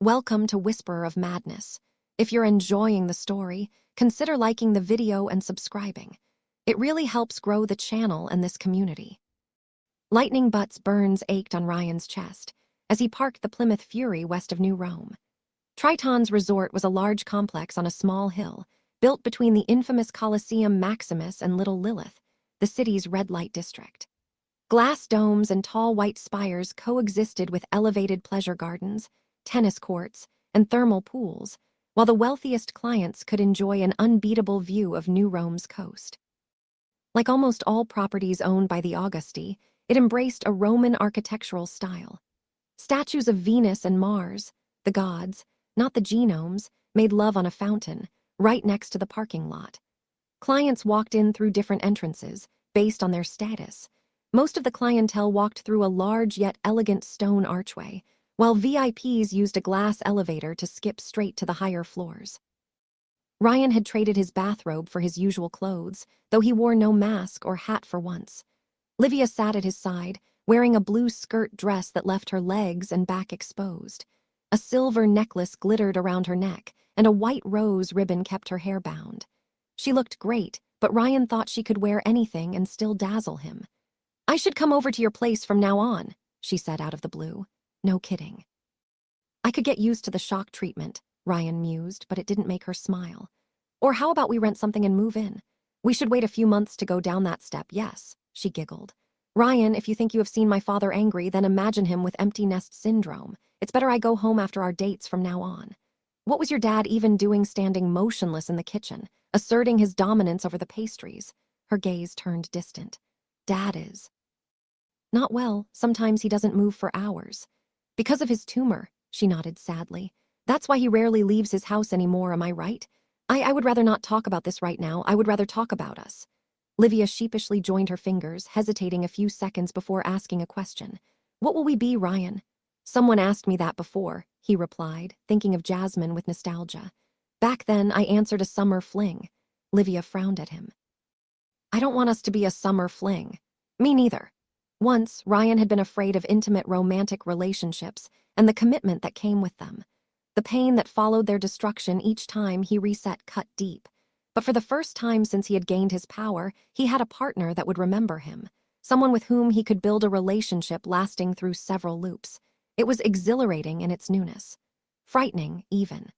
Welcome to Whisperer of Madness. If you're enjoying the story, consider liking the video and subscribing. It really helps grow the channel and this community. Lightning Butts burns ached on Ryan's chest as he parked the Plymouth Fury west of New Rome. Triton's resort was a large complex on a small hill, built between the infamous Colosseum Maximus and Little Lilith, the city's red light district. Glass domes and tall white spires coexisted with elevated pleasure gardens, tennis courts, and thermal pools, while the wealthiest clients could enjoy an unbeatable view of New Rome's coast. Like almost all properties owned by the Augusti, it embraced a Roman architectural style. Statues of Venus and Mars, the gods, not the genomes, made love on a fountain, right next to the parking lot. Clients walked in through different entrances, based on their status. Most of the clientele walked through a large yet elegant stone archway, while VIPs used a glass elevator to skip straight to the higher floors. Ryan had traded his bathrobe for his usual clothes, though he wore no mask or hat for once. Livia sat at his side, wearing a blue skirt dress that left her legs and back exposed. A silver necklace glittered around her neck, and a white rose ribbon kept her hair bound. She looked great, but Ryan thought she could wear anything and still dazzle him. "I should come over to your place from now on," she said out of the blue. No kidding. "I could get used to the shock treatment," Ryan mused, but it didn't make her smile. "Or how about we rent something and move in? We should wait a few months to go down that step, yes," she giggled. "Ryan, if you think you have seen my father angry, then imagine him with empty nest syndrome. It's better I go home after our dates from now on. What was your dad even doing standing motionless in the kitchen, asserting his dominance over the pastries?" Her gaze turned distant. "Dad is not well. Sometimes he doesn't move for hours. Because of his tumor," she nodded sadly. "That's why he rarely leaves his house anymore, am I right? I would rather not talk about this right now. I would rather talk about us." Livia sheepishly joined her fingers, hesitating a few seconds before asking a question. "What will we be, Ryan?" "Someone asked me that before," he replied, thinking of Jasmine with nostalgia. "Back then, I answered a summer fling." Livia frowned at him. "I don't want us to be a summer fling." "Me neither." Once, Ryan had been afraid of intimate romantic relationships and the commitment that came with them. The pain that followed their destruction each time he reset cut deep. But for the first time since he had gained his power, he had a partner that would remember him, someone with whom he could build a relationship lasting through several loops. It was exhilarating in its newness. Frightening, even.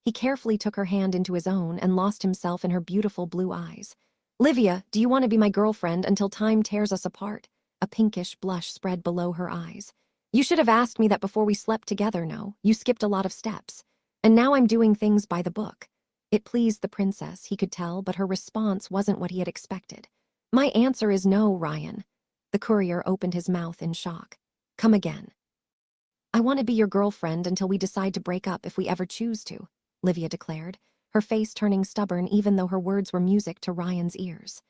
He carefully took her hand into his own and lost himself in her beautiful blue eyes. "Livia, do you want to be my girlfriend until time tears us apart?" A pinkish blush spread below her eyes. "You should have asked me that before we slept together, no? You skipped a lot of steps. And now I'm doing things by the book." It pleased the princess, he could tell, but her response wasn't what he had expected. "My answer is no, Ryan." The courier opened his mouth in shock. "Come again." "I want to be your girlfriend until we decide to break up if we ever choose to," Livia declared, her face turning stubborn even though her words were music to Ryan's ears.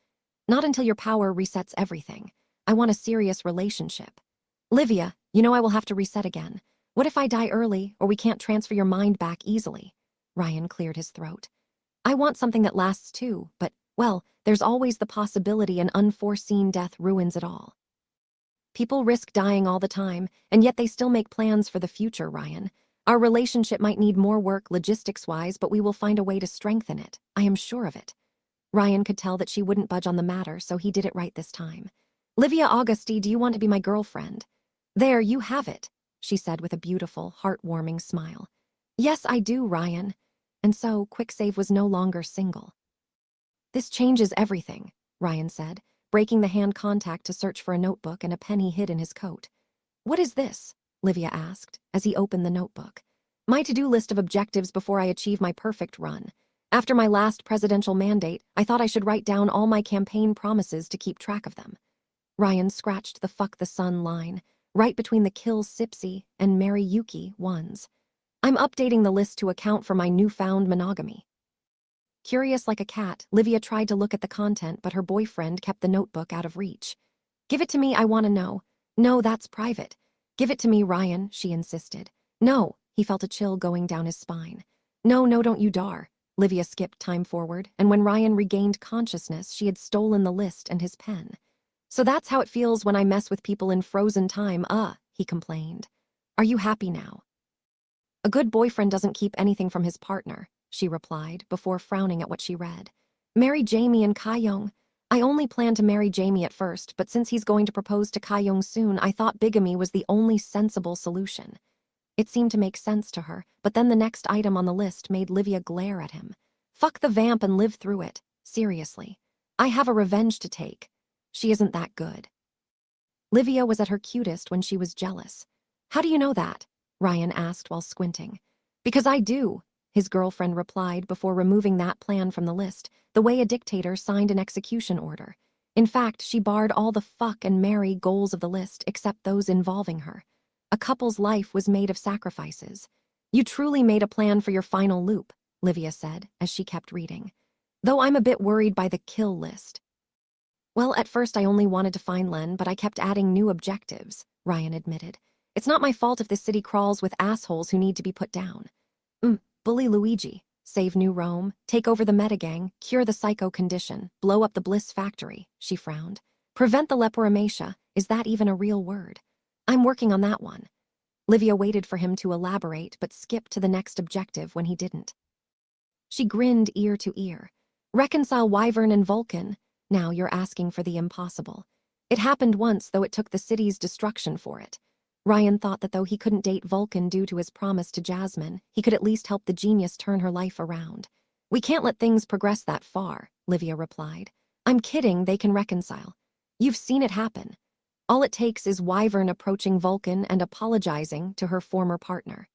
"Not until your power resets everything. I want a serious relationship." "Livia, you know I will have to reset again. What if I die early or we can't transfer your mind back easily?" Ryan cleared his throat. "I want something that lasts too, but, well, there's always the possibility an unforeseen death ruins it all." "People risk dying all the time, and yet they still make plans for the future, Ryan. Our relationship might need more work logistics-wise, but we will find a way to strengthen it. I am sure of it." Ryan could tell that she wouldn't budge on the matter, so he did it right this time. "Livia Augusti, do you want to be my girlfriend?" "There, you have it," she said with a beautiful, heartwarming smile. "Yes, I do, Ryan." And so, Quicksave was no longer single. "This changes everything," Ryan said, breaking the hand contact to search for a notebook and a pen he hid in his coat. "What is this?" Livia asked, as he opened the notebook. "My to-do list of objectives before I achieve my perfect run. After my last presidential mandate, I thought I should write down all my campaign promises to keep track of them." Ryan scratched the fuck the sun line, right between the kill Sipsy and marry Yuki ones. "I'm updating the list to account for my newfound monogamy." Curious like a cat, Livia tried to look at the content, but her boyfriend kept the notebook out of reach. "Give it to me, I want to know." "No, that's private." "Give it to me, Ryan," she insisted. "No," he felt a chill going down his spine. "No, don't you dare." Livia skipped time forward, and when Ryan regained consciousness, she had stolen the list and his pen. "So that's how it feels when I mess with people in frozen time, he complained. "Are you happy now?" A good boyfriend doesn't keep anything from his partner, she replied, before frowning at what she read. Marry Jamie and Kyung. I only planned to marry Jamie at first, but since he's going to propose to Kyung soon, I thought bigamy was the only sensible solution. It seemed to make sense to her, but then the next item on the list made Livia glare at him. Fuck the vamp and live through it. Seriously. I have a revenge to take. She isn't that good. Livia was at her cutest when she was jealous. How do you know that? Ryan asked while squinting. Because I do, his girlfriend replied before removing that plan from the list, the way a dictator signed an execution order. In fact, she barred all the fuck and marry goals of the list except those involving her. A couple's life was made of sacrifices. You truly made a plan for your final loop, Livia said, as she kept reading. Though I'm a bit worried by the kill list. Well, at first I only wanted to find Len, but I kept adding new objectives, Ryan admitted. It's not my fault if this city crawls with assholes who need to be put down. Bully Luigi, save New Rome, take over the metagang, cure the psycho condition, blow up the Bliss factory, she frowned. Prevent the lepromatia, is that even a real word? I'm working on that one. Livia waited for him to elaborate, but skipped to the next objective when he didn't. She grinned ear to ear. Reconcile Wyvern and Vulcan. Now you're asking for the impossible. It happened once, though it took the city's destruction for it. Ryan thought that though he couldn't date Vulcan due to his promise to Jasmine, he could at least help the genius turn her life around. We can't let things progress that far, Livia replied. I'm kidding, they can reconcile. You've seen it happen. All it takes is Wyvern approaching Vulcan and apologizing to her former partner.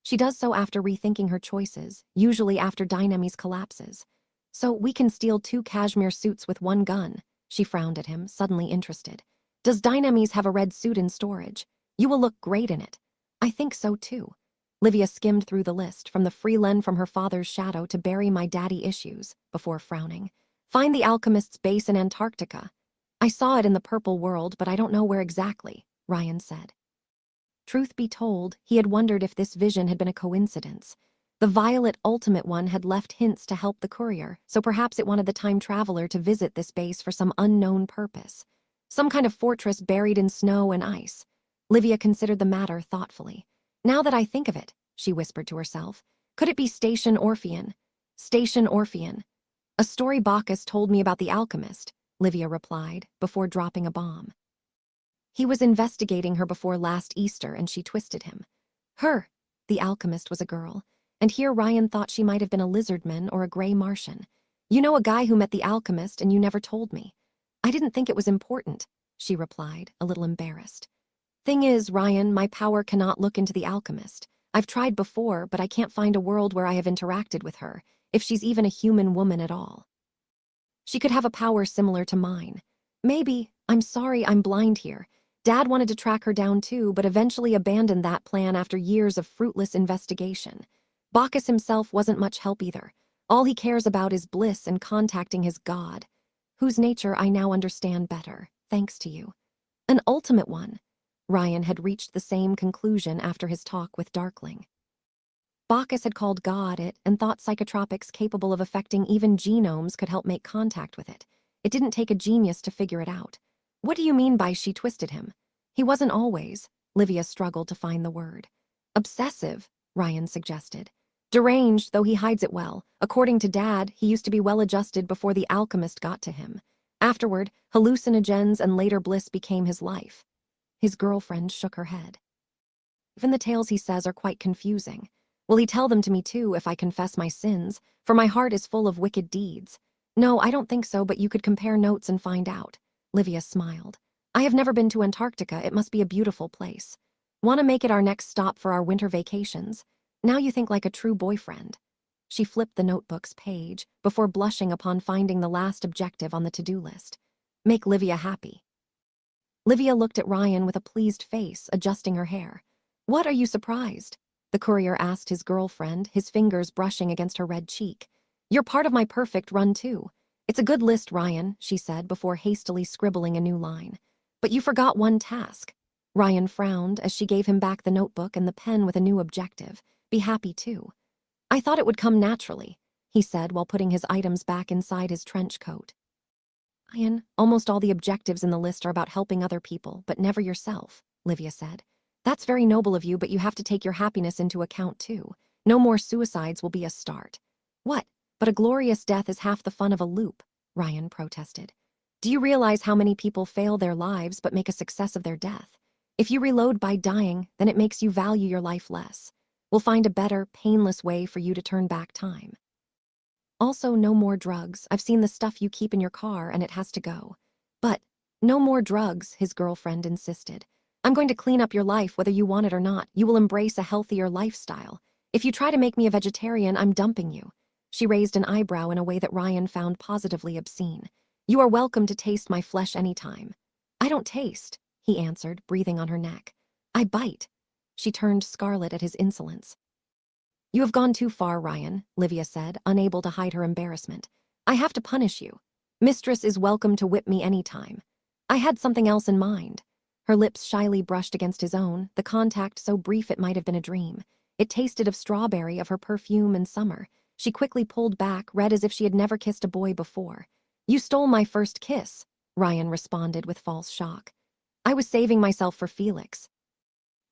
She does so after rethinking her choices, usually after Dynamis collapses. So we can steal 2 cashmere suits with 1 gun, she frowned at him, suddenly interested. Does Dynamis have a red suit in storage? You will look great in it. I think so too. Livia skimmed through the list, from the free Len from her father's shadow to bury my daddy issues, before frowning. Find the alchemist's base in Antarctica. I saw it in the purple world, but I don't know where exactly, Ryan said. Truth be told, he had wondered if this vision had been a coincidence. The violet ultimate one had left hints to help the courier, so perhaps it wanted the time traveler to visit this base for some unknown purpose. Some kind of fortress buried in snow and ice. Livia considered the matter thoughtfully. Now that I think of it, she whispered to herself, could it be Station Orpheon? Station Orpheon. A story Bacchus told me about the alchemist, Livia replied, before dropping a bomb. He was investigating her before last Easter and she twisted him. Her, the alchemist, was a girl, and here Ryan thought she might have been a lizardman or a gray Martian. You know a guy who met the alchemist and you never told me. I didn't think it was important, she replied, a little embarrassed. Thing is, Ryan, my power cannot look into the alchemist. I've tried before, but I can't find a world where I have interacted with her, if she's even a human woman at all. She could have a power similar to mine. Maybe, I'm sorry I'm blind here. Dad wanted to track her down too, but eventually abandoned that plan after years of fruitless investigation. Bacchus himself wasn't much help either. All he cares about is bliss and contacting his god, whose nature I now understand better, thanks to you. An ultimate one. Ryan had reached the same conclusion after his talk with Darkling. Bacchus had called God it and thought psychotropics capable of affecting even genomes could help make contact with it. It didn't take a genius to figure it out. What do you mean by she twisted him? He wasn't always. Livia struggled to find the word. Obsessive, Ryan suggested. Deranged, though he hides it well. According to Dad, he used to be well-adjusted before the alchemist got to him. Afterward, hallucinogens and later bliss became his life. His girlfriend shook her head. Even the tales he says are quite confusing. Will he tell them to me too if I confess my sins? For my heart is full of wicked deeds. No, I don't think so, but you could compare notes and find out. Livia smiled. I have never been to Antarctica. It must be a beautiful place. Want to make it our next stop for our winter vacations? Now you think like a true boyfriend. She flipped the notebook's page before blushing upon finding the last objective on the to-do list. Make Livia happy. Livia looked at Ryan with a pleased face, adjusting her hair. What, are you surprised? The courier asked his girlfriend, his fingers brushing against her red cheek. You're part of my perfect run too. It's a good list, Ryan, she said before hastily scribbling a new line. But you forgot one task. Ryan frowned as she gave him back the notebook and the pen with a new objective. Be happy too. I thought it would come naturally, he said while putting his items back inside his trench coat. Ryan, almost all the objectives in the list are about helping other people, but never yourself, Livia said. That's very noble of you, but you have to take your happiness into account too. No more suicides will be a start. What? But a glorious death is half the fun of a loop, Ryan protested. Do you realize how many people fail their lives but make a success of their death? If you reload by dying, then it makes you value your life less. We'll find a better, painless way for you to turn back time. Also, no more drugs. I've seen the stuff you keep in your car and it has to go. But, no more drugs, his girlfriend insisted. I'm going to clean up your life whether you want it or not. You will embrace a healthier lifestyle. If you try to make me a vegetarian, I'm dumping you. She raised an eyebrow in a way that Ryan found positively obscene. You are welcome to taste my flesh anytime. I don't taste, he answered, breathing on her neck. I bite. She turned scarlet at his insolence. You have gone too far, Ryan, Livia said, unable to hide her embarrassment. I have to punish you. Mistress is welcome to whip me any time. I had something else in mind. Her lips shyly brushed against his own, the contact so brief it might have been a dream. It tasted of strawberry, of her perfume and summer. She quickly pulled back, red as if she had never kissed a boy before. You stole my first kiss, Ryan responded with false shock. I was saving myself for Felix.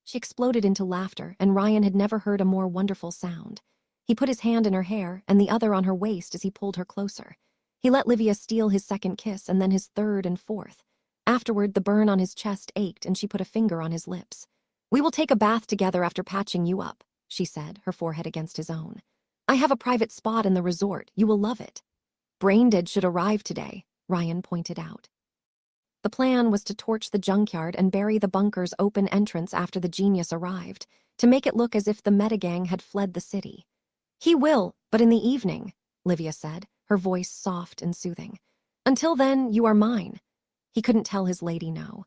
She exploded into laughter, and Ryan had never heard a more wonderful sound. He put his hand in her hair and the other on her waist as he pulled her closer. He let Livia steal his second kiss and then his third and fourth. Afterward, the burn on his chest ached and she put a finger on his lips. We will take a bath together after patching you up, she said, her forehead against his own. I have a private spot in the resort. You will love it. Braindead should arrive today, Ryan pointed out. The plan was to torch the junkyard and bury the bunker's open entrance after the genius arrived, to make it look as if the metagang had fled the city. He will, but in the evening, Livia said, her voice soft and soothing. Until then, you are mine. He couldn't tell his lady no.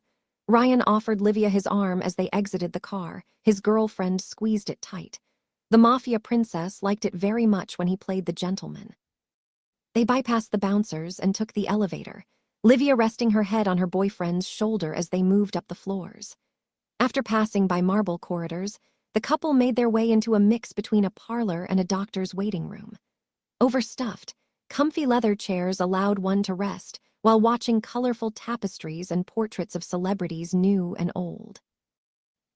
Ryan offered Livia his arm as they exited the car. His girlfriend squeezed it tight. The mafia princess liked it very much when he played the gentleman. They bypassed the bouncers and took the elevator, Livia resting her head on her boyfriend's shoulder as they moved up the floors. After passing by marble corridors, the couple made their way into a mix between a parlor and a doctor's waiting room. Overstuffed, comfy leather chairs allowed one to rest while watching colorful tapestries and portraits of celebrities new and old.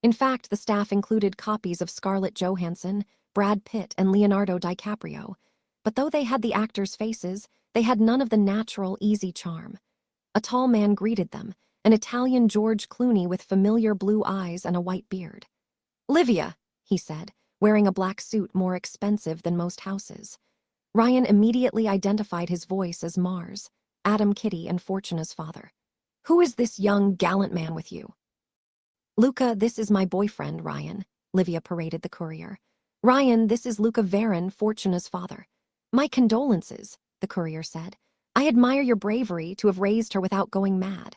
In fact, the staff included copies of Scarlett Johansson, Brad Pitt, and Leonardo DiCaprio. But though they had the actors' faces, they had none of the natural, easy charm. A tall man greeted them, an Italian George Clooney with familiar blue eyes and a white beard. Livia, he said, wearing a black suit more expensive than most houses. Ryan immediately identified his voice as Mars, Adam Kitty and Fortuna's father. Who is this young, gallant man with you? Luca, this is my boyfriend, Ryan, Livia paraded the courier. Ryan, this is Luca Varon, Fortuna's father. My condolences, the courier said. I admire your bravery to have raised her without going mad.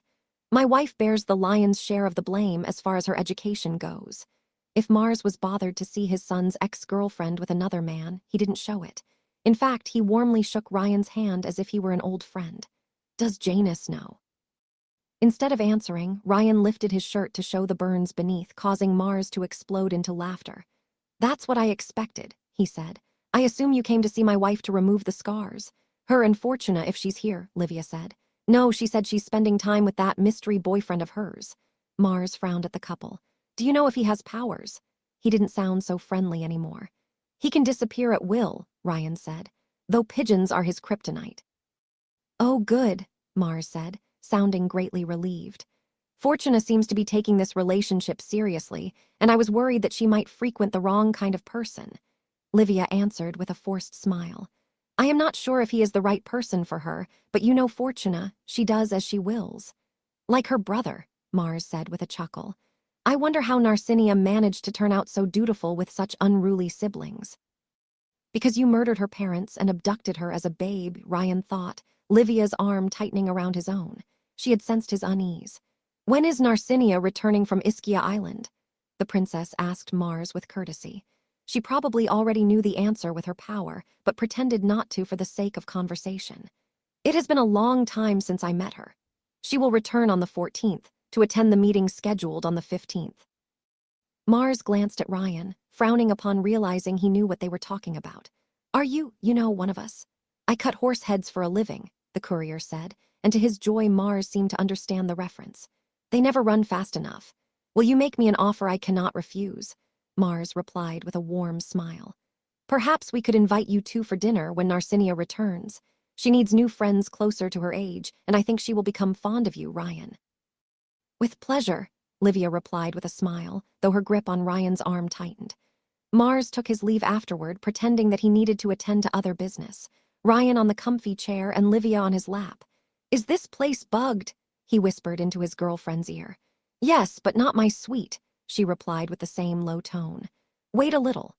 My wife bears the lion's share of the blame as far as her education goes. If Mars was bothered to see his son's ex-girlfriend with another man, he didn't show it. In fact, he warmly shook Ryan's hand as if he were an old friend. Does Janus know? Instead of answering, Ryan lifted his shirt to show the burns beneath, causing Mars to explode into laughter. That's what I expected, he said. I assume you came to see my wife to remove the scars. Her and Fortuna, if she's here, Livia said. No, she said she's spending time with that mystery boyfriend of hers. Mars frowned at the couple. Do you know if he has powers? He didn't sound so friendly anymore. He can disappear at will, Ryan said, though pigeons are his kryptonite. Oh, good, Mars said, sounding greatly relieved. Fortuna seems to be taking this relationship seriously, and I was worried that she might frequent the wrong kind of person. Livia answered with a forced smile. I am not sure if he is the right person for her, but you know Fortuna, she does as she wills. Like her brother, Mars said with a chuckle. I wonder how Narcinia managed to turn out so dutiful with such unruly siblings. Because you murdered her parents and abducted her as a babe, Ryan thought, Livia's arm tightening around his own. She had sensed his unease. When is Narcinia returning from Ischia Island? The princess asked Mars with courtesy. She probably already knew the answer with her power, but pretended not to for the sake of conversation. It has been a long time since I met her. She will return on the 14th, to attend the meeting scheduled on the 15th. Mars glanced at Ryan, frowning upon realizing he knew what they were talking about. Are you, one of us? I cut horse heads for a living, the courier said, and to his joy Mars seemed to understand the reference. They never run fast enough. Will you make me an offer I cannot refuse? Mars replied with a warm smile. Perhaps we could invite you two for dinner when Narcinia returns. She needs new friends closer to her age, and I think she will become fond of you, Ryan. With pleasure, Livia replied with a smile, though her grip on Ryan's arm tightened. Mars took his leave afterward, pretending that he needed to attend to other business. Ryan on the comfy chair and Livia on his lap. Is this place bugged? He whispered into his girlfriend's ear. Yes, but not my suite, she replied with the same low tone. Wait a little.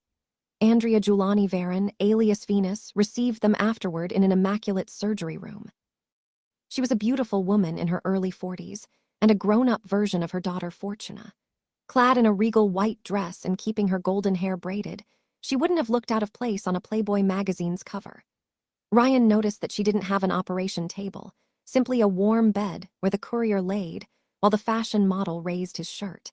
Andrea Giuliani Varon, alias Venus, received them afterward in an immaculate surgery room. She was a beautiful woman in her early 40s, and a grown-up version of her daughter Fortuna. Clad in a regal white dress and keeping her golden hair braided, she wouldn't have looked out of place on a Playboy magazine's cover. Ryan noticed that she didn't have an operation table, simply a warm bed where the courier laid, while the fashion model raised his shirt.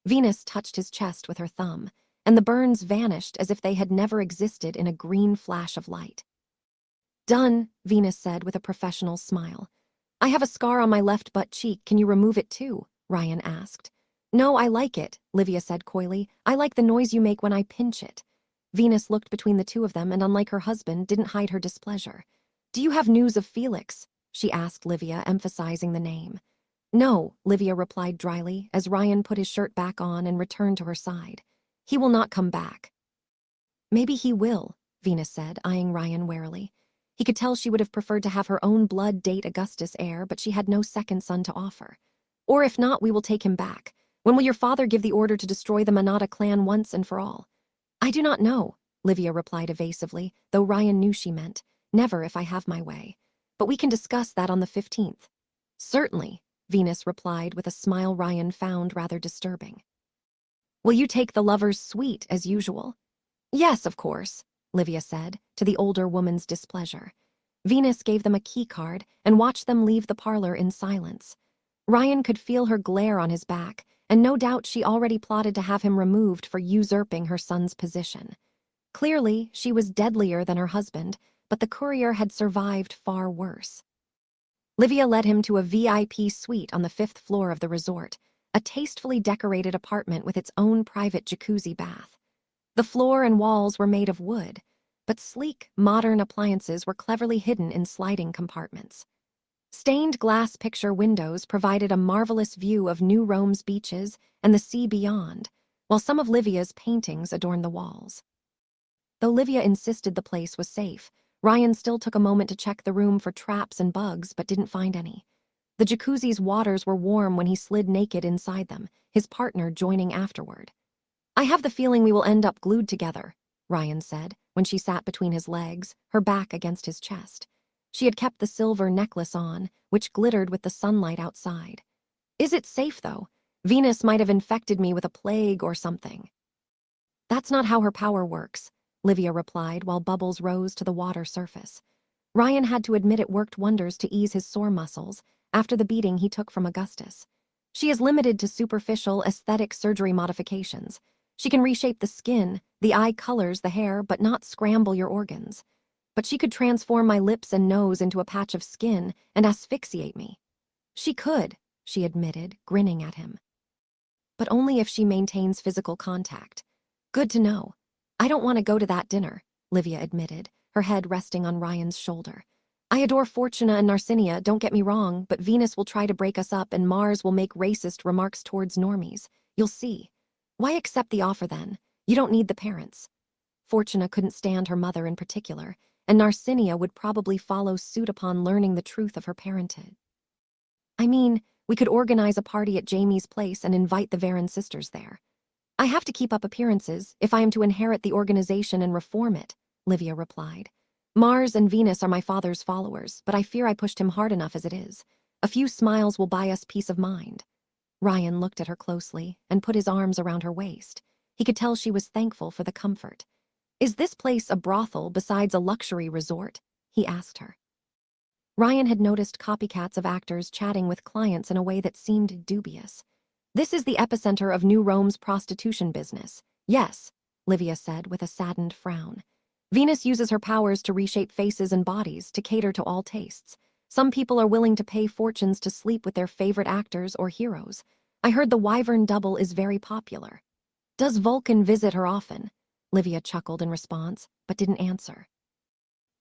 Venus touched his chest with her thumb, and the burns vanished as if they had never existed in a green flash of light. Done, Venus said with a professional smile. I have a scar on my left butt cheek, can you remove it too? Ryan asked. No, I like it, Livia said coyly. I like the noise you make when I pinch it. Venus looked between the two of them and, unlike her husband, didn't hide her displeasure. Do you have news of Felix? She asked Livia, emphasizing the name. No, Livia replied dryly, as Ryan put his shirt back on and returned to her side. He will not come back. Maybe he will, Venus said, eyeing Ryan warily. He could tell she would have preferred to have her own blood date Augustus heir, but she had no second son to offer. Or if not, we will take him back. When will your father give the order to destroy the Manada clan once and for all? I do not know, Livia replied evasively, though Ryan knew she meant, never if I have my way. But we can discuss that on the 15th. Certainly, Venus replied with a smile Ryan found rather disturbing. Will you take the lover's suite as usual? Yes, of course, Livia said, to the older woman's displeasure. Venus gave them a key card and watched them leave the parlor in silence. Ryan could feel her glare on his back, and no doubt she already plotted to have him removed for usurping her son's position. Clearly, she was deadlier than her husband, but the courier had survived far worse. Livia led him to a VIP suite on the 5th floor of the resort, a tastefully decorated apartment with its own private jacuzzi bath. The floor and walls were made of wood, but sleek, modern appliances were cleverly hidden in sliding compartments. Stained glass picture windows provided a marvelous view of New Rome's beaches and the sea beyond, while some of Livia's paintings adorned the walls. Though Livia insisted the place was safe, Ryan still took a moment to check the room for traps and bugs but didn't find any. The jacuzzi's waters were warm when he slid naked inside them, his partner joining afterward. I have the feeling we will end up glued together, Ryan said, when she sat between his legs, her back against his chest. She had kept the silver necklace on, which glittered with the sunlight outside. Is it safe, though? Venus might have infected me with a plague or something. That's not how her power works, Livia replied while bubbles rose to the water surface. Ryan had to admit it worked wonders to ease his sore muscles after the beating he took from Augustus. She is limited to superficial aesthetic surgery modifications. She can reshape the skin, the eye colors, the hair, but not scramble your organs. But she could transform my lips and nose into a patch of skin and asphyxiate me. She could, she admitted, grinning at him. But only if she maintains physical contact. Good to know. I don't want to go to that dinner, Livia admitted, her head resting on Ryan's shoulder. I adore Fortuna and Narcinia, don't get me wrong, but Venus will try to break us up and Mars will make racist remarks towards normies. You'll see. Why accept the offer then? You don't need the parents. Fortuna couldn't stand her mother in particular, and Narcinia would probably follow suit upon learning the truth of her parentage. I mean, we could organize a party at Jamie's place and invite the Varon sisters there. I have to keep up appearances if I am to inherit the organization and reform it, Livia replied. Mars and Venus are my father's followers, but I fear I pushed him hard enough as it is. A few smiles will buy us peace of mind. Ryan looked at her closely and put his arms around her waist. He could tell she was thankful for the comfort. Is this place a brothel besides a luxury resort? He asked her. Ryan had noticed copycats of actors chatting with clients in a way that seemed dubious. This is the epicenter of New Rome's prostitution business. Yes, Livia said with a saddened frown. Venus uses her powers to reshape faces and bodies to cater to all tastes. Some people are willing to pay fortunes to sleep with their favorite actors or heroes. I heard the Wyvern double is very popular. Does Vulcan visit her often? Livia chuckled in response, but didn't answer.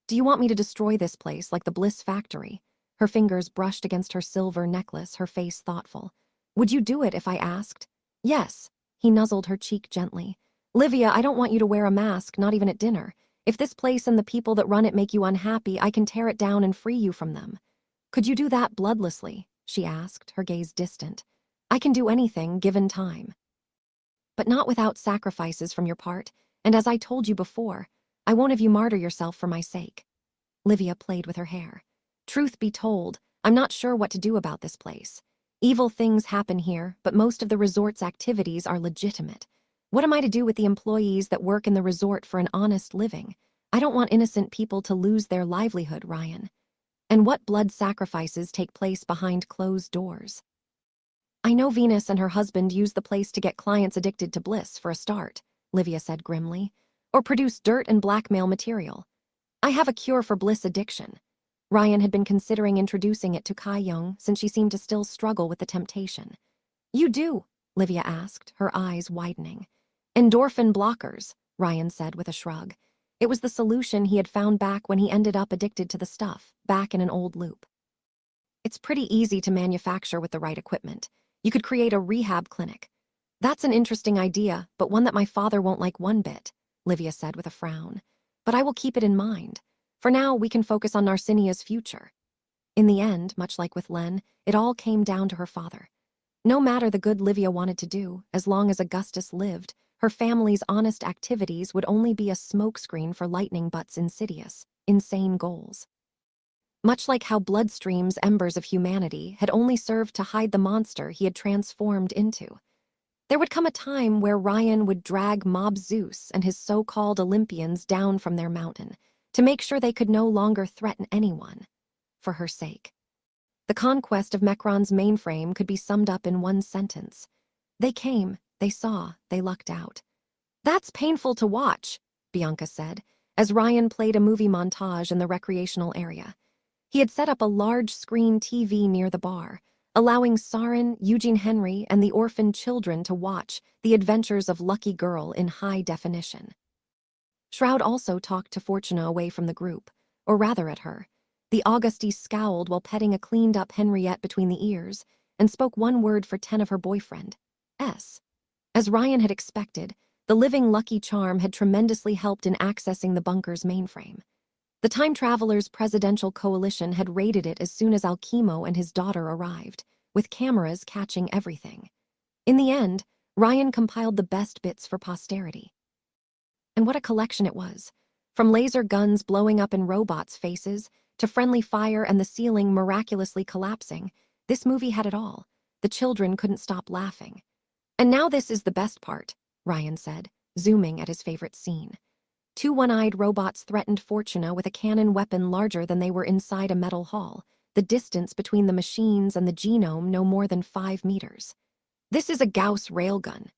Do you want me to destroy this place like the Bliss factory? Her fingers brushed against her silver necklace, her face thoughtful. Would you do it if I asked? Yes. He nuzzled her cheek gently. Livia, I don't want you to wear a mask, not even at dinner. If this place and the people that run it make you unhappy, I can tear it down and free you from them. Could you do that bloodlessly? She asked, her gaze distant. I can do anything, given time. But not without sacrifices from your part, and as I told you before, I won't have you martyr yourself for my sake. Livia played with her hair. Truth be told, I'm not sure what to do about this place. Evil things happen here, but most of the resort's activities are legitimate. What am I to do with the employees that work in the resort for an honest living? I don't want innocent people to lose their livelihood, Ryan. And what blood sacrifices take place behind closed doors? I know Venus and her husband use the place to get clients addicted to Bliss for a start, Livia said grimly, or produce dirt and blackmail material. I have a cure for Bliss addiction. Ryan had been considering introducing it to Kai-Young since she seemed to still struggle with the temptation. You do? Livia asked, her eyes widening. Endorphin blockers, Ryan said with a shrug. It was the solution he had found back when he ended up addicted to the stuff, back in an old loop. It's pretty easy to manufacture with the right equipment. You could create a rehab clinic. That's an interesting idea, but one that my father won't like one bit, Livia said with a frown. But I will keep it in mind. For now, we can focus on Narcinia's future. In the end, much like with Len, it all came down to her father. No matter the good Livia wanted to do, as long as Augustus lived, her family's honest activities would only be a smokescreen for Lightning Butt's insidious, insane goals. Much like how Bloodstream's embers of humanity had only served to hide the monster he had transformed into. There would come a time where Ryan would drag Mob Zeus and his so-called Olympians down from their mountain to make sure they could no longer threaten anyone, for her sake. The conquest of Mecron's mainframe could be summed up in one sentence. They came, they saw, they lucked out. That's painful to watch, Bianca said, as Ryan played a movie montage in the recreational area. He had set up a large-screen TV near the bar, allowing Sarin, Eugene Henry, and the orphaned children to watch the adventures of Lucky Girl in high definition. Shroud also talked to Fortuna away from the group, or rather at her. The Auguste scowled while petting a cleaned-up Henriette between the ears and spoke one word for 10 of her boyfriend, S. As Ryan had expected, the living Lucky Charm had tremendously helped in accessing the bunker's mainframe. The Time Travelers' Presidential Coalition had raided it as soon as Alchemo and his daughter arrived, with cameras catching everything. In the end, Ryan compiled the best bits for posterity. And what a collection it was. From laser guns blowing up in robots' faces, to friendly fire and the ceiling miraculously collapsing, this movie had it all. The children couldn't stop laughing. And now this is the best part, Ryan said, zooming at his favorite scene. Two one-eyed robots threatened Fortuna with a cannon weapon larger than they were inside a metal hall, the distance between the machines and the genome no more than 5 meters. This is a Gauss railgun.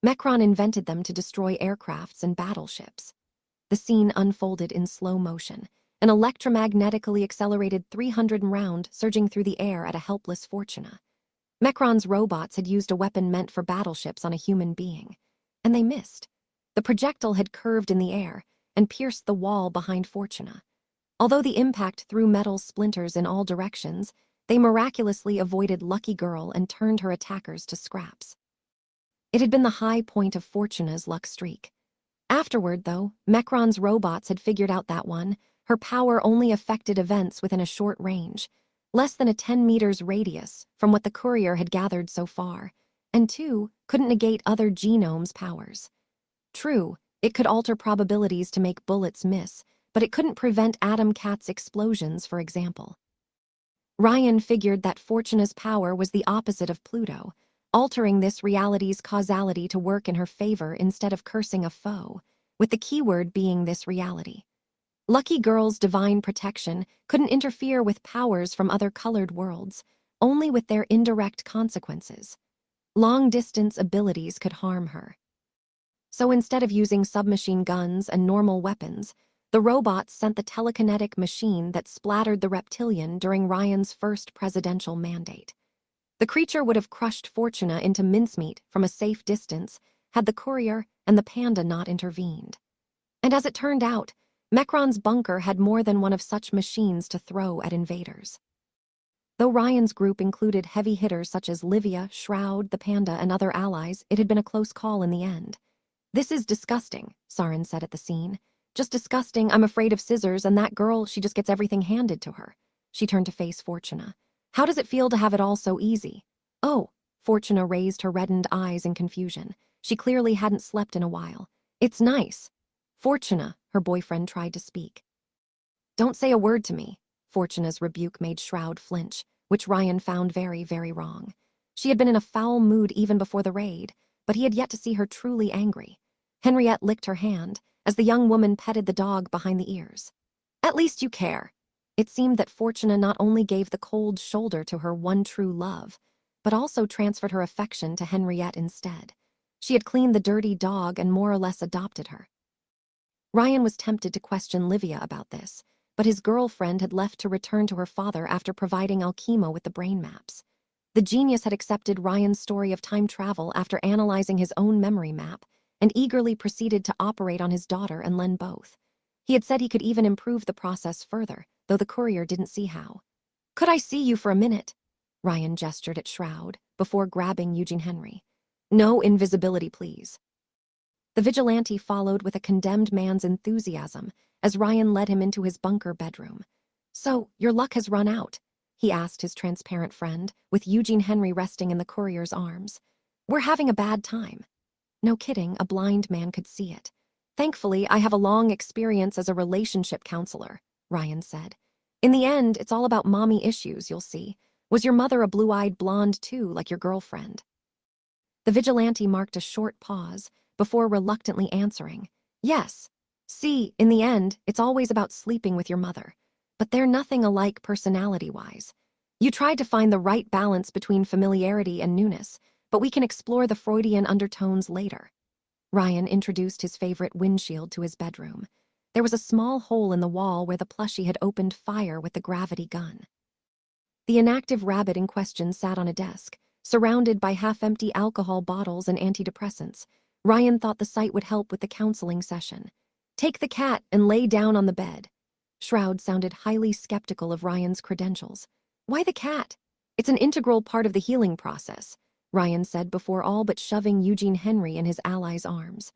Mecron invented them to destroy aircrafts and battleships. The scene unfolded in slow motion, an electromagnetically accelerated 300 round surging through the air at a helpless Fortuna. Mecron's robots had used a weapon meant for battleships on a human being, and they missed. The projectile had curved in the air and pierced the wall behind Fortuna. Although the impact threw metal splinters in all directions, they miraculously avoided Lucky Girl and turned her attackers to scraps. It had been the high point of Fortuna's luck streak. Afterward, though, Mecron's robots had figured out that her power only affected events within a short range, less than a 10 meters radius from what the courier had gathered so far, and two, couldn't negate other genomes' powers. True, it could alter probabilities to make bullets miss, but it couldn't prevent Atom Cat's explosions, for example. Ryan figured that Fortuna's power was the opposite of Pluto, altering this reality's causality to work in her favor instead of cursing a foe, with the keyword being this reality. Lucky Girl's divine protection couldn't interfere with powers from other colored worlds, only with their indirect consequences. Long-distance abilities could harm her. So instead of using submachine guns and normal weapons, the robots sent the telekinetic machine that splattered the reptilian during Ryan's first presidential mandate. The creature would have crushed Fortuna into mincemeat from a safe distance had the courier and the panda not intervened. And as it turned out, Mechron's bunker had more than one of such machines to throw at invaders. Though Ryan's group included heavy hitters such as Livia, Shroud, the panda, and other allies, it had been a close call in the end. "This is disgusting," Saren said at the scene. "Just disgusting. I'm afraid of scissors, and that girl, she just gets everything handed to her." She turned to face Fortuna. "How does it feel to have it all so easy?" "Oh," Fortuna raised her reddened eyes in confusion. She clearly hadn't slept in a while. "It's nice." "Fortuna," her boyfriend tried to speak. "Don't say a word to me." Fortuna's rebuke made Shroud flinch, which Ryan found very, very wrong. She had been in a foul mood even before the raid, but he had yet to see her truly angry. Henriette licked her hand as the young woman petted the dog behind the ears. "At least you care." It seemed that Fortuna not only gave the cold shoulder to her one true love, but also transferred her affection to Henriette instead. She had cleaned the dirty dog and more or less adopted her. Ryan was tempted to question Livia about this, but his girlfriend had left to return to her father after providing Alchemo with the brain maps. The genius had accepted Ryan's story of time travel after analyzing his own memory map and eagerly proceeded to operate on his daughter and Len both. He had said he could even improve the process further, though the courier didn't see how. "Could I see you for a minute?" Ryan gestured at Shroud before grabbing Eugene Henry. "No invisibility, please." The vigilante followed with a condemned man's enthusiasm as Ryan led him into his bunker bedroom. "So, your luck has run out?" he asked his transparent friend, with Eugene Henry resting in the courier's arms. "We're having a bad time." No kidding, a blind man could see it. "Thankfully, I have a long experience as a relationship counselor," Ryan said. "In the end, it's all about mommy issues, you'll see. Was your mother a blue-eyed blonde too, like your girlfriend?" The vigilante marked a short pause before reluctantly answering. "Yes. See, in the end, it's always about sleeping with your mother. But they're nothing alike personality-wise. You tried to find the right balance between familiarity and newness, but we can explore the Freudian undertones later." Ryan introduced his favorite windshield to his bedroom. There was a small hole in the wall where the plushie had opened fire with the gravity gun. The inactive rabbit in question sat on a desk, surrounded by half-empty alcohol bottles and antidepressants. Ryan thought the sight would help with the counseling session. "Take the cat and lay down on the bed." Shroud sounded highly skeptical of Ryan's credentials. "Why the cat? It's an integral part of the healing process," Ryan said before all but shoving Eugene Henry in his ally's arms.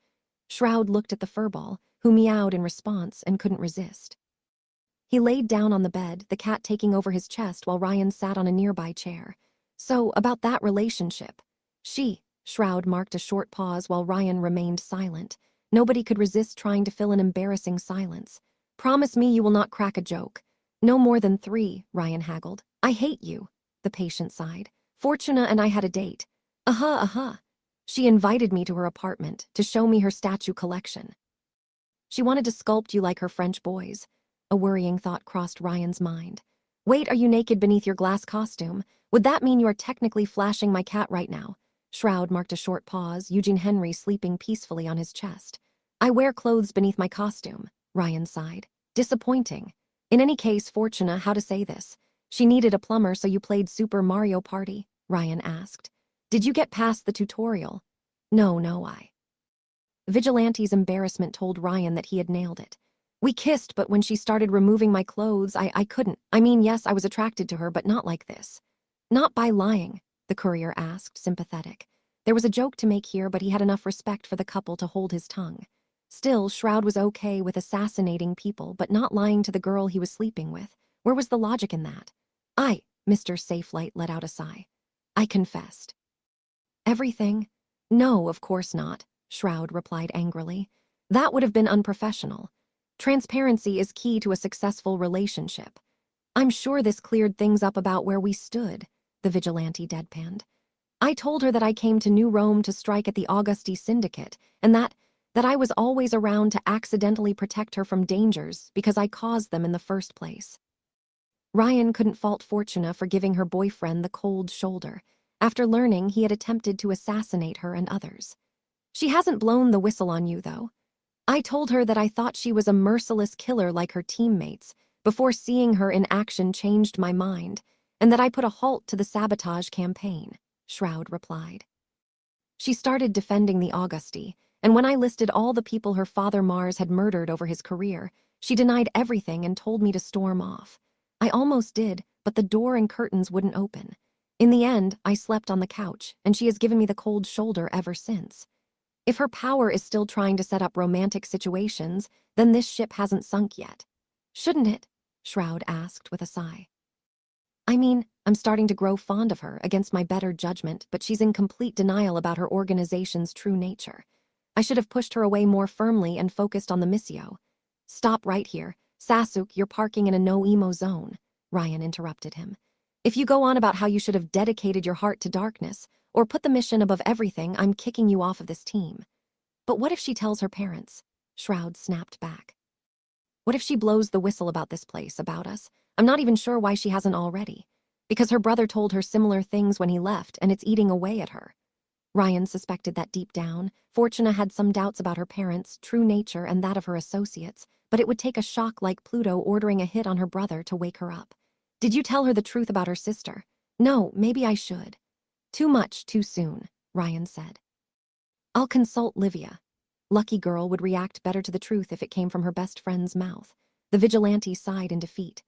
Shroud looked at the furball, who meowed in response and couldn't resist. He laid down on the bed, the cat taking over his chest while Ryan sat on a nearby chair. "So, about that relationship." Shroud marked a short pause while Ryan remained silent. Nobody could resist trying to fill an embarrassing silence. "Promise me you will not crack a joke." "No more than 3, Ryan haggled. "I hate you," the patient sighed. "Fortuna and I had a date." She invited me to her apartment to show me her statue collection." "She wanted to sculpt you like her French boys." A worrying thought crossed Ryan's mind. "Wait, are you naked beneath your glass costume? Would that mean you are technically flashing my cat right now?" Shroud marked a short pause, Eugene Henry sleeping peacefully on his chest. "I wear clothes beneath my costume," Ryan sighed. "Disappointing. In any case, Fortuna, how to say this? She needed a plumber, so you played Super Mario Party?" Ryan asked. "Did you get past the tutorial?" No, I." Vigilante's embarrassment told Ryan that he had nailed it. "We kissed, but when she started removing my clothes, I couldn't. I mean, yes, I was attracted to her, but not like this." "Not by lying?" the courier asked, sympathetic. There was a joke to make here, but he had enough respect for the couple to hold his tongue. Still, Shroud was okay with assassinating people, but not lying to the girl he was sleeping with. Where was the logic in that? Mr. Safelight let out a sigh. "I confessed." "Everything?" "No, of course not," Shroud replied angrily. "That would have been unprofessional. Transparency is key to a successful relationship." "I'm sure this cleared things up about where we stood," the vigilante deadpanned. "I told her that I came to New Rome to strike at the Augusti Syndicate, and that I was always around to accidentally protect her from dangers because I caused them in the first place." Ryan couldn't fault Fortuna for giving her boyfriend the cold shoulder, after learning he had attempted to assassinate her and others. "She hasn't blown the whistle on you, though." "I told her that I thought she was a merciless killer like her teammates. Before seeing her in action changed my mind, and that I put a halt to the sabotage campaign, Shroud replied. She started defending the Augusti, and when I listed all the people her father Mars had murdered over his career, she denied everything and told me to storm off. I almost did, but the door and curtains wouldn't open. In the end, I slept on the couch, and she has given me the cold shoulder ever since. If her power is still trying to set up romantic situations, then this ship hasn't sunk yet. Shouldn't it? Shroud asked with a sigh. I mean, I'm starting to grow fond of her against my better judgment, but she's in complete denial about her organization's true nature. I should have pushed her away more firmly and focused on the missio. Stop right here. Sasuke, you're parking in a no-emo zone, Ryan interrupted him. If you go on about how you should have dedicated your heart to darkness, or put the mission above everything, I'm kicking you off of this team. But what if she tells her parents? Shroud snapped back. What if she blows the whistle about this place, about us? I'm not even sure why she hasn't already. Because her brother told her similar things when he left, and it's eating away at her. Ryan suspected that deep down, Fortuna had some doubts about her parents' true nature and that of her associates, but it would take a shock like Pluto ordering a hit on her brother to wake her up. Did you tell her the truth about her sister? No, maybe I should. Too much, too soon, Ryan said. I'll consult Livia. Lucky Girl would react better to the truth if it came from her best friend's mouth. The vigilante sighed in defeat.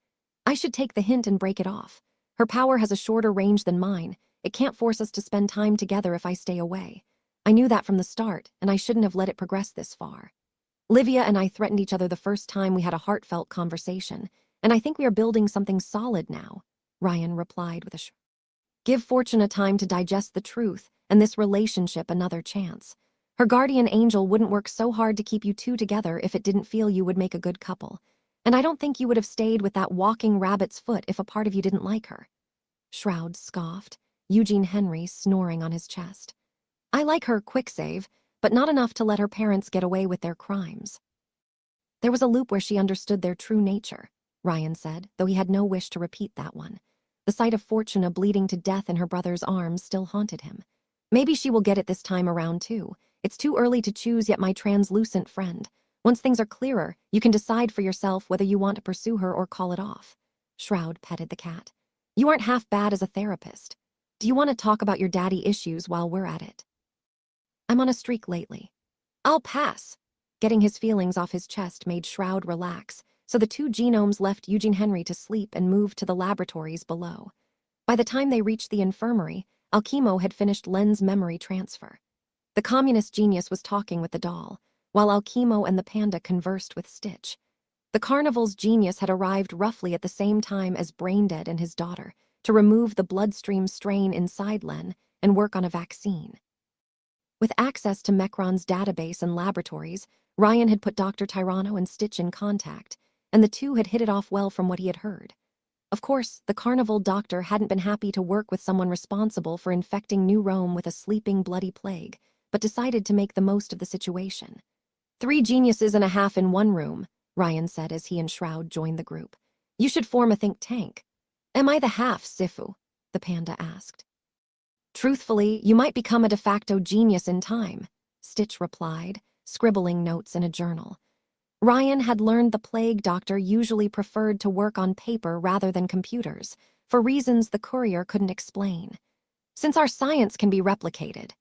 I should take the hint and break it off. Her power has a shorter range than mine. It can't force us to spend time together if I stay away. I knew that from the start, and I shouldn't have let it progress this far. Livia and I threatened each other the first time we had a heartfelt conversation, and I think we are building something solid now, Ryan replied with a shrug. Give Fortuna time to digest the truth, and this relationship another chance. Her guardian angel wouldn't work so hard to keep you two together if it didn't feel you would make a good couple. And I don't think you would have stayed with that walking rabbit's foot if a part of you didn't like her. Shroud scoffed, Eugene Henry snoring on his chest. I like her, quick save, but not enough to let her parents get away with their crimes. There was a loop where she understood their true nature, Ryan said, though he had no wish to repeat that one. The sight of Fortuna bleeding to death in her brother's arms still haunted him. Maybe she will get it this time around too. It's too early to choose yet, my translucent friend. Once things are clearer, you can decide for yourself whether you want to pursue her or call it off. Shroud petted the cat. You aren't half bad as a therapist. Do you want to talk about your daddy issues while we're at it? I'm on a streak lately. I'll pass. Getting his feelings off his chest made Shroud relax, so the two genomes left Eugene Henry to sleep and moved to the laboratories below. By the time they reached the infirmary, Alchemo had finished Len's memory transfer. The communist genius was talking with the doll, while Alchemo and the panda conversed with Stitch. The carnival's genius had arrived roughly at the same time as Braindead and his daughter to remove the bloodstream strain inside Len and work on a vaccine. With access to Mecron's database and laboratories, Ryan had put Dr. Tyranno and Stitch in contact, and the two had hit it off well from what he had heard. Of course, the carnival doctor hadn't been happy to work with someone responsible for infecting New Rome with a sleeping bloody plague, but decided to make the most of the situation. 3 geniuses and a half in one room, Ryan said as he and Shroud joined the group. You should form a think tank. Am I the half, Sifu? The panda asked. Truthfully, you might become a de facto genius in time, Stitch replied, scribbling notes in a journal. Ryan had learned the plague doctor usually preferred to work on paper rather than computers, for reasons the courier couldn't explain. Since our science can be replicated.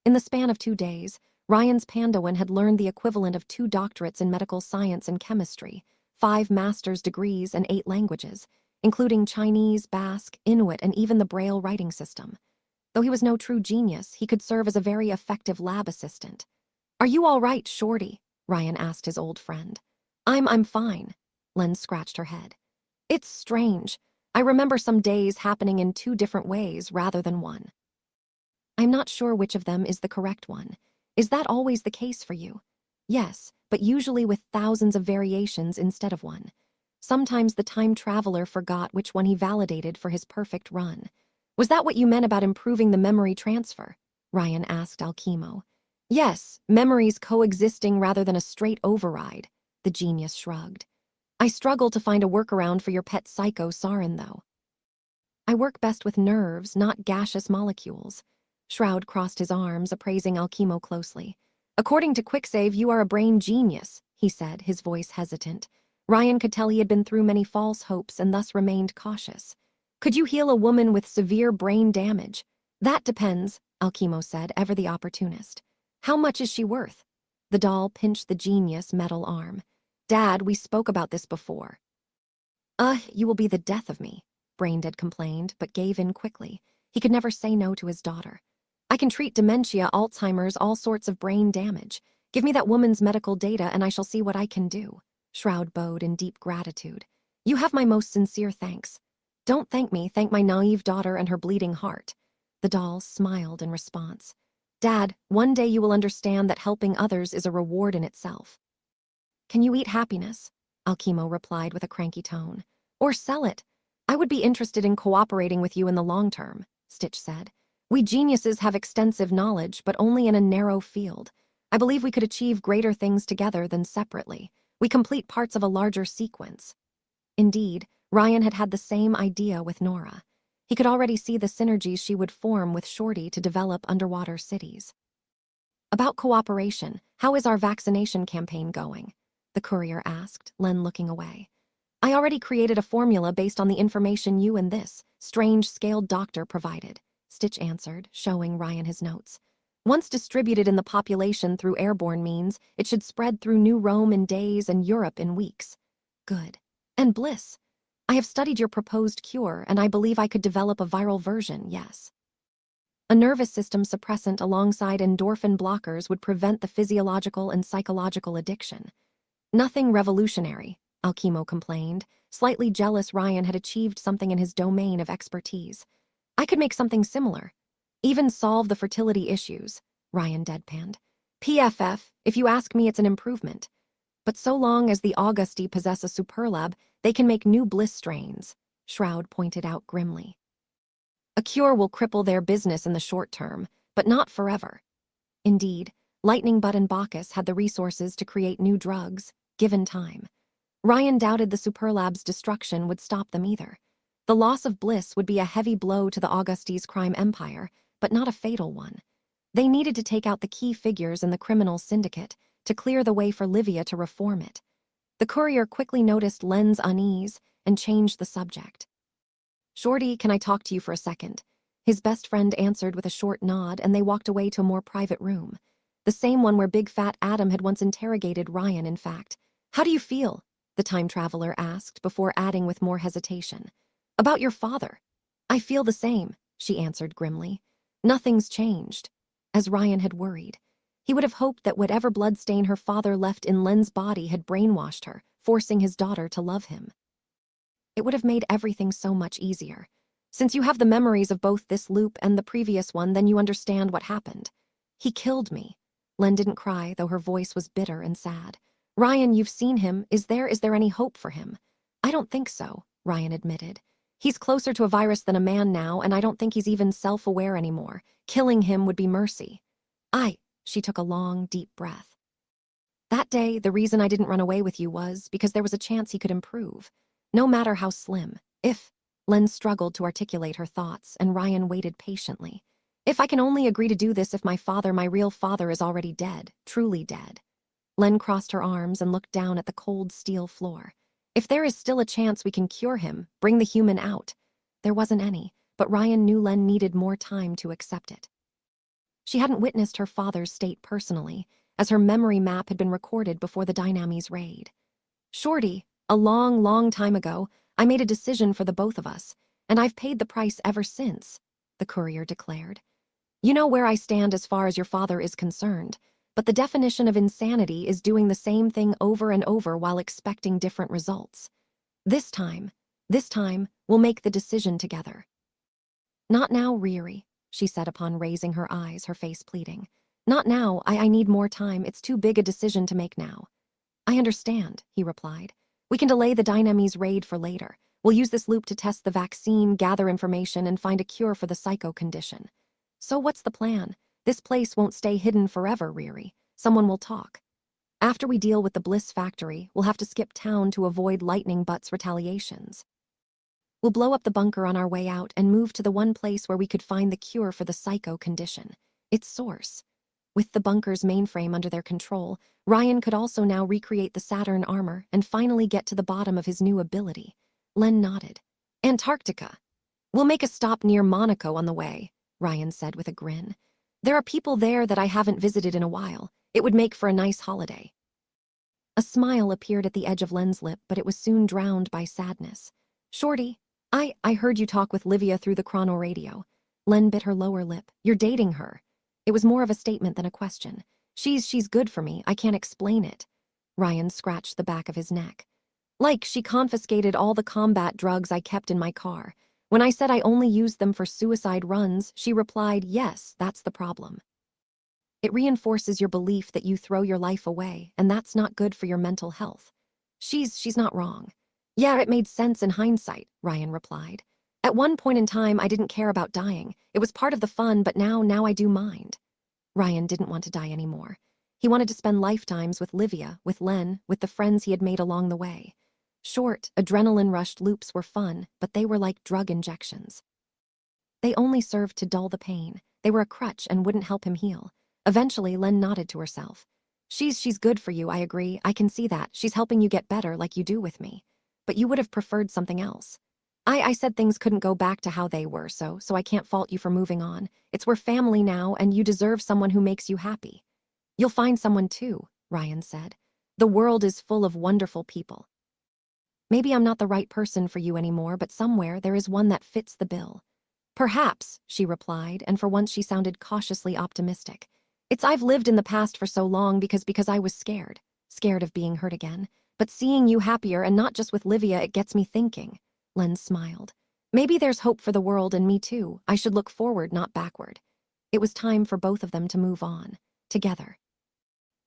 In the span of 2 days, Ryan's Pandawan had learned the equivalent of 2 doctorates in medical science and chemistry, 5 master's degrees, and 8 languages, including Chinese, Basque, Inuit, and even the Braille writing system. Though he was no true genius, he could serve as a very effective lab assistant. Are you all right, Shorty? Ryan asked his old friend. I'm fine. Len scratched her head. It's strange. I remember some days happening in 2 different ways rather than one. I'm not sure which of them is the correct one. Is that always the case for you? Yes, but usually with thousands of variations instead of one. Sometimes the time traveler forgot which one he validated for his perfect run. Was that what you meant about improving the memory transfer? Ryan asked Alchemo. Yes, memories coexisting rather than a straight override, the genius shrugged. I struggle to find a workaround for your pet psycho Sarin, though. I work best with nerves, not gaseous molecules. Shroud crossed his arms, appraising Alchemo closely. According to Quicksave, you are a brain genius, he said, his voice hesitant. Ryan could tell he had been through many false hopes and thus remained cautious. Could you heal a woman with severe brain damage? That depends, Alchemo said, ever the opportunist. How much is she worth? The doll pinched the genius metal arm. Dad, we spoke about this before. You will be the death of me, Braindead complained, but gave in quickly. He could never say no to his daughter. I can treat dementia, Alzheimer's, all sorts of brain damage. Give me that woman's medical data and I shall see what I can do. Shroud bowed in deep gratitude. You have my most sincere thanks. Don't thank me, thank my naive daughter and her bleeding heart. The doll smiled in response. Dad, one day you will understand that helping others is a reward in itself. Can you eat happiness? Alchemo replied with a cranky tone. Or sell it. I would be interested in cooperating with you in the long term, Stitch said. We geniuses have extensive knowledge, but only in a narrow field. I believe we could achieve greater things together than separately. We complete parts of a larger sequence. Indeed, Ryan had had the same idea with Nora. He could already see the synergies she would form with Shorty to develop underwater cities. About cooperation, how is our vaccination campaign going? The courier asked, Len looking away. I already created a formula based on the information you and this strange scaled doctor provided, Stitch answered, showing Ryan his notes. Once distributed in the population through airborne means, it should spread through New Rome in days and Europe in weeks. Good. And Bliss. I have studied your proposed cure, and I believe I could develop a viral version, yes. A nervous system suppressant alongside endorphin blockers would prevent the physiological and psychological addiction. Nothing revolutionary, Alchemo complained. Slightly jealous Ryan had achieved something in his domain of expertise. I could make something similar. Even solve the fertility issues, Ryan deadpanned. PFF, if you ask me, it's an improvement. But so long as the Augusti possess a superlab, they can make new bliss strains, Shroud pointed out grimly. A cure will cripple their business in the short term, but not forever. Indeed, Lightning Bud and Bacchus had the resources to create new drugs, given time. Ryan doubted the superlab's destruction would stop them either. The loss of Bliss would be a heavy blow to the Augustes crime empire, but not a fatal one. They needed to take out the key figures in the criminal syndicate to clear the way for Livia to reform it. The courier quickly noticed Len's unease and changed the subject. Shorty, can I talk to you for a second? His best friend answered with a short nod, and they walked away to a more private room. The same one where Big Fat Adam had once interrogated Ryan, in fact. How do you feel? The time traveler asked, before adding with more hesitation. About your father. I feel the same, she answered grimly. Nothing's changed. As Ryan had worried. He would have hoped that whatever bloodstain her father left in Len's body had brainwashed her, forcing his daughter to love him. It would have made everything so much easier. Since you have the memories of both this loop and the previous one, then you understand what happened. He killed me. Len didn't cry, though her voice was bitter and sad. Ryan, you've seen him. Is there any hope for him? I don't think so, Ryan admitted. He's closer to a virus than a man now, and I don't think he's even self-aware anymore. Killing him would be mercy. She took a long, deep breath. That day, the reason I didn't run away with you was because there was a chance he could improve. No matter how slim. Len struggled to articulate her thoughts, and Ryan waited patiently. If I can only agree to do this if my real father is already dead, truly dead. Len crossed her arms and looked down at the cold steel floor. If there is still a chance we can cure him, bring the human out. There wasn't any, but Ryan knew Len needed more time to accept it. She hadn't witnessed her father's state personally, as her memory map had been recorded before the Dynamis raid. Shorty, a long, long time ago, I made a decision for the both of us, and I've paid the price ever since, the courier declared. You know where I stand as far as your father is concerned, but the definition of insanity is doing the same thing over and over while expecting different results. This time, we'll make the decision together. Not now, Riri, she said upon raising her eyes, her face pleading. Not now, I need more time. It's too big a decision to make now. I understand, he replied. We can delay the Dynamis raid for later. We'll use this loop to test the vaccine, gather information, and find a cure for the psycho condition. So what's the plan? This place won't stay hidden forever, Riri. Someone will talk. After we deal with the Bliss factory, we'll have to skip town to avoid Lightning Butt's retaliations. We'll blow up the bunker on our way out and move to the one place where we could find the cure for the psycho condition, its source. With the bunker's mainframe under their control, Ryan could also now recreate the Saturn armor and finally get to the bottom of his new ability. Len nodded. Antarctica. We'll make a stop near Monaco on the way, Ryan said with a grin. There are people there that I haven't visited in a while. It would make for a nice holiday. A smile appeared at the edge of Len's lip, but it was soon drowned by sadness. Shorty, I heard you talk with Livia through the chrono radio. Len bit her lower lip. You're dating her. It was more of a statement than a question. She's good for me. I can't explain it. Ryan scratched the back of his neck. Like she confiscated all the combat drugs I kept in my car. When I said I only used them for suicide runs, she replied, yes, that's the problem. It reinforces your belief that you throw your life away, and that's not good for your mental health. She's not wrong. Yeah, it made sense in hindsight, Ryan replied. At one point in time, I didn't care about dying. It was part of the fun, but now I do mind. Ryan didn't want to die anymore. He wanted to spend lifetimes with Livia, with Len, with the friends he had made along the way. Short, adrenaline-rushed loops were fun, but they were like drug injections. They only served to dull the pain. They were a crutch and wouldn't help him heal. Eventually, Len nodded to herself. She's good for you, I agree. I can see that. She's helping you get better like you do with me. But you would have preferred something else. I said things couldn't go back to how they were, so I can't fault you for moving on. We're family now, and you deserve someone who makes you happy. You'll find someone too, Ryan said. The world is full of wonderful people. Maybe I'm not the right person for you anymore, but somewhere there is one that fits the bill. Perhaps, she replied, and for once she sounded cautiously optimistic. I've lived in the past for so long because I was scared of being hurt again. But seeing you happier, and not just with Livia, it gets me thinking. Len smiled. Maybe there's hope for the world and me too. I should look forward, not backward. It was time for both of them to move on, together.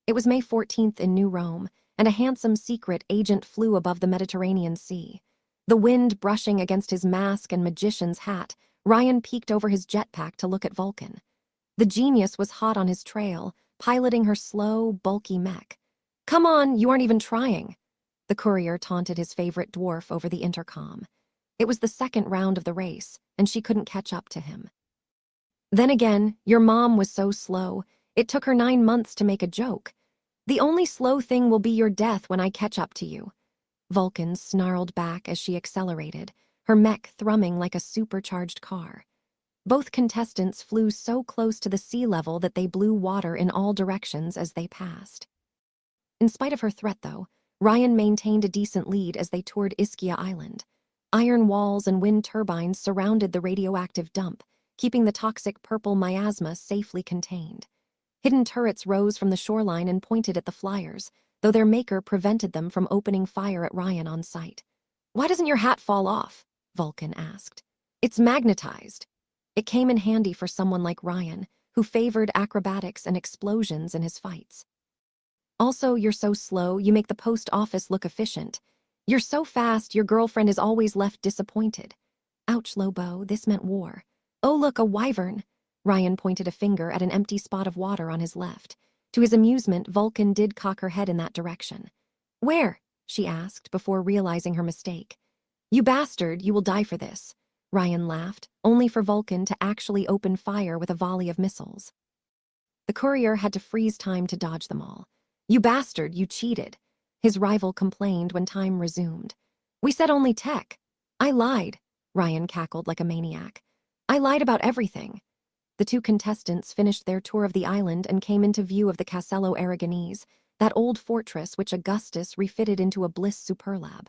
It was May 14th in New Rome, and a handsome secret agent flew above the Mediterranean Sea. The wind brushing against his mask and magician's hat, Ryan peeked over his jetpack to look at Vulcan. The genius was hot on his trail, piloting her slow, bulky mech. Come on, you aren't even trying. The courier taunted his favorite dwarf over the intercom. It was the second round of the race, and she couldn't catch up to him. Then again, your mom was so slow. It took her 9 months to make a joke. The only slow thing will be your death when I catch up to you. Vulcan snarled back as she accelerated, her mech thrumming like a supercharged car. Both contestants flew so close to the sea level that they blew water in all directions as they passed. In spite of her threat, though, Ryan maintained a decent lead as they toured Ischia Island. Iron walls and wind turbines surrounded the radioactive dump, keeping the toxic purple miasma safely contained. Hidden turrets rose from the shoreline and pointed at the flyers, though their maker prevented them from opening fire at Ryan on sight. Why doesn't your hat fall off? Vulcan asked. It's magnetized. It came in handy for someone like Ryan, who favored acrobatics and explosions in his fights. Also, you're so slow, you make the post office look efficient. You're so fast, your girlfriend is always left disappointed. Ouch, Lobo, this meant war. Oh, look, a wyvern. Ryan pointed a finger at an empty spot of water on his left. To his amusement, Vulcan did cock her head in that direction. Where? She asked before realizing her mistake. You bastard, you will die for this. Ryan laughed, only for Vulcan to actually open fire with a volley of missiles. The courier had to freeze time to dodge them all. You bastard, you cheated. His rival complained when time resumed. We said only tech. I lied. Ryan cackled like a maniac. I lied about everything. The two contestants finished their tour of the island and came into view of the Castello Aragonese, that old fortress which Augustus refitted into a bliss superlab.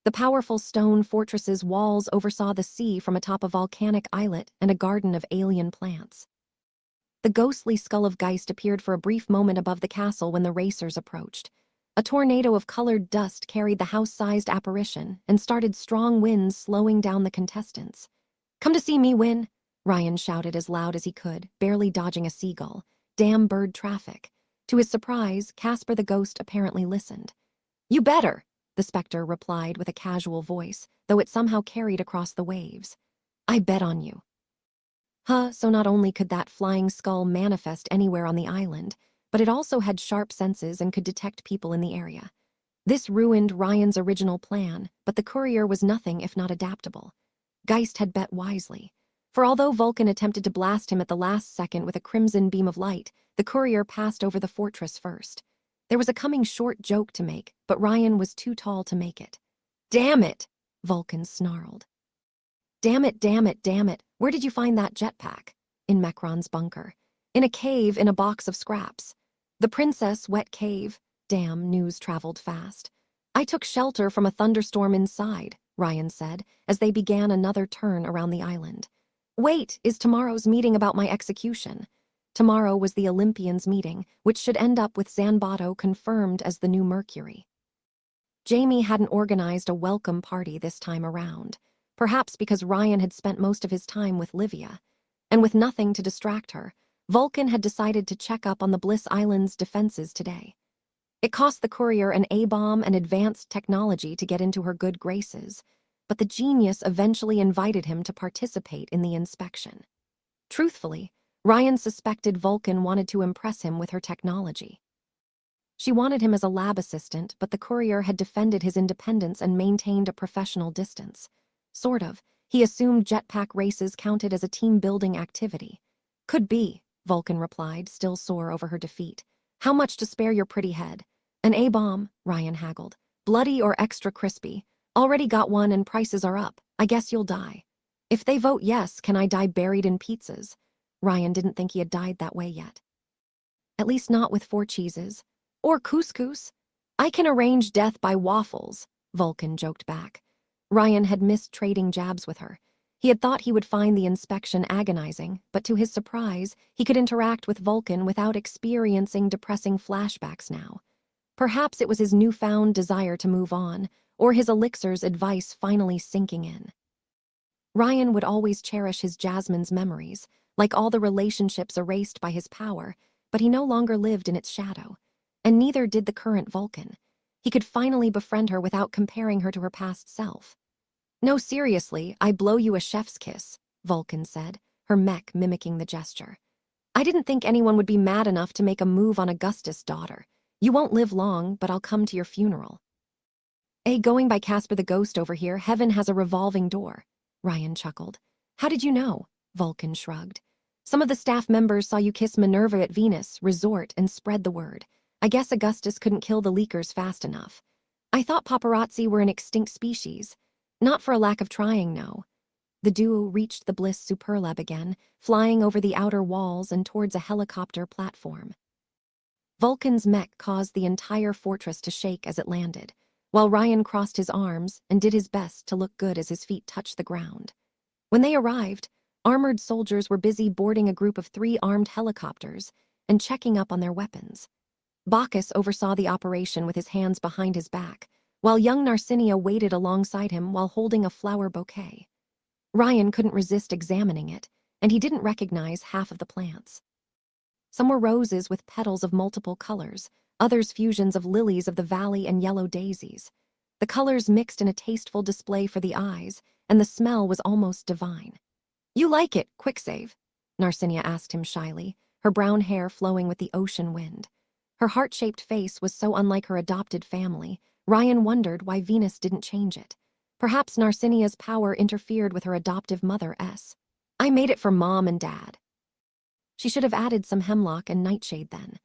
The powerful stone fortress's walls oversaw the sea from atop a volcanic islet and a garden of alien plants. The ghostly skull of Geist appeared for a brief moment above the castle when the racers approached. A tornado of colored dust carried the house-sized apparition and started strong winds slowing down the contestants. Come to see me win, Ryan shouted as loud as he could, barely dodging a seagull. Damn bird traffic. To his surprise, Casper the ghost apparently listened. You better, the specter replied with a casual voice, though it somehow carried across the waves. I bet on you. So not only could that flying skull manifest anywhere on the island, but it also had sharp senses and could detect people in the area. This ruined Ryan's original plan, but the courier was nothing if not adaptable. Geist had bet wisely. For although Vulcan attempted to blast him at the last second with a crimson beam of light, the courier passed over the fortress first. There was a coming short joke to make, but Ryan was too tall to make it. Damn it, Vulcan snarled. Damn it, damn it, damn it. Where did you find that jetpack? In Mecron's bunker. In a cave in a box of scraps. The princess wet cave. Damn, news traveled fast. I took shelter from a thunderstorm inside, Ryan said, as they began another turn around the island. Wait, is tomorrow's meeting about my execution? Tomorrow was the Olympians' meeting, which should end up with Zanbato confirmed as the new Mercury. Jamie hadn't organized a welcome party this time around, perhaps because Ryan had spent most of his time with Livia. And with nothing to distract her, Vulcan had decided to check up on the Bliss Island's defenses today. It cost the courier an A-bomb and advanced technology to get into her good graces, but the genius eventually invited him to participate in the inspection. Truthfully, Ryan suspected Vulcan wanted to impress him with her technology. She wanted him as a lab assistant, but the courier had defended his independence and maintained a professional distance. Sort of. He assumed jetpack races counted as a team-building activity. Could be, Vulcan replied, still sore over her defeat. How much to spare your pretty head? An A-bomb, Ryan haggled. Bloody or extra crispy. Already got one and prices are up. I guess you'll die. If they vote yes, can I die buried in pizzas? Ryan didn't think he had died that way yet. At least not with 4 cheeses. Or couscous. I can arrange death by waffles, Vulcan joked back. Ryan had missed trading jabs with her. He had thought he would find the inspection agonizing, but to his surprise, he could interact with Vulcan without experiencing depressing flashbacks now. Perhaps it was his newfound desire to move on, or his elixir's advice finally sinking in. Ryan would always cherish his Jasmine's memories, like all the relationships erased by his power, but he no longer lived in its shadow. And neither did the current Vulcan. He could finally befriend her without comparing her to her past self. No, seriously, I blow you a chef's kiss, Vulcan said, her mech mimicking the gesture. I didn't think anyone would be mad enough to make a move on Augustus' daughter. You won't live long, but I'll come to your funeral. Going by Casper the Ghost over here, heaven has a revolving door. Ryan chuckled. How did you know? Vulcan shrugged. Some of the staff members saw you kiss Minerva at Venus Resort and spread the word. I guess Augustus couldn't kill the leakers fast enough. I thought paparazzi were an extinct species. Not for a lack of trying, no. The duo reached the Bliss Superlab again, flying over the outer walls and towards a helicopter platform. Vulcan's mech caused the entire fortress to shake as it landed, while Ryan crossed his arms and did his best to look good as his feet touched the ground. When they arrived, armored soldiers were busy boarding a group of 3 armed helicopters and checking up on their weapons. Bacchus oversaw the operation with his hands behind his back, while young Narcinia waited alongside him while holding a flower bouquet. Ryan couldn't resist examining it, and he didn't recognize half of the plants. Some were roses with petals of multiple colors, others fusions of lilies of the valley and yellow daisies. The colors mixed in a tasteful display for the eyes, and the smell was almost divine. You like it, quick save? Narcinia asked him shyly, her brown hair flowing with the ocean wind. Her heart-shaped face was so unlike her adopted family, Ryan wondered why Venus didn't change it. Perhaps Narcinia's power interfered with her adoptive mother, S. I made it for Mom and Dad. She should have added some hemlock and nightshade then.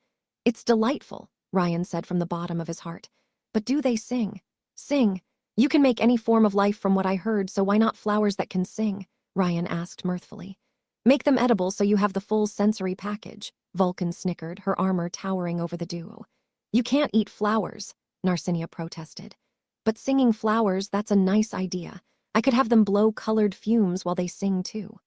It's delightful, Ryan said from the bottom of his heart. But do they sing? Sing. You can make any form of life from what I heard, so why not flowers that can sing? Ryan asked mirthfully. Make them edible so you have the full sensory package, Vulcan snickered, her armor towering over the duo. You can't eat flowers, Narcinia protested. But singing flowers, that's a nice idea. I could have them blow colored fumes while they sing too.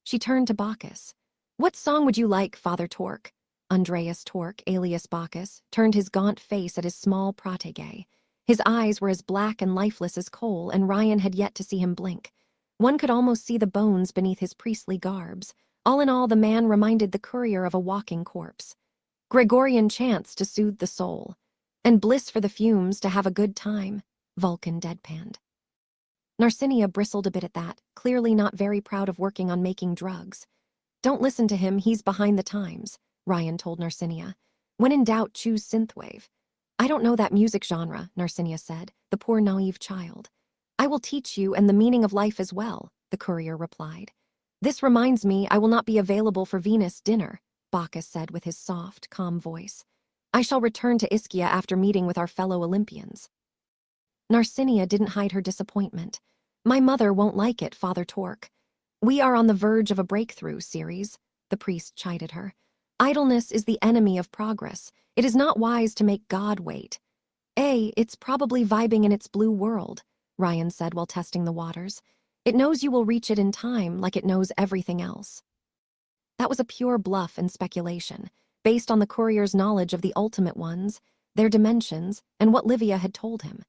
She turned to Bacchus. What song would you like, Father Torque? Andreas Torque, alias Bacchus, turned his gaunt face at his small protege. His eyes were as black and lifeless as coal, and Ryan had yet to see him blink. One could almost see the bones beneath his priestly garbs. All in all, the man reminded the courier of a walking corpse. Gregorian chants to soothe the soul. And bliss for the fumes to have a good time, Vulcan deadpanned. Narcinia bristled a bit at that, clearly not very proud of working on making drugs. Don't listen to him, he's behind the times, Ryan told Narcinia. When in doubt, choose synthwave. I don't know that music genre, Narcinia said, the poor naive child. I will teach you and the meaning of life as well, the courier replied. This reminds me I will not be available for Venus dinner, Bacchus said with his soft, calm voice. I shall return to Ischia after meeting with our fellow Olympians. Narcinia didn't hide her disappointment. My mother won't like it, Father Torque. We are on the verge of a breakthrough, Ceres, the priest chided her. Idleness is the enemy of progress. It is not wise to make God wait. It's probably vibing in its blue world, Ryan said while testing the waters. It knows you will reach it in time, like it knows everything else. That was a pure bluff and speculation, based on the courier's knowledge of the ultimate ones, their dimensions, and what Livia had told him.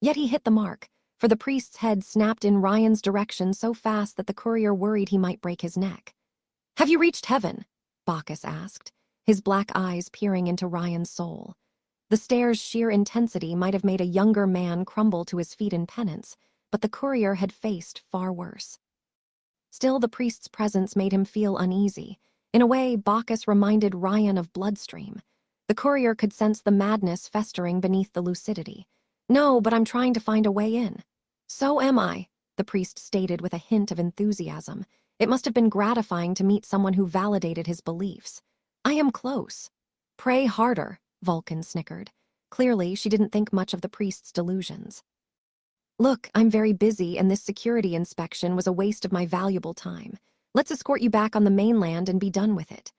Yet he hit the mark, for the priest's head snapped in Ryan's direction so fast that the courier worried he might break his neck. Have you reached heaven? Bacchus asked, his black eyes peering into Ryan's soul. The stare's sheer intensity might have made a younger man crumble to his feet in penance, but the courier had faced far worse. Still, the priest's presence made him feel uneasy. In a way, Bacchus reminded Ryan of Bloodstream. The courier could sense the madness festering beneath the lucidity. No, but I'm trying to find a way in. So am I, the priest stated with a hint of enthusiasm. It must have been gratifying to meet someone who validated his beliefs. I am close. Pray harder, Vulcan snickered. Clearly, she didn't think much of the priest's delusions. Look, I'm very busy and this security inspection was a waste of my valuable time. Let's escort you back on the mainland and be done with it.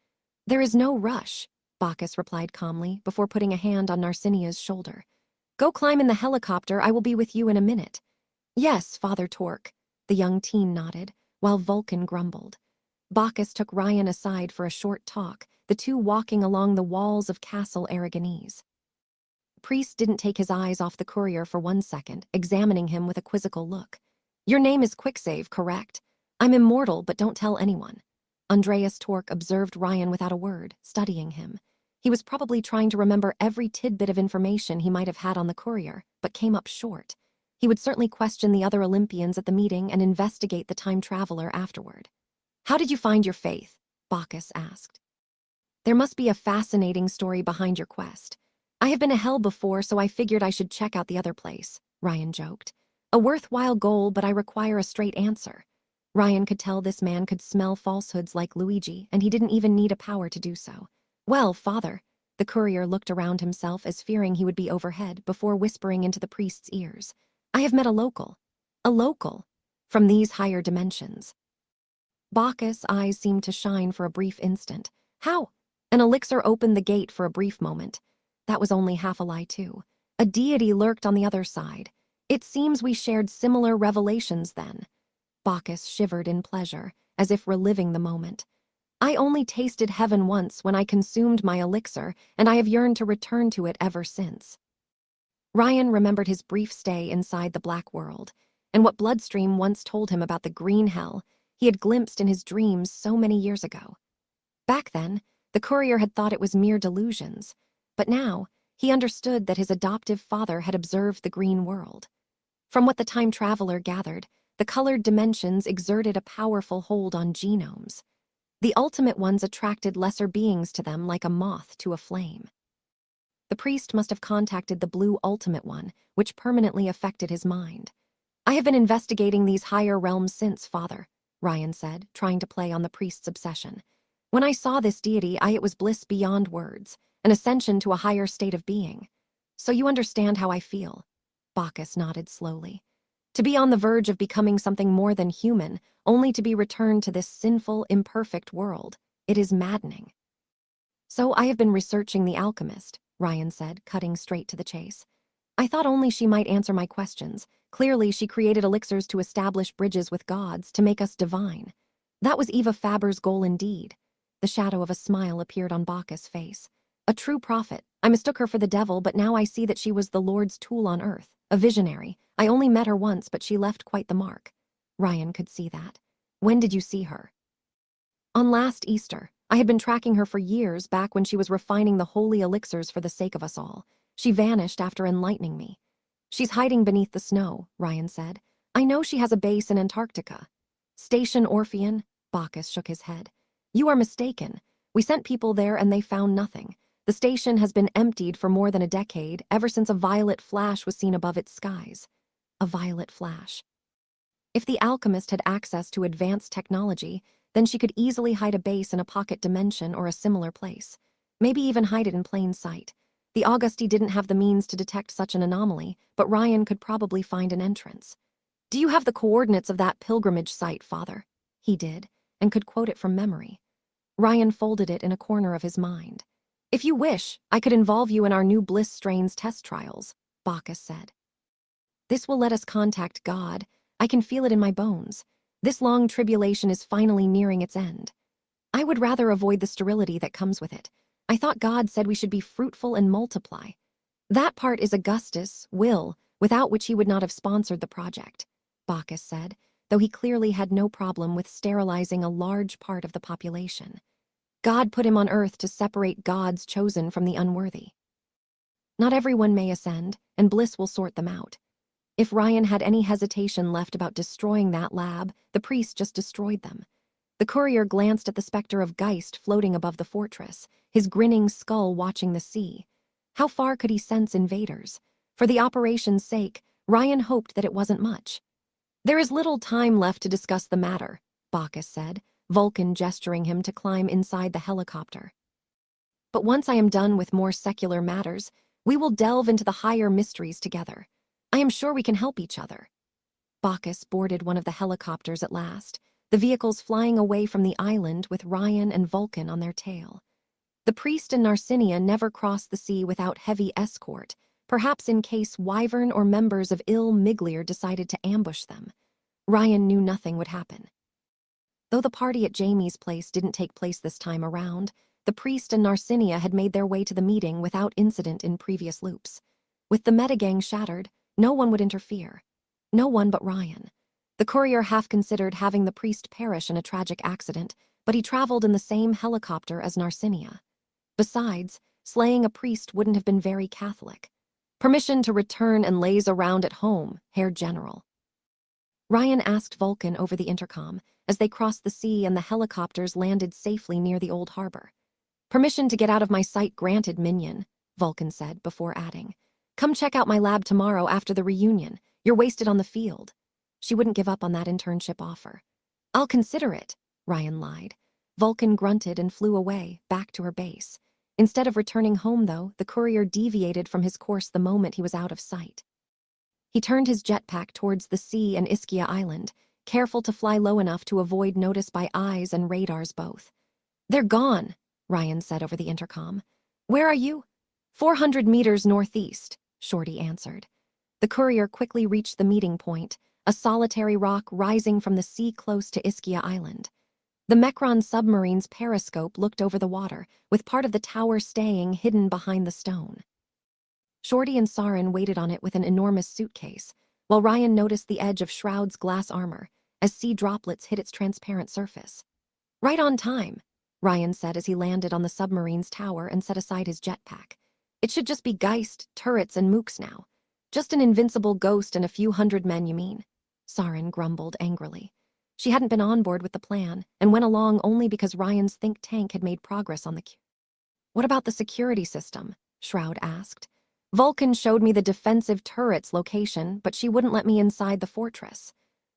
There is no rush, Bacchus replied calmly before putting a hand on Narcinia's shoulder. Go climb in the helicopter, I will be with you in a minute. Yes, Father Torque, the young teen nodded, while Vulcan grumbled. Bacchus took Ryan aside for a short talk, the two walking along the walls of Castle Aragonese. Priest didn't take his eyes off the courier for 1 second, examining him with a quizzical look. Your name is Quicksave, correct? I'm immortal, but don't tell anyone. Andreas Torque observed Ryan without a word, studying him. He was probably trying to remember every tidbit of information he might have had on the courier, but came up short. He would certainly question the other Olympians at the meeting and investigate the time traveler afterward. How did you find your faith? Bacchus asked. There must be a fascinating story behind your quest. I have been to hell before, so I figured I should check out the other place, Ryan joked. A worthwhile goal, but I require a straight answer. Ryan could tell this man could smell falsehoods like Luigi, and he didn't even need a power to do so. Well, Father, the courier looked around himself as fearing he would be overhead before whispering into the priest's ears. I have met a local. A local. From these higher dimensions. Bacchus' eyes seemed to shine for a brief instant. How? An elixir opened the gate for a brief moment. That was only half a lie, too. A deity lurked on the other side. It seems we shared similar revelations then. Bacchus shivered in pleasure, as if reliving the moment. I only tasted heaven once when I consumed my elixir, and I have yearned to return to it ever since. Ryan remembered his brief stay inside the black world, and what Bloodstream once told him about the green hell he had glimpsed in his dreams so many years ago. Back then, the courier had thought it was mere delusions, but now he understood that his adoptive father had observed the green world. From what the time traveler gathered, the colored dimensions exerted a powerful hold on genomes. The ultimate ones attracted lesser beings to them like a moth to a flame. The priest must have contacted the blue ultimate one, which permanently affected his mind. I have been investigating these higher realms since, Father, Ryan said, trying to play on the priest's obsession. When I saw this deity, it was bliss beyond words, an ascension to a higher state of being. So you understand how I feel. Bacchus nodded slowly. To be on the verge of becoming something more than human, only to be returned to this sinful, imperfect world, it is maddening. So I have been researching the alchemist, Ryan said, cutting straight to the chase. I thought only she might answer my questions. Clearly, she created elixirs to establish bridges with gods, to make us divine. That was Eva Faber's goal indeed. The shadow of a smile appeared on Bacchus' face. A true prophet. I mistook her for the devil, but now I see that she was the Lord's tool on earth. A visionary. I only met her once, but she left quite the mark. Ryan could see that. When did you see her? On last Easter. I had been tracking her for years, back when she was refining the holy elixirs for the sake of us all. She vanished after enlightening me. She's hiding beneath the snow, Ryan said. I know she has a base in Antarctica. Station Orpheon? Bacchus shook his head. You are mistaken. We sent people there and they found nothing. The station has been emptied for more than a decade, ever since a violet flash was seen above its skies. A violet flash. If the alchemist had access to advanced technology, then she could easily hide a base in a pocket dimension or a similar place. Maybe even hide it in plain sight. The Augusti didn't have the means to detect such an anomaly, but Ryan could probably find an entrance. Do you have the coordinates of that pilgrimage site, Father? He did, and could quote it from memory. Ryan folded it in a corner of his mind. If you wish, I could involve you in our new Bliss strains test trials, Bacchus said. This will let us contact God. I can feel it in my bones. This long tribulation is finally nearing its end. I would rather avoid the sterility that comes with it. I thought God said we should be fruitful and multiply. That part is Augustus' will, without which he would not have sponsored the project, Bacchus said, though he clearly had no problem with sterilizing a large part of the population. God put him on earth to separate God's chosen from the unworthy. Not everyone may ascend, and Bliss will sort them out. If Ryan had any hesitation left about destroying that lab, the priest just destroyed them. The courier glanced at the specter of Geist floating above the fortress, his grinning skull watching the sea. How far could he sense invaders? For the operation's sake, Ryan hoped that it wasn't much. There is little time left to discuss the matter, Bacchus said, Vulcan gesturing him to climb inside the helicopter. But once I am done with more secular matters, we will delve into the higher mysteries together. I am sure we can help each other. Bacchus boarded one of the helicopters at last, the vehicles flying away from the island with Ryan and Vulcan on their tail. The priest and Narcinia never crossed the sea without heavy escort, perhaps in case Wyvern or members of Il Miglier decided to ambush them. Ryan knew nothing would happen. Though the party at Jamie's place didn't take place this time around, the priest and Narcinia had made their way to the meeting without incident in previous loops. With the metagang shattered, no one would interfere. No one but Ryan. The courier half considered having the priest perish in a tragic accident, but he traveled in the same helicopter as Narcinia. Besides, slaying a priest wouldn't have been very Catholic. Permission to return and laze around at home, Herr General. Ryan asked Vulcan over the intercom as they crossed the sea and the helicopters landed safely near the old harbor. Permission to get out of my sight granted, minion, Vulcan said before adding. Come check out my lab tomorrow after the reunion. You're wasted on the field. She wouldn't give up on that internship offer. I'll consider it, Ryan lied. Vulcan grunted and flew away, back to her base. Instead of returning home, though, the courier deviated from his course the moment he was out of sight. He turned his jetpack towards the sea and Ischia Island, careful to fly low enough to avoid notice by eyes and radars both. They're gone, Ryan said over the intercom. Where are you? 400 meters northeast, Shorty answered. The courier quickly reached the meeting point, a solitary rock rising from the sea close to Ischia Island. The Mecron submarine's periscope looked over the water, with part of the tower staying hidden behind the stone. Shorty and Saren waited on it with an enormous suitcase, while Ryan noticed the edge of Shroud's glass armor as sea droplets hit its transparent surface. Right on time, Ryan said as he landed on the submarine's tower and set aside his jetpack. It should just be Geist, turrets, and mooks now. Just an invincible ghost and a few hundred men, you mean? Saren grumbled angrily. She hadn't been on board with the plan and went along only because Ryan's think tank had made progress on the queue. What about the security system? Shroud asked. Vulcan showed me the defensive turret's location, but she wouldn't let me inside the fortress.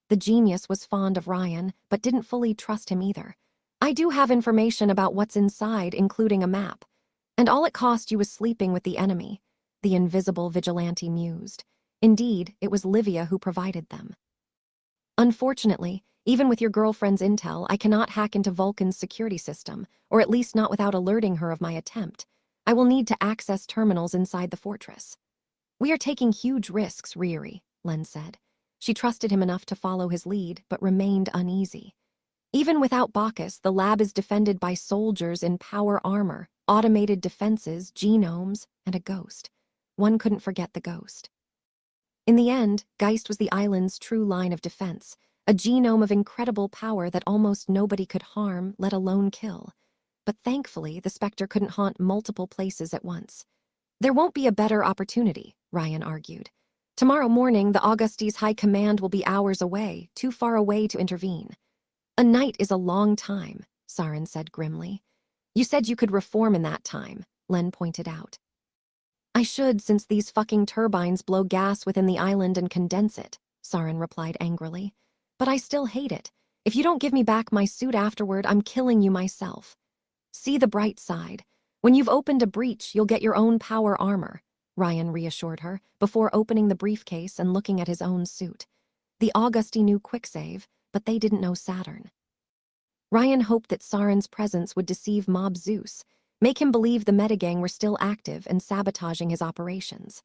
The genius was fond of Ryan, but didn't fully trust him either. I do have information about what's inside, including a map. And all it cost you was sleeping with the enemy, the invisible vigilante mused. Indeed, it was Livia who provided them. Unfortunately, even with your girlfriend's intel, I cannot hack into Vulcan's security system, or at least not without alerting her of my attempt. I will need to access terminals inside the fortress. We are taking huge risks, Riri, Len said. She trusted him enough to follow his lead, but remained uneasy. Even without Bacchus, the lab is defended by soldiers in power armor, automated defenses, genomes, and a ghost. One couldn't forget the ghost. In the end, Geist was the island's true line of defense, a genome of incredible power that almost nobody could harm, let alone kill. But thankfully, the Spectre couldn't haunt multiple places at once. There won't be a better opportunity, Ryan argued. Tomorrow morning, the Augustes High Command will be hours away, too far away to intervene. A night is a long time, Saren said grimly. You said you could reform in that time, Len pointed out. I should, since these fucking turbines blow gas within the island and condense it, Saren replied angrily. But I still hate it. If you don't give me back my suit afterward, I'm killing you myself. See the bright side. When you've opened a breach, you'll get your own power armor, Ryan reassured her, before opening the briefcase and looking at his own suit. The Augusti knew Quicksave, but they didn't know Saturn. Ryan hoped that Saren's presence would deceive Mob Zeus, make him believe the Metagang were still active and sabotaging his operations.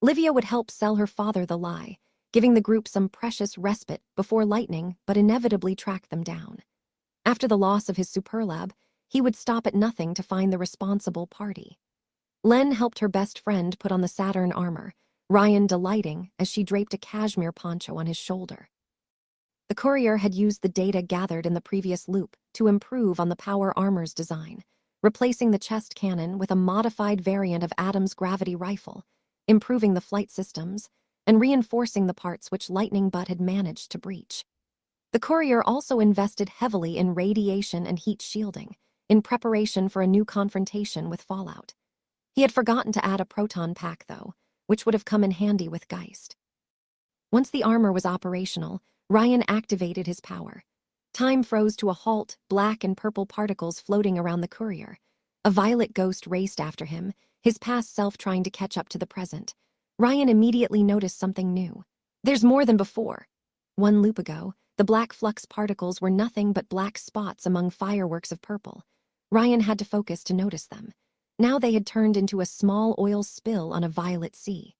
Livia would help sell her father the lie, giving the group some precious respite before lightning but inevitably tracked them down. After the loss of his superlab, he would stop at nothing to find the responsible party. Len helped her best friend put on the Saturn armor, Ryan delighting as she draped a cashmere poncho on his shoulder. The courier had used the data gathered in the previous loop to improve on the power armor's design, replacing the chest cannon with a modified variant of Adam's gravity rifle, improving the flight systems, and reinforcing the parts which Lightning Butt had managed to breach. The courier also invested heavily in radiation and heat shielding, in preparation for a new confrontation with Fallout. He had forgotten to add a proton pack, though, which would have come in handy with Geist. Once the armor was operational, Ryan activated his power. Time froze to a halt, black and purple particles floating around the courier. A violet ghost raced after him, his past self trying to catch up to the present. Ryan immediately noticed something new. There's more than before. One loop ago, the black flux particles were nothing but black spots among fireworks of purple. Ryan had to focus to notice them. Now they had turned into a small oil spill on a violet sea.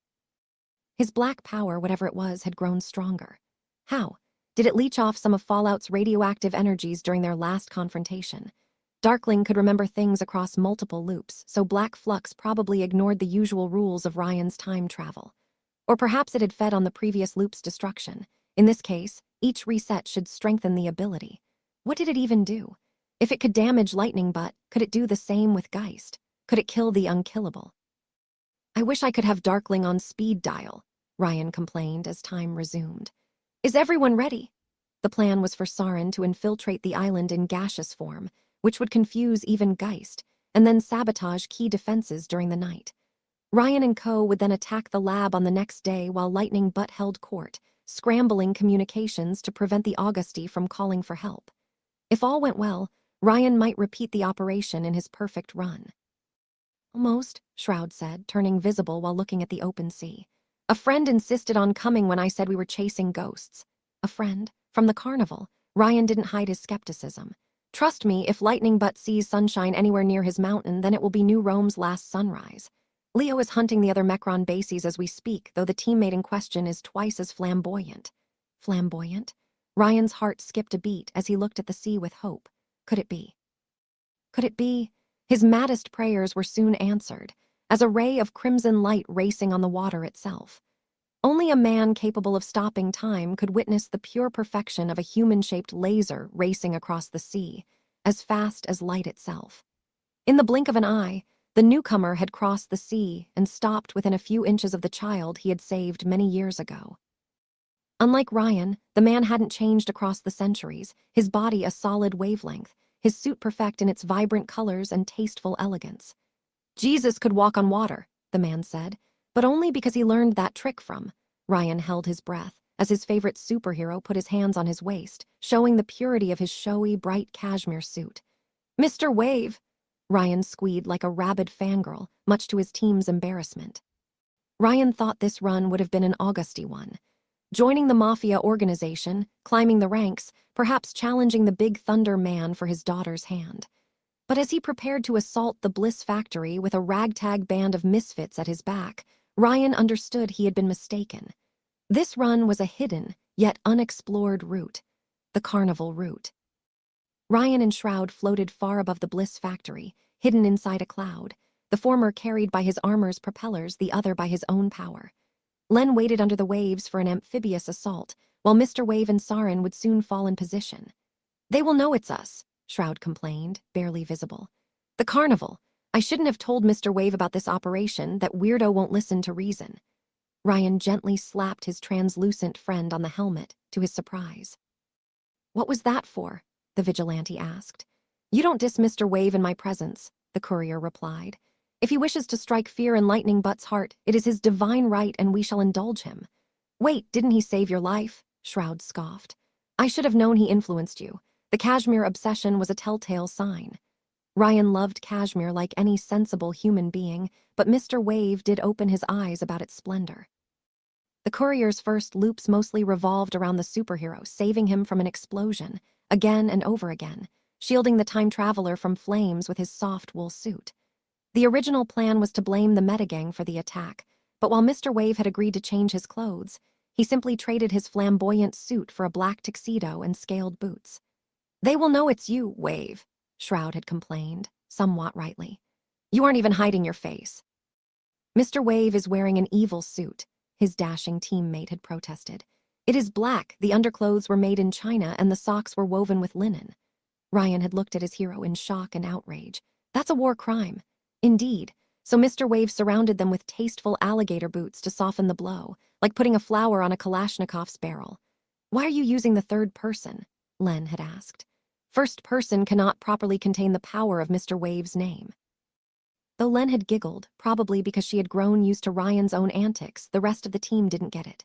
His black power, whatever it was, had grown stronger. How? Did it leech off some of Fallout's radioactive energies during their last confrontation? Darkling could remember things across multiple loops, so black flux probably ignored the usual rules of Ryan's time travel. Or perhaps it had fed on the previous loop's destruction. In this case, each reset should strengthen the ability. What did it even do? If it could damage Lightning Butt, could it do the same with Geist? Could it kill the unkillable? I wish I could have Darkling on speed dial, Ryan complained as time resumed. Is everyone ready? The plan was for Saren to infiltrate the island in gaseous form, which would confuse even Geist, and then sabotage key defenses during the night. Ryan and co. would then attack the lab on the next day while Lightning Butt held court, scrambling communications to prevent the Augusti from calling for help. If all went well, Ryan might repeat the operation in his perfect run. Almost, Shroud said, turning visible while looking at the open sea. A friend insisted on coming when I said we were chasing ghosts. A friend? From the carnival. Ryan didn't hide his skepticism. Trust me, if Lightning Butt sees sunshine anywhere near his mountain, then it will be New Rome's last sunrise. Leo is hunting the other Mechron bases as we speak, though the teammate in question is twice as flamboyant. Flamboyant? Ryan's heart skipped a beat as he looked at the sea with hope. Could it be? Could it be? His maddest prayers were soon answered, as a ray of crimson light racing on the water itself. Only a man capable of stopping time could witness the pure perfection of a human-shaped laser racing across the sea, as fast as light itself. In the blink of an eye, the newcomer had crossed the sea and stopped within a few inches of the child he had saved many years ago. Unlike Ryan, the man hadn't changed across the centuries, his body a solid wavelength, his suit perfect in its vibrant colors and tasteful elegance. Jesus could walk on water, the man said, but only because he learned that trick from. Ryan held his breath as his favorite superhero put his hands on his waist, showing the purity of his showy, bright cashmere suit. Mr. Wave! Ryan squealed like a rabid fangirl, much to his team's embarrassment. Ryan thought this run would have been an Augusti one. Joining the mafia organization, climbing the ranks, perhaps challenging the Big Thunder Man for his daughter's hand. But as he prepared to assault the Bliss factory with a ragtag band of misfits at his back, Ryan understood he had been mistaken. This run was a hidden, yet unexplored route. The carnival route. Ryan and Shroud floated far above the Bliss factory, hidden inside a cloud, the former carried by his armor's propellers, the other by his own power. Len waited under the waves for an amphibious assault, while Mr. Wave and Saren would soon fall in position. They will know it's us, Shroud complained, barely visible. The carnival. I shouldn't have told Mr. Wave about this operation, that weirdo won't listen to reason. Ryan gently slapped his translucent friend on the helmet, to his surprise. What was that for? The vigilante asked. You don't diss Mr. Wave in my presence, the courier replied. If he wishes to strike fear in Lightning Butt's heart, it is his divine right and we shall indulge him. Wait, didn't he save your life? Shroud scoffed. I should have known he influenced you. The cashmere obsession was a telltale sign. Ryan loved cashmere like any sensible human being, but Mr. Wave did open his eyes about its splendor. The courier's first loops mostly revolved around the superhero, saving him from an explosion, again and over again, shielding the time traveler from flames with his soft wool suit. The original plan was to blame the Metagang for the attack, but while Mr. Wave had agreed to change his clothes, he simply traded his flamboyant suit for a black tuxedo and scaled boots. "They will know it's you, Wave," Shroud had complained, somewhat rightly. "You aren't even hiding your face." "Mr. Wave is wearing an evil suit," his dashing teammate had protested. "It is black, the underclothes were made in China, and the socks were woven with linen." Ryan had looked at his hero in shock and outrage. "That's a war crime." Indeed, so Mr. Wave surrounded them with tasteful alligator boots to soften the blow, like putting a flower on a Kalashnikov's barrel. "Why are you using the third person?" Len had asked. "First person cannot properly contain the power of Mr. Wave's name." Though Len had giggled, probably because she had grown used to Ryan's own antics, the rest of the team didn't get it.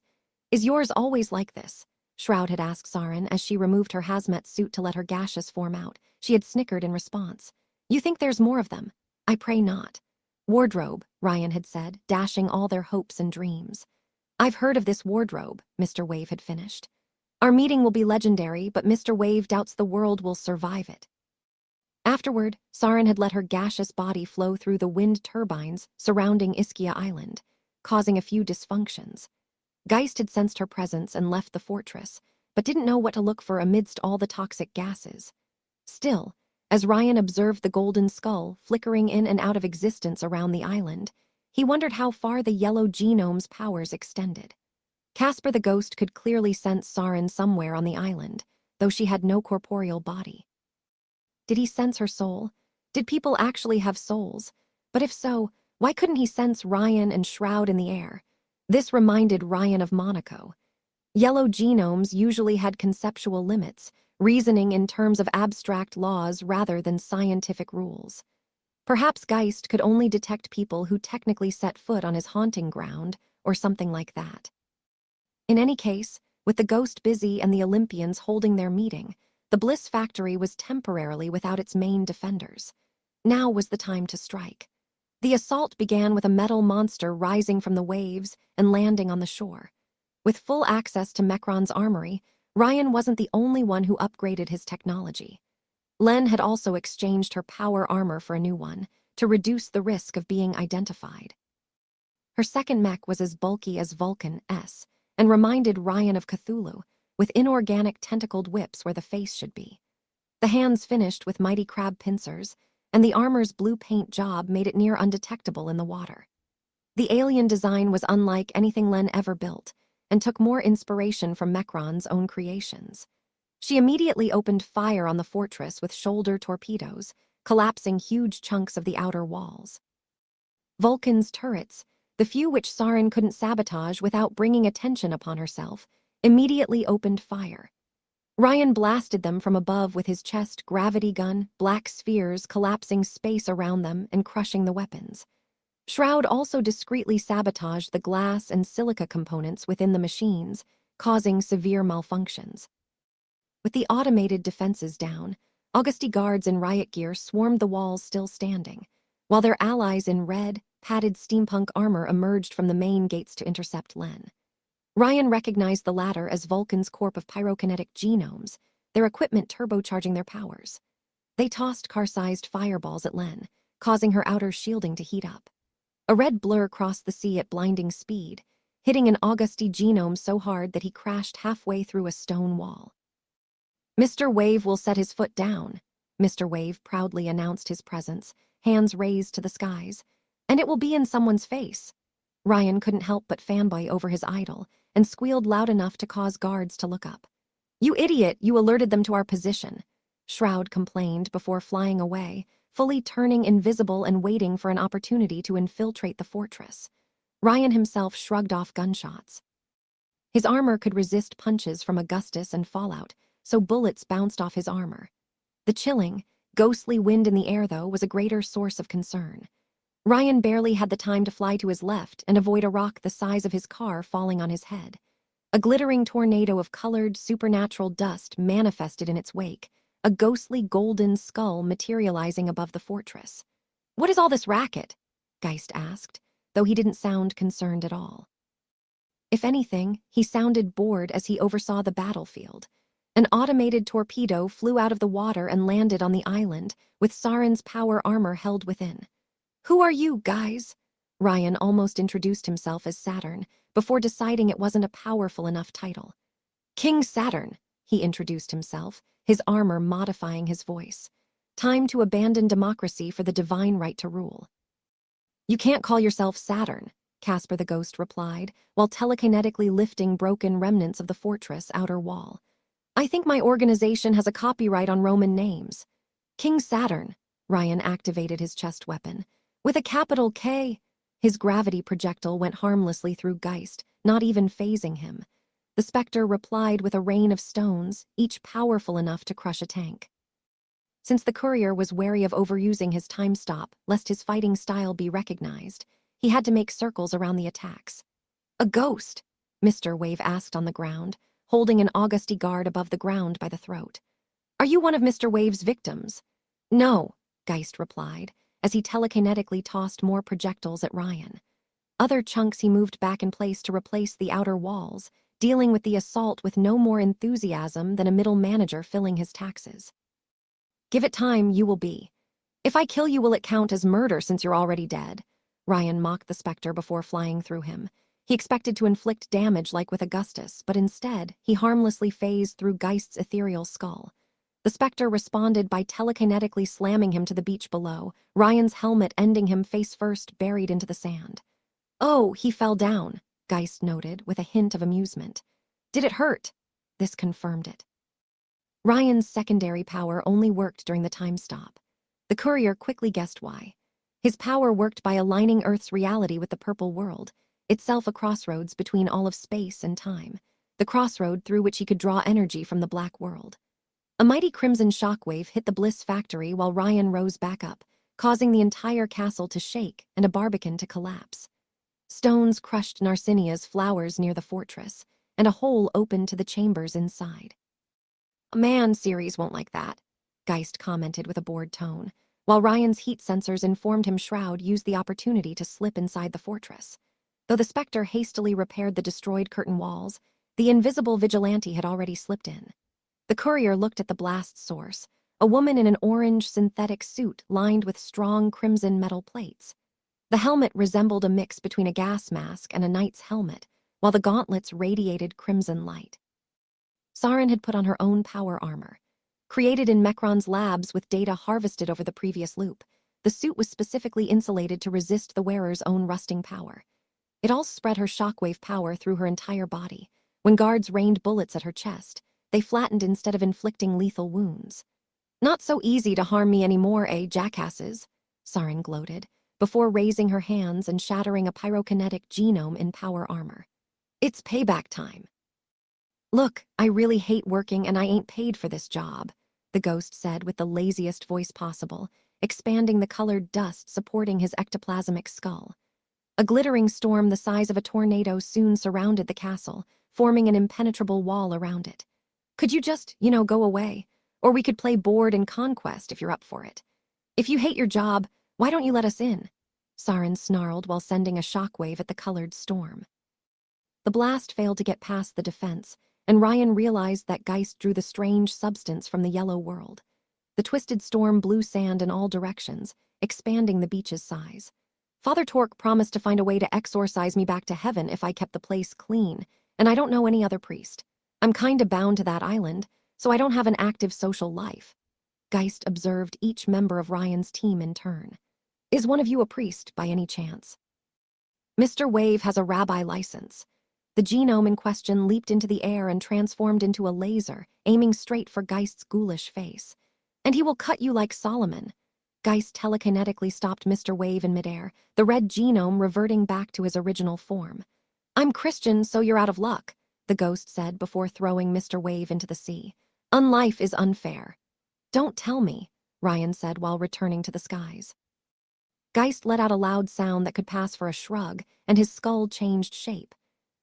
"Is yours always like this?" Shroud had asked Saren as she removed her hazmat suit to let her gaseous form out. She had snickered in response. "You think there's more of them? I pray not." "Wardrobe," Ryan had said, dashing all their hopes and dreams. "I've heard of this wardrobe," Mr. Wave had finished. "Our meeting will be legendary, but Mr. Wave doubts the world will survive it." Afterward, Saren had let her gaseous body flow through the wind turbines surrounding Ischia Island, causing a few dysfunctions. Geist had sensed her presence and left the fortress, but didn't know what to look for amidst all the toxic gases. Still, as Ryan observed the golden skull flickering in and out of existence around the island, he wondered how far the yellow genome's powers extended. Casper the ghost could clearly sense Saren somewhere on the island, though she had no corporeal body. Did he sense her soul? Did people actually have souls? But if so, why couldn't he sense Ryan and Shroud in the air? This reminded Ryan of Monaco. Yellow genomes usually had conceptual limits, reasoning in terms of abstract laws rather than scientific rules. Perhaps Geist could only detect people who technically set foot on his haunting ground, or something like that. In any case, with the ghost busy and the Olympians holding their meeting, the Bliss Factory was temporarily without its main defenders. Now was the time to strike. The assault began with a metal monster rising from the waves and landing on the shore. With full access to Mecron's armory, Ryan wasn't the only one who upgraded his technology. Len had also exchanged her power armor for a new one, to reduce the risk of being identified. Her second mech was as bulky as Vulcan S, and reminded Ryan of Cthulhu, with inorganic tentacled whips where the face should be. The hands finished with mighty crab pincers, and the armor's blue paint job made it near undetectable in the water. The alien design was unlike anything Len ever built, and took more inspiration from Mecron's own creations. She immediately opened fire on the fortress with shoulder torpedoes, collapsing huge chunks of the outer walls. Vulcan's turrets, the few which Saren couldn't sabotage without bringing attention upon herself, immediately opened fire. Ryan blasted them from above with his chest gravity gun, black spheres collapsing space around them and crushing the weapons. Shroud also discreetly sabotaged the glass and silica components within the machines, causing severe malfunctions. With the automated defenses down, Augusti guards in riot gear swarmed the walls still standing, while their allies in red, padded steampunk armor emerged from the main gates to intercept Len. Ryan recognized the latter as Vulcan's corp of pyrokinetic genomes, their equipment turbocharging their powers. They tossed car-sized fireballs at Len, causing her outer shielding to heat up. A red blur crossed the sea at blinding speed, hitting an Augusti genome so hard that he crashed halfway through a stone wall. "Mr. Wave will set his foot down," Mr. Wave proudly announced his presence, hands raised to the skies. "And it will be in someone's face." Ryan couldn't help but fanboy over his idol, and squealed loud enough to cause guards to look up. "You idiot, you alerted them to our position," Shroud complained before flying away, fully turning invisible and waiting for an opportunity to infiltrate the fortress. Ryan himself shrugged off gunshots. His armor could resist punches from Augustus and Fallout, so bullets bounced off his armor. The chilling, ghostly wind in the air, though, was a greater source of concern. Ryan barely had the time to fly to his left and avoid a rock the size of his car falling on his head. A glittering tornado of colored, supernatural dust manifested in its wake, a ghostly golden skull materializing above the fortress. "What is all this racket?" Geist asked, though he didn't sound concerned at all. If anything, he sounded bored as he oversaw the battlefield. An automated torpedo flew out of the water and landed on the island, with Saren's power armor held within. "Who are you, guys?" Ryan almost introduced himself as Saturn, before deciding it wasn't a powerful enough title. "King Saturn," he introduced himself, his armor modifying his voice. "Time to abandon democracy for the divine right to rule." "You can't call yourself Saturn," Casper the Ghost replied, while telekinetically lifting broken remnants of the fortress' outer wall. "I think my organization has a copyright on Roman names." "King Saturn," Ryan activated his chest weapon. "With a capital K." His gravity projectile went harmlessly through Geist, not even phasing him. The Spectre replied with a rain of stones, each powerful enough to crush a tank. Since the courier was wary of overusing his time stop, lest his fighting style be recognized, he had to make circles around the attacks. "A ghost?" Mr. Wave asked on the ground, holding an Augusty guard above the ground by the throat. "Are you one of Mr. Wave's victims?" "No," Geist replied, as he telekinetically tossed more projectiles at Ryan. Other chunks he moved back in place to replace the outer walls, dealing with the assault with no more enthusiasm than a middle manager filling his taxes. "Give it time, you will be. If I kill you, will it count as murder since you're already dead?" Ryan mocked the Spectre before flying through him. He expected to inflict damage like with Augustus, but instead, he harmlessly phased through Geist's ethereal skull. The Spectre responded by telekinetically slamming him to the beach below, Ryan's helmet ending him face first buried into the sand. "Oh, he fell down," Geist noted, with a hint of amusement. "Did it hurt?" This confirmed it. Ryan's secondary power only worked during the time stop. The courier quickly guessed why. His power worked by aligning Earth's reality with the purple world, itself a crossroads between all of space and time, the crossroad through which he could draw energy from the black world. A mighty crimson shockwave hit the Bliss factory while Ryan rose back up, causing the entire castle to shake and a barbican to collapse. Stones crushed Narcinia's flowers near the fortress, and a hole opened to the chambers inside. "A man series won't like that," Geist commented with a bored tone, while Ryan's heat sensors informed him Shroud used the opportunity to slip inside the fortress. Though the Spectre hastily repaired the destroyed curtain walls, the invisible vigilante had already slipped in. The courier looked at the blast source, a woman in an orange synthetic suit lined with strong crimson metal plates. The helmet resembled a mix between a gas mask and a knight's helmet, while the gauntlets radiated crimson light. Saren had put on her own power armor. Created in Mechron's labs with data harvested over the previous loop, the suit was specifically insulated to resist the wearer's own rusting power. It all spread her shockwave power through her entire body. When guards rained bullets at her chest, they flattened instead of inflicting lethal wounds. "Not so easy to harm me anymore, jackasses," Saren gloated, before raising her hands and shattering a pyrokinetic genome in power armor. "It's payback time." "Look, I really hate working and I ain't paid for this job," the ghost said with the laziest voice possible, expanding the colored dust supporting his ectoplasmic skull. A glittering storm the size of a tornado soon surrounded the castle, forming an impenetrable wall around it. "Could you just, go away? Or we could play Board and Conquest if you're up for it. If you hate your job, why don't you let us in?" Saren snarled while sending a shockwave at the colored storm. The blast failed to get past the defense, and Ryan realized that Geist drew the strange substance from the yellow world. The twisted storm blew sand in all directions, expanding the beach's size. "Father Torque promised to find a way to exorcise me back to heaven if I kept the place clean, and I don't know any other priest. I'm kinda bound to that island, so I don't have an active social life." Geist observed each member of Ryan's team in turn. "Is one of you a priest, by any chance?" "Mr. Wave has a rabbi license." The genome in question leaped into the air and transformed into a laser, aiming straight for Geist's ghoulish face. "And he will cut you like Solomon." Geist telekinetically stopped Mr. Wave in midair, the red genome reverting back to his original form. "I'm Christian, so you're out of luck," the ghost said before throwing Mr. Wave into the sea. "Unlife is unfair." "Don't tell me," Ryan said while returning to the skies. Geist let out a loud sound that could pass for a shrug, and his skull changed shape.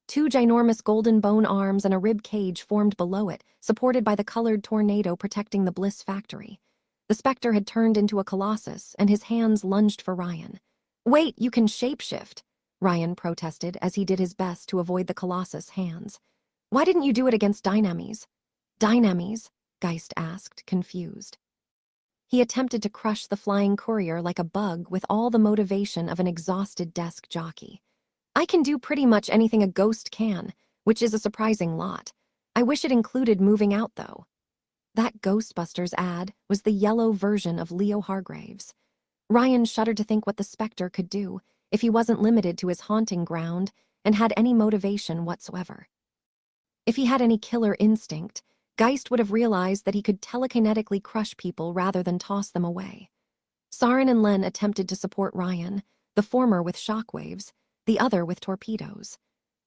Two ginormous golden bone arms and a rib cage formed below it, supported by the colored tornado protecting the Bliss factory. The Spectre had turned into a colossus, and his hands lunged for Ryan. "Wait, you can shapeshift." Ryan protested as he did his best to avoid the Colossus' hands. Why didn't you do it against Dynames? Dynames? Geist asked, confused. He attempted to crush the flying courier like a bug with all the motivation of an exhausted desk jockey. I can do pretty much anything a ghost can, which is a surprising lot. I wish it included moving out, though. That Ghostbusters ad was the yellow version of Leo Hargraves. Ryan shuddered to think what the Spectre could do if he wasn't limited to his haunting ground and had any motivation whatsoever. If he had any killer instinct, Geist would have realized that he could telekinetically crush people rather than toss them away. Saren and Len attempted to support Ryan, the former with shockwaves, the other with torpedoes.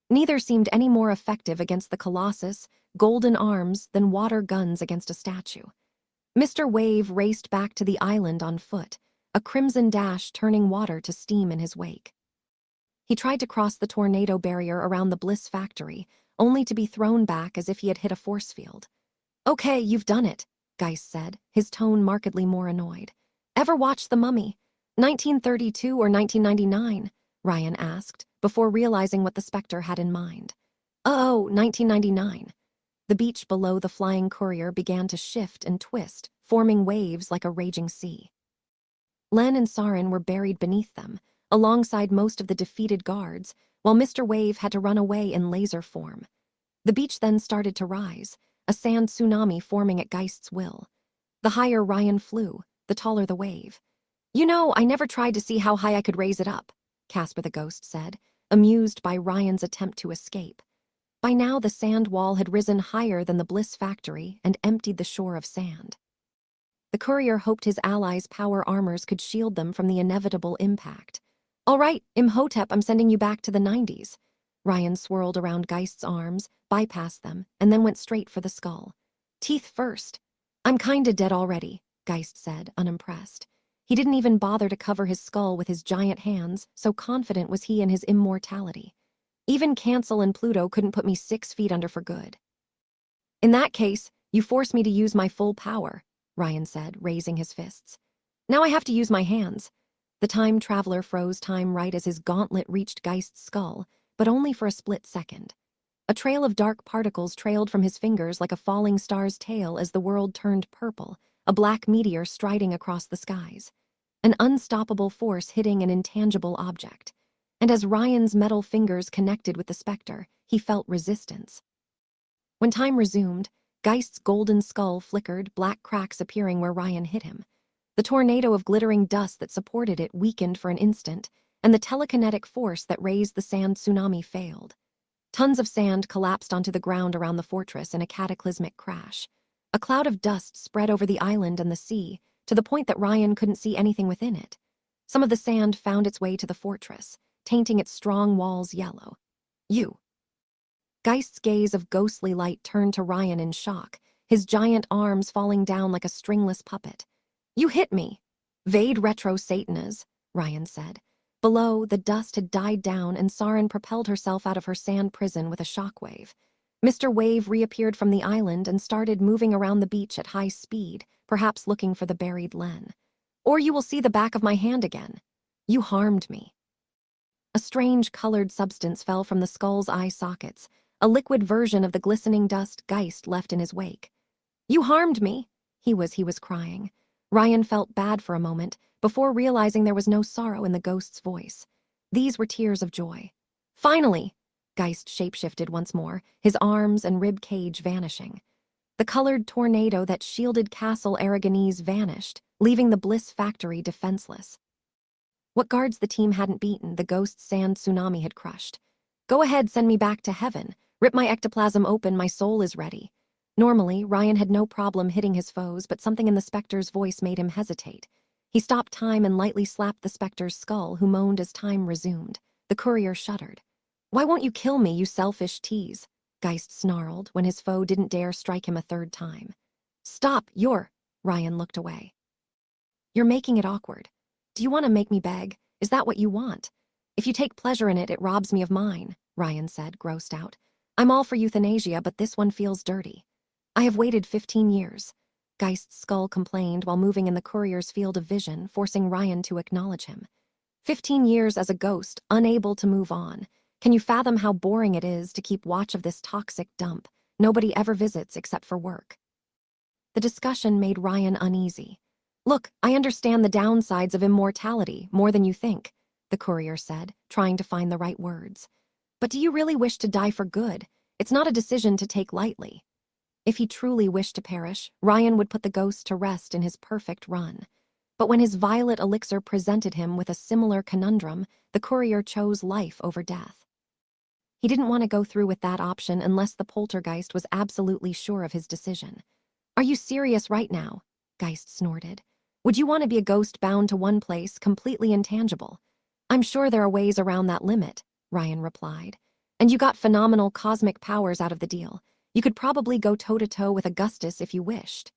Neither seemed any more effective against the Colossus' golden arms than water guns against a statue. Mr. Wave raced back to the island on foot, a crimson dash turning water to steam in his wake. He tried to cross the tornado barrier around the Bliss factory, only to be thrown back as if he had hit a force field. Okay, you've done it, Geist said, his tone markedly more annoyed. Ever watched The Mummy? 1932 or 1999? Ryan asked, before realizing what the Spectre had in mind. Oh, 1999. The beach below the flying courier began to shift and twist, forming waves like a raging sea. Len and Saren were buried beneath them, alongside most of the defeated guards, while Mr. Wave had to run away in laser form. The beach then started to rise, a sand tsunami forming at Geist's will. The higher Ryan flew, the taller the wave. You know, I never tried to see how high I could raise it up, Casper the Ghost said, amused by Ryan's attempt to escape. By now the sand wall had risen higher than the Bliss factory and emptied the shore of sand. The courier hoped his allies' power armors could shield them from the inevitable impact. All right, Imhotep, I'm sending you back to the 90s. Ryan swirled around Geist's arms, bypassed them, and then went straight for the skull. Teeth first. I'm kinda dead already, Geist said, unimpressed. He didn't even bother to cover his skull with his giant hands, so confident was he in his immortality. Even Cancel and Pluto couldn't put me 6 feet under for good. In that case, you force me to use my full power, Ryan said, raising his fists. Now I have to use my hands. The time traveler froze time right as his gauntlet reached Geist's skull, but only for a split second. A trail of dark particles trailed from his fingers like a falling star's tail as the world turned purple, a black meteor striding across the skies. An unstoppable force hitting an intangible object. And as Ryan's metal fingers connected with the Spectre, he felt resistance. When time resumed, Geist's golden skull flickered, black cracks appearing where Ryan hit him. The tornado of glittering dust that supported it weakened for an instant, and the telekinetic force that raised the sand tsunami failed. Tons of sand collapsed onto the ground around the fortress in a cataclysmic crash. A cloud of dust spread over the island and the sea, to the point that Ryan couldn't see anything within it. Some of the sand found its way to the fortress, tainting its strong walls yellow. You. Geist's gaze of ghostly light turned to Ryan in shock, his giant arms falling down like a stringless puppet. You hit me. Vade retro Satanas, Ryan said. Below, the dust had died down and Saren propelled herself out of her sand prison with a shockwave. Mr. Wave reappeared from the island and started moving around the beach at high speed, perhaps looking for the buried Len. Or you will see the back of my hand again. You harmed me. A strange colored substance fell from the skull's eye sockets, a liquid version of the glistening dust Geist left in his wake. You harmed me, he was crying. Ryan felt bad for a moment, before realizing there was no sorrow in the ghost's voice. These were tears of joy. Finally! Geist shapeshifted once more, his arms and rib cage vanishing. The colored tornado that shielded Castle Aragonese vanished, leaving the Bliss factory defenseless. What guards the team hadn't beaten, the ghost's sand tsunami had crushed. Go ahead, send me back to heaven. Rip my ectoplasm open, my soul is ready. Normally, Ryan had no problem hitting his foes, but something in the Spectre's voice made him hesitate. He stopped time and lightly slapped the Spectre's skull, who moaned as time resumed. The courier shuddered. Why won't you kill me, you selfish tease? Geist snarled when his foe didn't dare strike him a third time. Stop, Ryan looked away. You're making it awkward. Do you want to make me beg? Is that what you want? If you take pleasure in it, it robs me of mine, Ryan said, grossed out. I'm all for euthanasia, but this one feels dirty. I have waited 15 years. Geist's skull complained while moving in the courier's field of vision, forcing Ryan to acknowledge him. 15 years as a ghost, unable to move on. Can you fathom how boring it is to keep watch of this toxic dump nobody ever visits except for work? The discussion made Ryan uneasy. Look, I understand the downsides of immortality more than you think, the courier said, trying to find the right words. But do you really wish to die for good? It's not a decision to take lightly. If he truly wished to perish, Ryan would put the ghost to rest in his perfect run. But when his violet elixir presented him with a similar conundrum, the courier chose life over death. He didn't want to go through with that option unless the poltergeist was absolutely sure of his decision. Are you serious right now? Geist snorted. Would you want to be a ghost bound to one place, completely intangible? I'm sure there are ways around that limit, Ryan replied. And you got phenomenal cosmic powers out of the deal. You could probably go toe-to-toe with Augustus if you wished.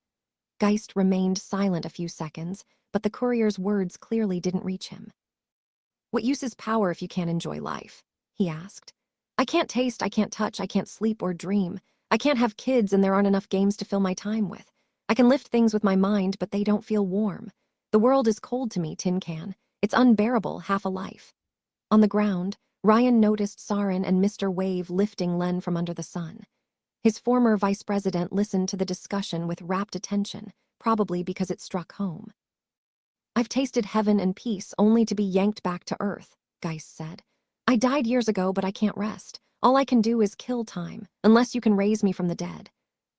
Geist remained silent a few seconds, but the courier's words clearly didn't reach him. What use is power if you can't enjoy life? He asked. I can't taste, I can't touch, I can't sleep or dream. I can't have kids and there aren't enough games to fill my time with. I can lift things with my mind, but they don't feel warm. The world is cold to me, Tin Can. It's unbearable, half a life. On the ground, Ryan noticed Sarin and Mr. Wave lifting Len from under the sun. His former vice president listened to the discussion with rapt attention, probably because it struck home. I've tasted heaven and peace only to be yanked back to Earth, Geist said. I died years ago, but I can't rest. All I can do is kill time, unless you can raise me from the dead.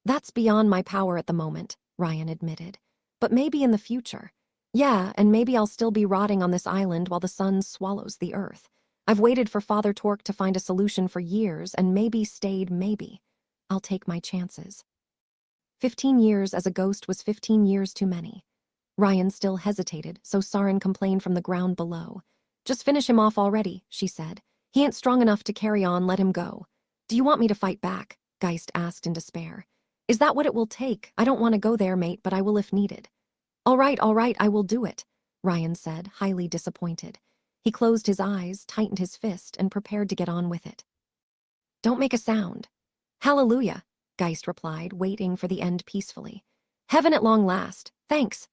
That's beyond my power at the moment, Ryan admitted. But maybe in the future. Yeah, and maybe I'll still be rotting on this island while the sun swallows the Earth. I've waited for Father Torque to find a solution for years and maybe. I'll take my chances. 15 years as a ghost was 15 years too many. Ryan still hesitated, so Sarin complained from the ground below. Just finish him off already, she said. He ain't strong enough to carry on, let him go. Do you want me to fight back? Geist asked in despair. Is that what it will take? I don't want to go there, mate, but I will if needed. All right, I will do it, Ryan said, highly disappointed. He closed his eyes, tightened his fist, and prepared to get on with it. Don't make a sound. Hallelujah, Geist replied, waiting for the end peacefully. Heaven at long last, thanks.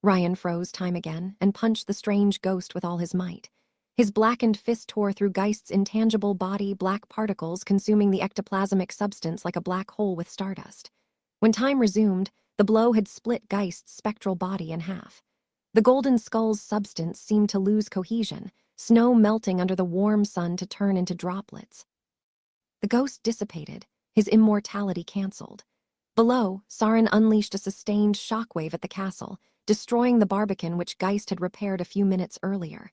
Ryan froze time again and punched the strange ghost with all his might. His blackened fist tore through Geist's intangible body, black particles consuming the ectoplasmic substance like a black hole with stardust. When time resumed, the blow had split Geist's spectral body in half. The golden skull's substance seemed to lose cohesion, snow melting under the warm sun to turn into droplets. The ghost dissipated, his immortality cancelled. Below, Sarin unleashed a sustained shockwave at the castle, destroying the barbican which Geist had repaired a few minutes earlier.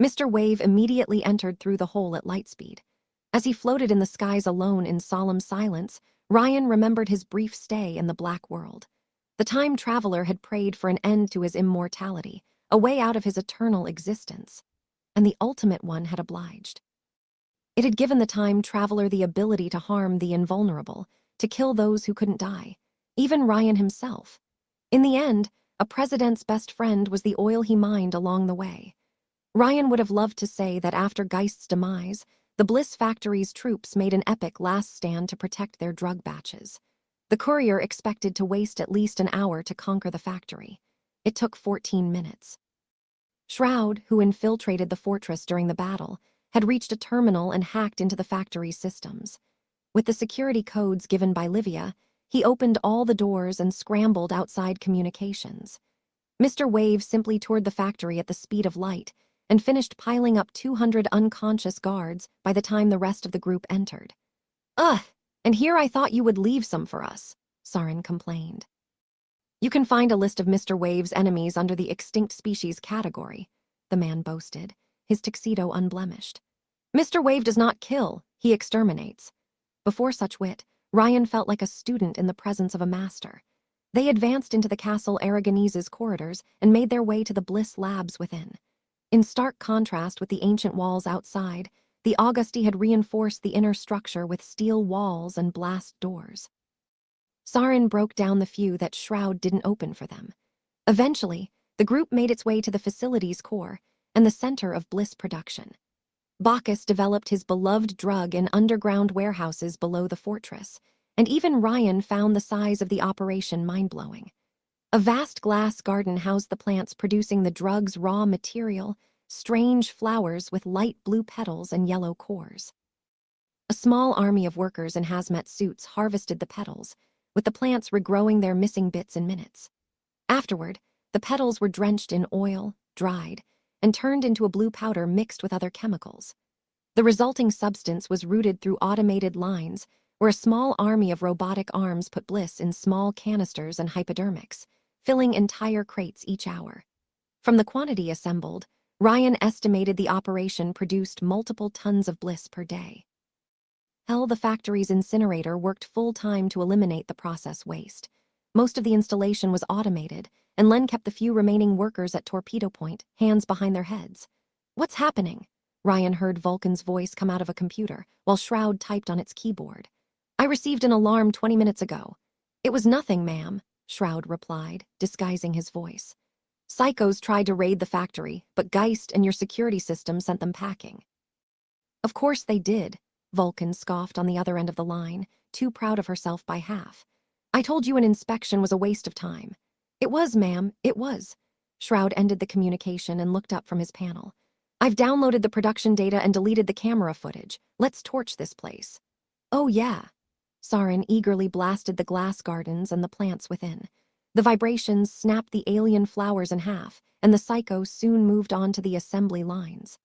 Mr. Wave immediately entered through the hole at light speed. As he floated in the skies alone in solemn silence, Ryan remembered his brief stay in the Black World. The time traveler had prayed for an end to his immortality, a way out of his eternal existence. And the ultimate one had obliged. It had given the time traveler the ability to harm the invulnerable, to kill those who couldn't die, even Ryan himself. In the end, a president's best friend was the oil he mined along the way. Ryan would have loved to say that after Geist's demise, the Bliss Factory's troops made an epic last stand to protect their drug batches. The courier expected to waste at least an hour to conquer the factory. It took 14 minutes. Shroud, who infiltrated the fortress during the battle, had reached a terminal and hacked into the factory's systems. With the security codes given by Livia, he opened all the doors and scrambled outside communications. Mr. Wave simply toured the factory at the speed of light and finished piling up 200 unconscious guards by the time the rest of the group entered. Ugh, and here I thought you would leave some for us, Sarin complained. You can find a list of Mr. Wave's enemies under the extinct species category, the man boasted, his tuxedo unblemished. Mr. Wave does not kill, he exterminates. Before such wit, Ryan felt like a student in the presence of a master. They advanced into the Castle Aragonese's corridors and made their way to the Bliss labs within. In stark contrast with the ancient walls outside, the Augusti had reinforced the inner structure with steel walls and blast doors. Sarin broke down the few that Shroud didn't open for them. Eventually, the group made its way to the facility's core and the center of Bliss production. Bacchus developed his beloved drug in underground warehouses below the fortress, and even Ryan found the size of the operation mind-blowing. A vast glass garden housed the plants producing the drug's raw material, strange flowers with light blue petals and yellow cores. A small army of workers in hazmat suits harvested the petals, with the plants regrowing their missing bits in minutes. Afterward, the petals were drenched in oil, dried, and turned into a blue powder mixed with other chemicals. The resulting substance was routed through automated lines, where a small army of robotic arms put bliss in small canisters and hypodermics, filling entire crates each hour. From the quantity assembled, Ryan estimated the operation produced multiple tons of bliss per day. The factory's incinerator worked full-time to eliminate the process waste. Most of the installation was automated, and Len kept the few remaining workers at torpedo point, hands behind their heads. "What's happening?" Ryan heard Vulcan's voice come out of a computer, while Shroud typed on its keyboard. "I received an alarm 20 minutes ago." "It was nothing, ma'am," Shroud replied, disguising his voice. "Psychos tried to raid the factory, but Geist and your security system sent them packing." "Of course they did," Vulcan scoffed on the other end of the line, too proud of herself by half. "I told you an inspection was a waste of time." "It was, ma'am, it was." Shroud ended the communication and looked up from his panel. "I've downloaded the production data and deleted the camera footage. Let's torch this place." "Oh yeah." Sarin eagerly blasted the glass gardens and the plants within. The vibrations snapped the alien flowers in half, and the psychos soon moved on to the assembly lines.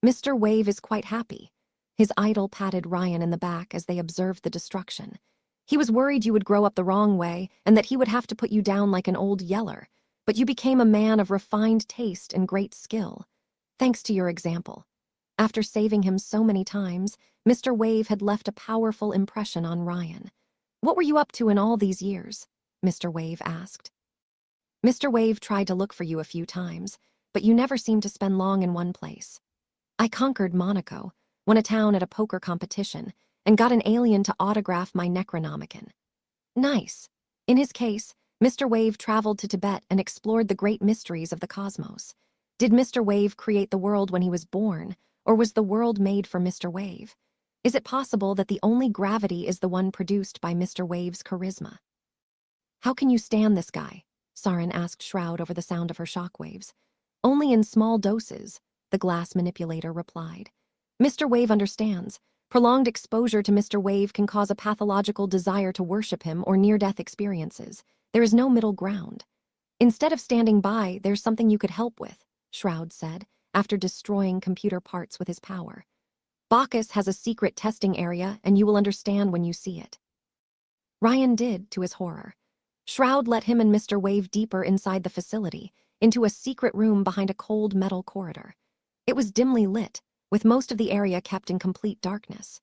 Mr. Wave is quite happy. His idol patted Ryan in the back as they observed the destruction. "He was worried you would grow up the wrong way and that he would have to put you down like an old yeller, but you became a man of refined taste and great skill. Thanks to your example." After saving him so many times, Mr. Wave had left a powerful impression on Ryan. "What were you up to in all these years?" Mr. Wave asked. "Mr. Wave tried to look for you a few times, but you never seemed to spend long in one place. I conquered Monaco, won a town at a poker competition, and got an alien to autograph my Necronomicon." "Nice." In his case, Mr. Wave traveled to Tibet and explored the great mysteries of the cosmos. Did Mr. Wave create the world when he was born, or was the world made for Mr. Wave? Is it possible that the only gravity is the one produced by Mr. Wave's charisma? "How can you stand this guy?" Sarin asked Shroud over the sound of her shockwaves. "Only in small doses," the glass manipulator replied. "Mr. Wave understands. Prolonged exposure to Mr. Wave can cause a pathological desire to worship him or near-death experiences. There is no middle ground. Instead of standing by, there's something you could help with," Shroud said, after destroying computer parts with his power. "Bacchus has a secret testing area, and you will understand when you see it." Ryan did, to his horror. Shroud let him and Mr. Wave deeper inside the facility, into a secret room behind a cold metal corridor. It was dimly lit, with most of the area kept in complete darkness.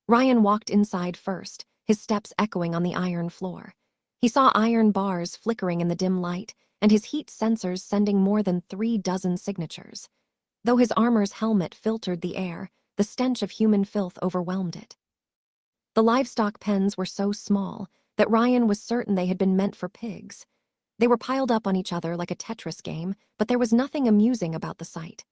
Ryan walked inside first, his steps echoing on the iron floor. He saw iron bars flickering in the dim light, and his heat sensors sending more than 3 dozen signatures. Though his armor's helmet filtered the air, the stench of human filth overwhelmed it. The livestock pens were so small that Ryan was certain they had been meant for pigs. They were piled up on each other like a Tetris game, but there was nothing amusing about the sight.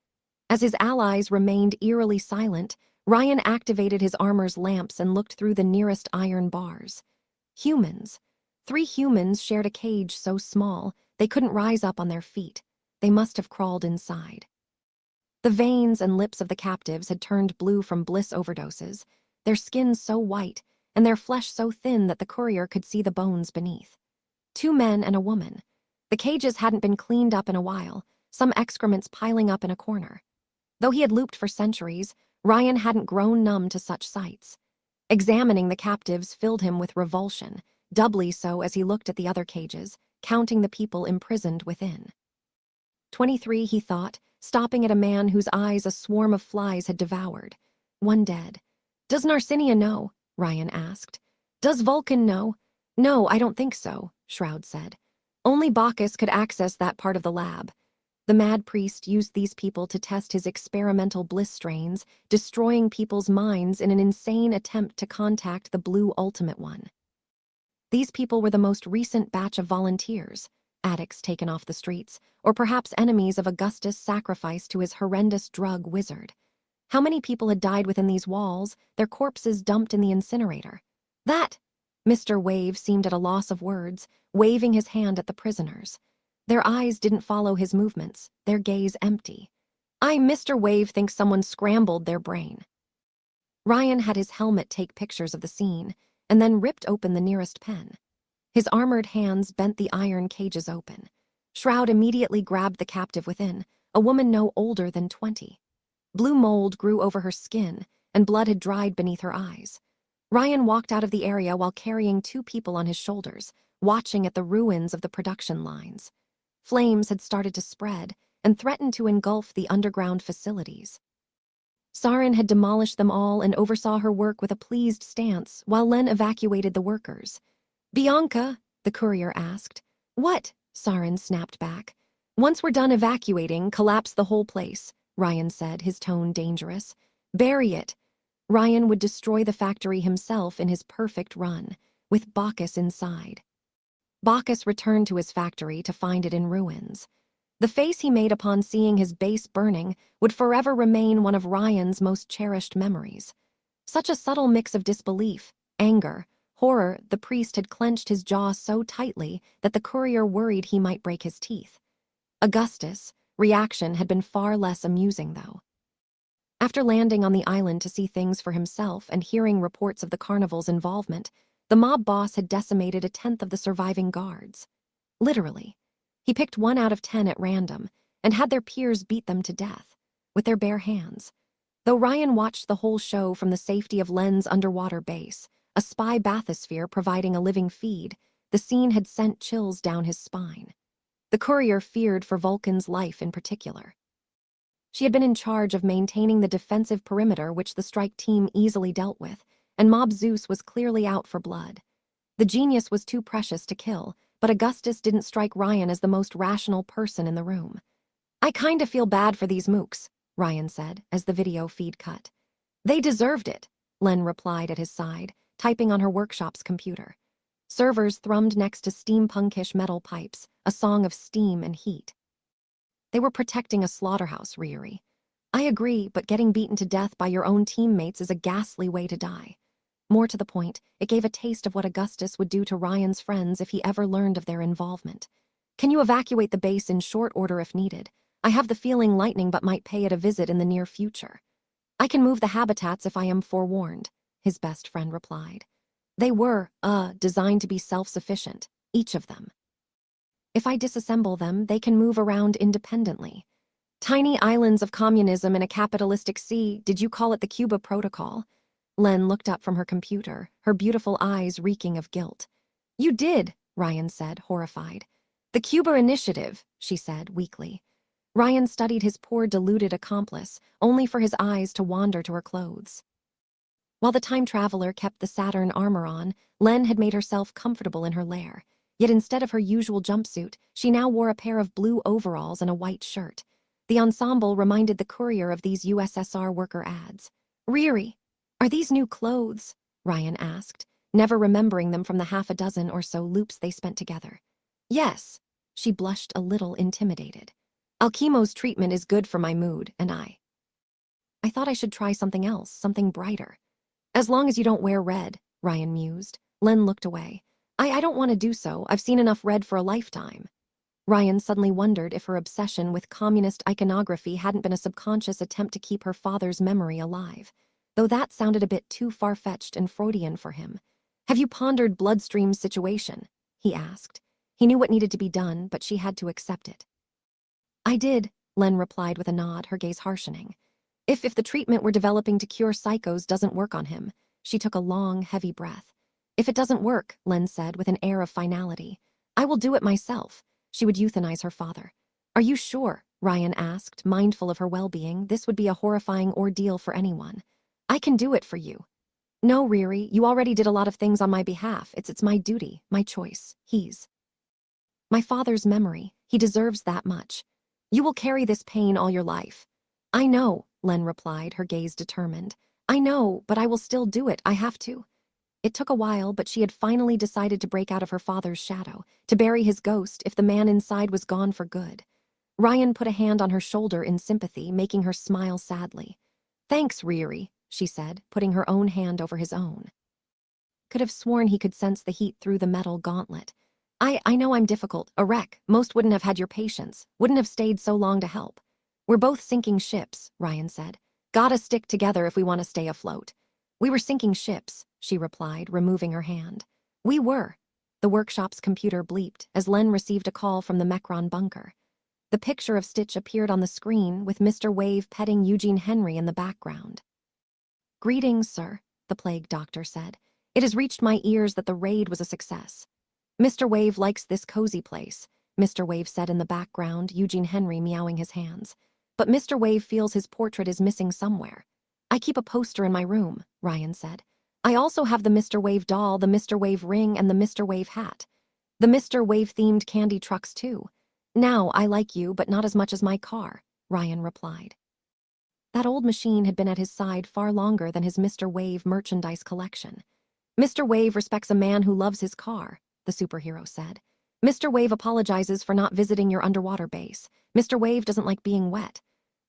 As his allies remained eerily silent, Ryan activated his armor's lamps and looked through the nearest iron bars. Humans. 3 humans shared a cage so small they couldn't rise up on their feet. They must have crawled inside. The veins and lips of the captives had turned blue from bliss overdoses, their skins so white and their flesh so thin that the courier could see the bones beneath. 2 men and a woman. The cages hadn't been cleaned up in a while, some excrements piling up in a corner. Though he had looped for centuries, Ryan hadn't grown numb to such sights. Examining the captives filled him with revulsion, doubly so as he looked at the other cages, counting the people imprisoned within. 23, he thought, stopping at a man whose eyes a swarm of flies had devoured. 1 dead. "Does Narcinia know?" Ryan asked. "Does Vulcan know?" "No, I don't think so," Shroud said. "Only Bacchus could access that part of the lab. The mad priest used these people to test his experimental bliss strains, destroying people's minds in an insane attempt to contact the Blue Ultimate One. These people were the most recent batch of volunteers, addicts taken off the streets, or perhaps enemies of Augustus sacrificed to his horrendous drug wizard. How many people had died within these walls, their corpses dumped in the incinerator? That! Mr. Wave seemed at a loss of words, waving his hand at the prisoners. Their eyes didn't follow his movements, their gaze empty. Mr. Wave thinks someone scrambled their brain. Ryan had his helmet take pictures of the scene, and then ripped open the nearest pen. His armored hands bent the iron cages open. Shroud immediately grabbed the captive within, a woman no older than 20. Blue mold grew over her skin, and blood had dried beneath her eyes. Ryan walked out of the area while carrying 2 people on his shoulders, watching at the ruins of the production lines. Flames had started to spread and threatened to engulf the underground facilities. Sarin had demolished them all and oversaw her work with a pleased stance while Len evacuated the workers. "Bianca," the courier asked. "What?" Sarin snapped back. "Once we're done evacuating, collapse the whole place," Ryan said, his tone dangerous. "Bury it." Ryan would destroy the factory himself in his perfect run, with Bacchus inside. Bacchus returned to his factory to find it in ruins. The face he made upon seeing his base burning would forever remain one of Ryan's most cherished memories. Such a subtle mix of disbelief, anger, horror. The priest had clenched his jaw so tightly that the courier worried he might break his teeth. Augustus' reaction had been far less amusing, though. After landing on the island to see things for himself and hearing reports of the carnival's involvement, the mob boss had decimated 1/10 of the surviving guards. Literally. He picked 1 out of 10 at random and had their peers beat them to death, with their bare hands. Though Ryan watched the whole show from the safety of Len's underwater base, a spy bathysphere providing a living feed, the scene had sent chills down his spine. The courier feared for Vulcan's life in particular. She had been in charge of maintaining the defensive perimeter which the strike team easily dealt with, and Mob Zeus was clearly out for blood. The genius was too precious to kill, but Augustus didn't strike Ryan as the most rational person in the room. "I kinda feel bad for these mooks," Ryan said, as the video feed cut. "They deserved it," Len replied at his side, typing on her workshop's computer. Servers thrummed next to steampunkish metal pipes, a song of steam and heat. "They were protecting a slaughterhouse, Ryuri. I agree, but getting beaten to death by your own teammates is a ghastly way to die." More to the point, it gave a taste of what Augustus would do to Ryan's friends if he ever learned of their involvement. "Can you evacuate the base in short order if needed? I have the feeling Lightning Butt might pay it a visit in the near future." "I can move the habitats if I am forewarned," his best friend replied. They were, designed to be self-sufficient, each of them. "If I disassemble them, they can move around independently." "Tiny islands of communism in a capitalistic sea, did you call it the Cuba Protocol?" Len looked up from her computer, her beautiful eyes reeking of guilt. "You did," Ryan said, horrified. "The Cuba Initiative," she said, weakly. Ryan studied his poor deluded accomplice, only for his eyes to wander to her clothes. While the time traveler kept the Saturn armor on, Len had made herself comfortable in her lair. Yet instead of her usual jumpsuit, she now wore a pair of blue overalls and a white shirt. The ensemble reminded the courier of these USSR worker ads. "Ryuri, are these new clothes?" Ryan asked, never remembering them from the 6 or so loops they spent together. "Yes." She blushed a little intimidated. "Alchemo's treatment is good for my mood, and I thought I should try something else, something brighter." "As long as you don't wear red," Ryan mused. Len looked away. I don't want to do so. I've seen enough red for a lifetime." Ryan suddenly wondered if her obsession with communist iconography hadn't been a subconscious attempt to keep her father's memory alive, though that sounded a bit too far-fetched and Freudian for him. "Have you pondered Bloodstream's situation?" he asked. He knew what needed to be done, but she had to accept it. "I did," Len replied with a nod, her gaze harshening. If the treatment we're developing to cure psychos doesn't work on him." She took a long, heavy breath. "If it doesn't work," Len said with an air of finality, "I will do it myself." She would euthanize her father. "Are you sure?" Ryan asked, mindful of her well-being. This would be a horrifying ordeal for anyone. "I can do it for you." "No, Ryuri, you already did a lot of things on my behalf. It's my duty, my choice. He's my father's memory. He deserves that much. You will carry this pain all your life." "I know," Len replied, her gaze determined. "I know, but I will still do it. I have to." It took a while, but she had finally decided to break out of her father's shadow, to bury his ghost if the man inside was gone for good. Ryan put a hand on her shoulder in sympathy, making her smile sadly. "Thanks, Ryuri," she said, putting her own hand over his own. Could have sworn he could sense the heat through the metal gauntlet. I know I'm difficult, a wreck. Most wouldn't have had your patience, wouldn't have stayed so long to help." We're both sinking ships, Ryan said. Gotta stick together if we want to stay afloat. We were sinking ships, she replied, removing her hand. We were. The workshop's computer bleeped as Len received a call from the Mechron bunker. The picture of Stitch appeared on the screen with Mr. Wave petting Eugene Henry in the background. Greetings, sir, the plague doctor said. It has reached my ears that the raid was a success. Mr. Wave likes this cozy place, Mr. Wave said in the background, Eugene Henry meowing his hands. But Mr. Wave feels his portrait is missing somewhere. I keep a poster in my room, Ryan said. I also have the Mr. Wave doll, the Mr. Wave ring, and the Mr. Wave hat. The Mr. Wave-themed candy trucks, too. Now I like you, but not as much as my car, Ryan replied. That old machine had been at his side far longer than his Mr. Wave merchandise collection. Mr. Wave respects a man who loves his car, the superhero said. Mr. Wave apologizes for not visiting your underwater base. Mr. Wave doesn't like being wet.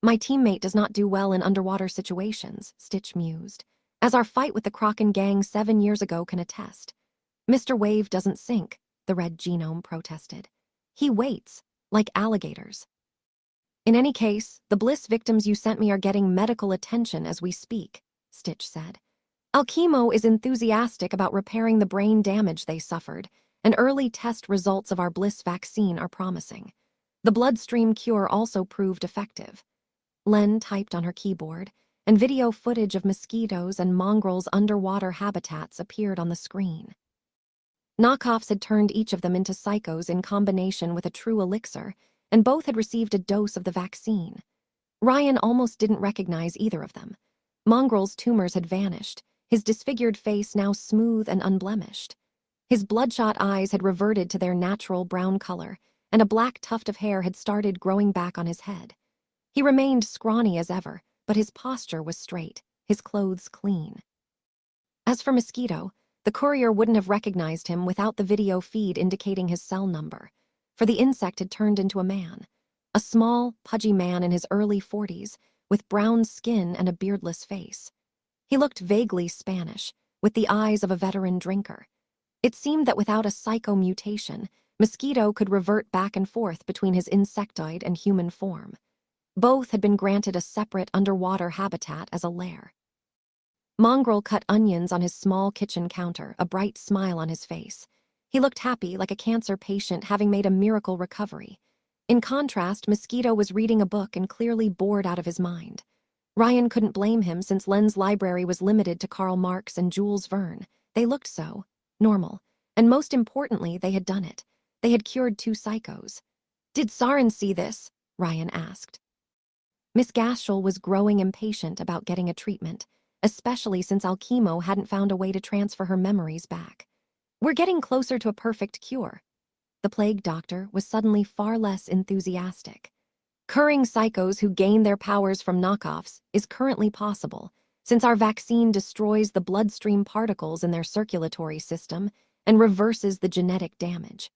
My teammate does not do well in underwater situations, Stitch mused, as our fight with the Kraken gang 7 years ago can attest. Mr. Wave doesn't sink, the red genome protested. He waits, like alligators. In any case, the Bliss victims you sent me are getting medical attention as we speak, Stitch said. Alchemo is enthusiastic about repairing the brain damage they suffered, and early test results of our Bliss vaccine are promising. The bloodstream cure also proved effective. Len typed on her keyboard, and video footage of mosquitoes and mongrels' underwater habitats appeared on the screen. Knockoffs had turned each of them into psychos in combination with a true elixir, and both had received a dose of the vaccine. Ryan almost didn't recognize either of them. Mongrel's tumors had vanished, his disfigured face now smooth and unblemished. His bloodshot eyes had reverted to their natural brown color, and a black tuft of hair had started growing back on his head. He remained scrawny as ever, but his posture was straight, his clothes clean. As for Mosquito, the courier wouldn't have recognized him without the video feed indicating his cell number, for the insect had turned into a man. A small, pudgy man in his early 40s, with brown skin and a beardless face. He looked vaguely Spanish, with the eyes of a veteran drinker. It seemed that without a psychomutation, Mosquito could revert back and forth between his insectoid and human form. Both had been granted a separate underwater habitat as a lair. Mongrel cut onions on his small kitchen counter, a bright smile on his face. He looked happy, like a cancer patient having made a miracle recovery. In contrast, Mosquito was reading a book and clearly bored out of his mind. Ryan couldn't blame him since Len's library was limited to Karl Marx and Jules Verne. They looked so normal, and most importantly, they had done it. They had cured 2 psychos. Did Saren see this? Ryan asked. Miss Gaskell was growing impatient about getting a treatment, especially since Alchemo hadn't found a way to transfer her memories back. We're getting closer to a perfect cure. The plague doctor was suddenly far less enthusiastic. Curing psychos who gain their powers from knockoffs is currently possible, since our vaccine destroys the bloodstream particles in their circulatory system and reverses the genetic damage.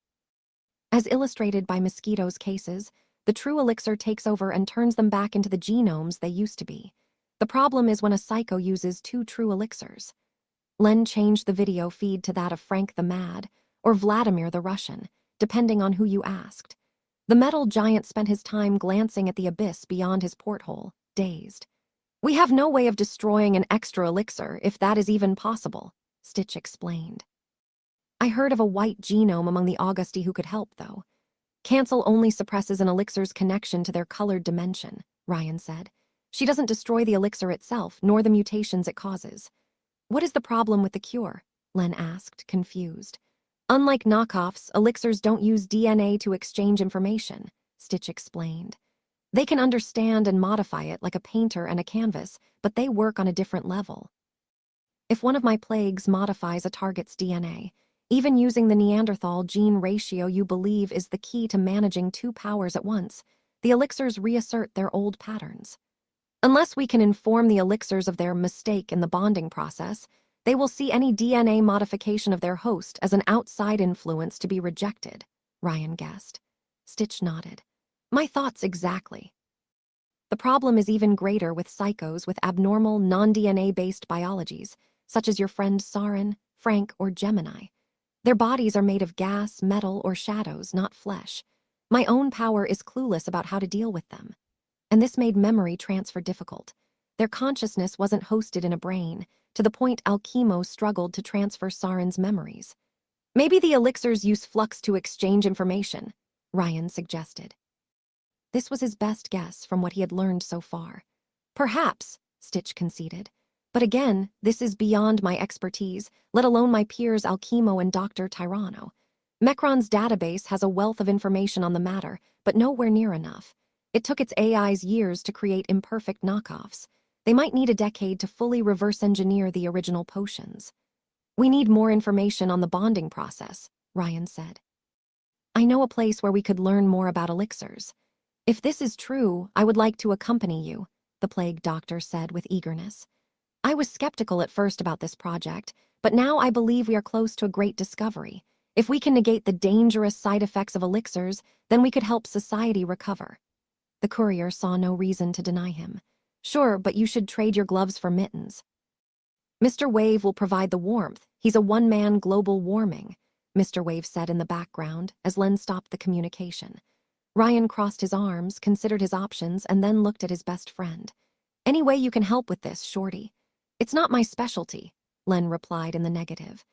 As illustrated by Mosquito's cases, the true elixir takes over and turns them back into the genomes they used to be. The problem is when a psycho uses 2 true elixirs. Len changed the video feed to that of Frank the Mad, or Vladimir the Russian, depending on who you asked. The metal giant spent his time glancing at the abyss beyond his porthole, dazed. We have no way of destroying an extra elixir, if that is even possible, Stitch explained. I heard of a white genome among the Augusti who could help, though. Cancel only suppresses an elixir's connection to their colored dimension, Ryan said. She doesn't destroy the elixir itself, nor the mutations it causes. What is the problem with the cure? Len asked, confused. Unlike knockoffs, elixirs don't use DNA to exchange information, Stitch explained. They can understand and modify it like a painter and a canvas, but they work on a different level. If one of my plagues modifies a target's DNA, even using the Neanderthal gene ratio you believe is the key to managing 2 powers at once, the elixirs reassert their old patterns. Unless we can inform the elixirs of their mistake in the bonding process, they will see any DNA modification of their host as an outside influence to be rejected, Ryan guessed. Stitch nodded. My thoughts exactly. The problem is even greater with psychos with abnormal, non-DNA-based biologies, such as your friend Saren, Frank, or Gemini. Their bodies are made of gas, metal, or shadows, not flesh. My own power is clueless about how to deal with them. and this made memory transfer difficult. Their consciousness wasn't hosted in a brain, to the point Alchemo struggled to transfer Saren's memories. Maybe the elixirs use flux to exchange information, Ryan suggested. This was his best guess from what he had learned so far. Perhaps, Stitch conceded. But again, this is beyond my expertise, let alone my peers Alchemo and Dr. Tyranno. Mecron's database has a wealth of information on the matter, but nowhere near enough. It took its AIs years to create imperfect knockoffs. They might need a decade to fully reverse engineer the original potions. We need more information on the bonding process, Ryan said. I know a place where we could learn more about elixirs. If this is true, I would like to accompany you, the plague doctor said with eagerness. I was skeptical at first about this project, but now I believe we are close to a great discovery. If we can negate the dangerous side effects of elixirs, then we could help society recover. The courier saw no reason to deny him. Sure, but you should trade your gloves for mittens. Mr. Wave will provide the warmth. He's a one-man global warming, Mr. Wave said in the background as Len stopped the communication. Ryan crossed his arms, considered his options, and then looked at his best friend. Any way you can help with this, Shorty? It's not my specialty, Len replied in the negative.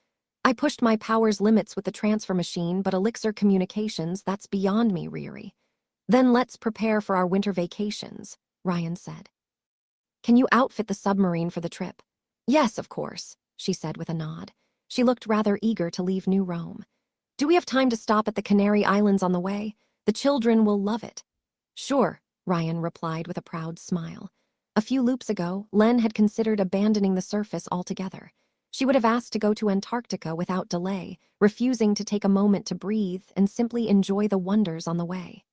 I pushed my power's limits with the transfer machine, but elixir communications, that's beyond me, Riri. Then let's prepare for our winter vacations, Ryan said. Can you outfit the submarine for the trip? Yes, of course, she said with a nod. She looked rather eager to leave New Rome. Do we have time to stop at the Canary Islands on the way? The children will love it. Sure, Ryan replied with a proud smile. A few loops ago, Len had considered abandoning the surface altogether. She would have asked to go to Antarctica without delay, refusing to take a moment to breathe and simply enjoy the wonders on the way.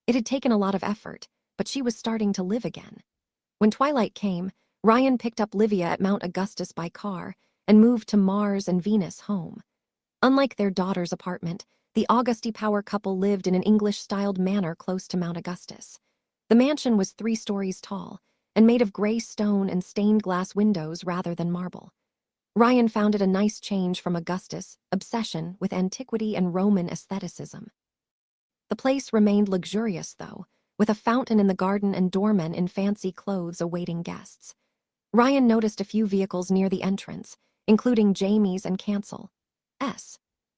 It had taken a lot of effort, but she was starting to live again. When twilight came, Ryan picked up Livia at Mount Augustus by car and moved to Mars and Venus home. Unlike their daughter's apartment, the Augusti Power couple lived in an English-styled manor close to Mount Augustus. The mansion was 3 stories tall and made of gray stone and stained glass windows rather than marble. Ryan found it a nice change from Augustus' obsession with antiquity and Roman aestheticism. The place remained luxurious, though, with a fountain in the garden and doormen in fancy clothes awaiting guests. Ryan noticed a few vehicles near the entrance, including Jamie's and Cancel's.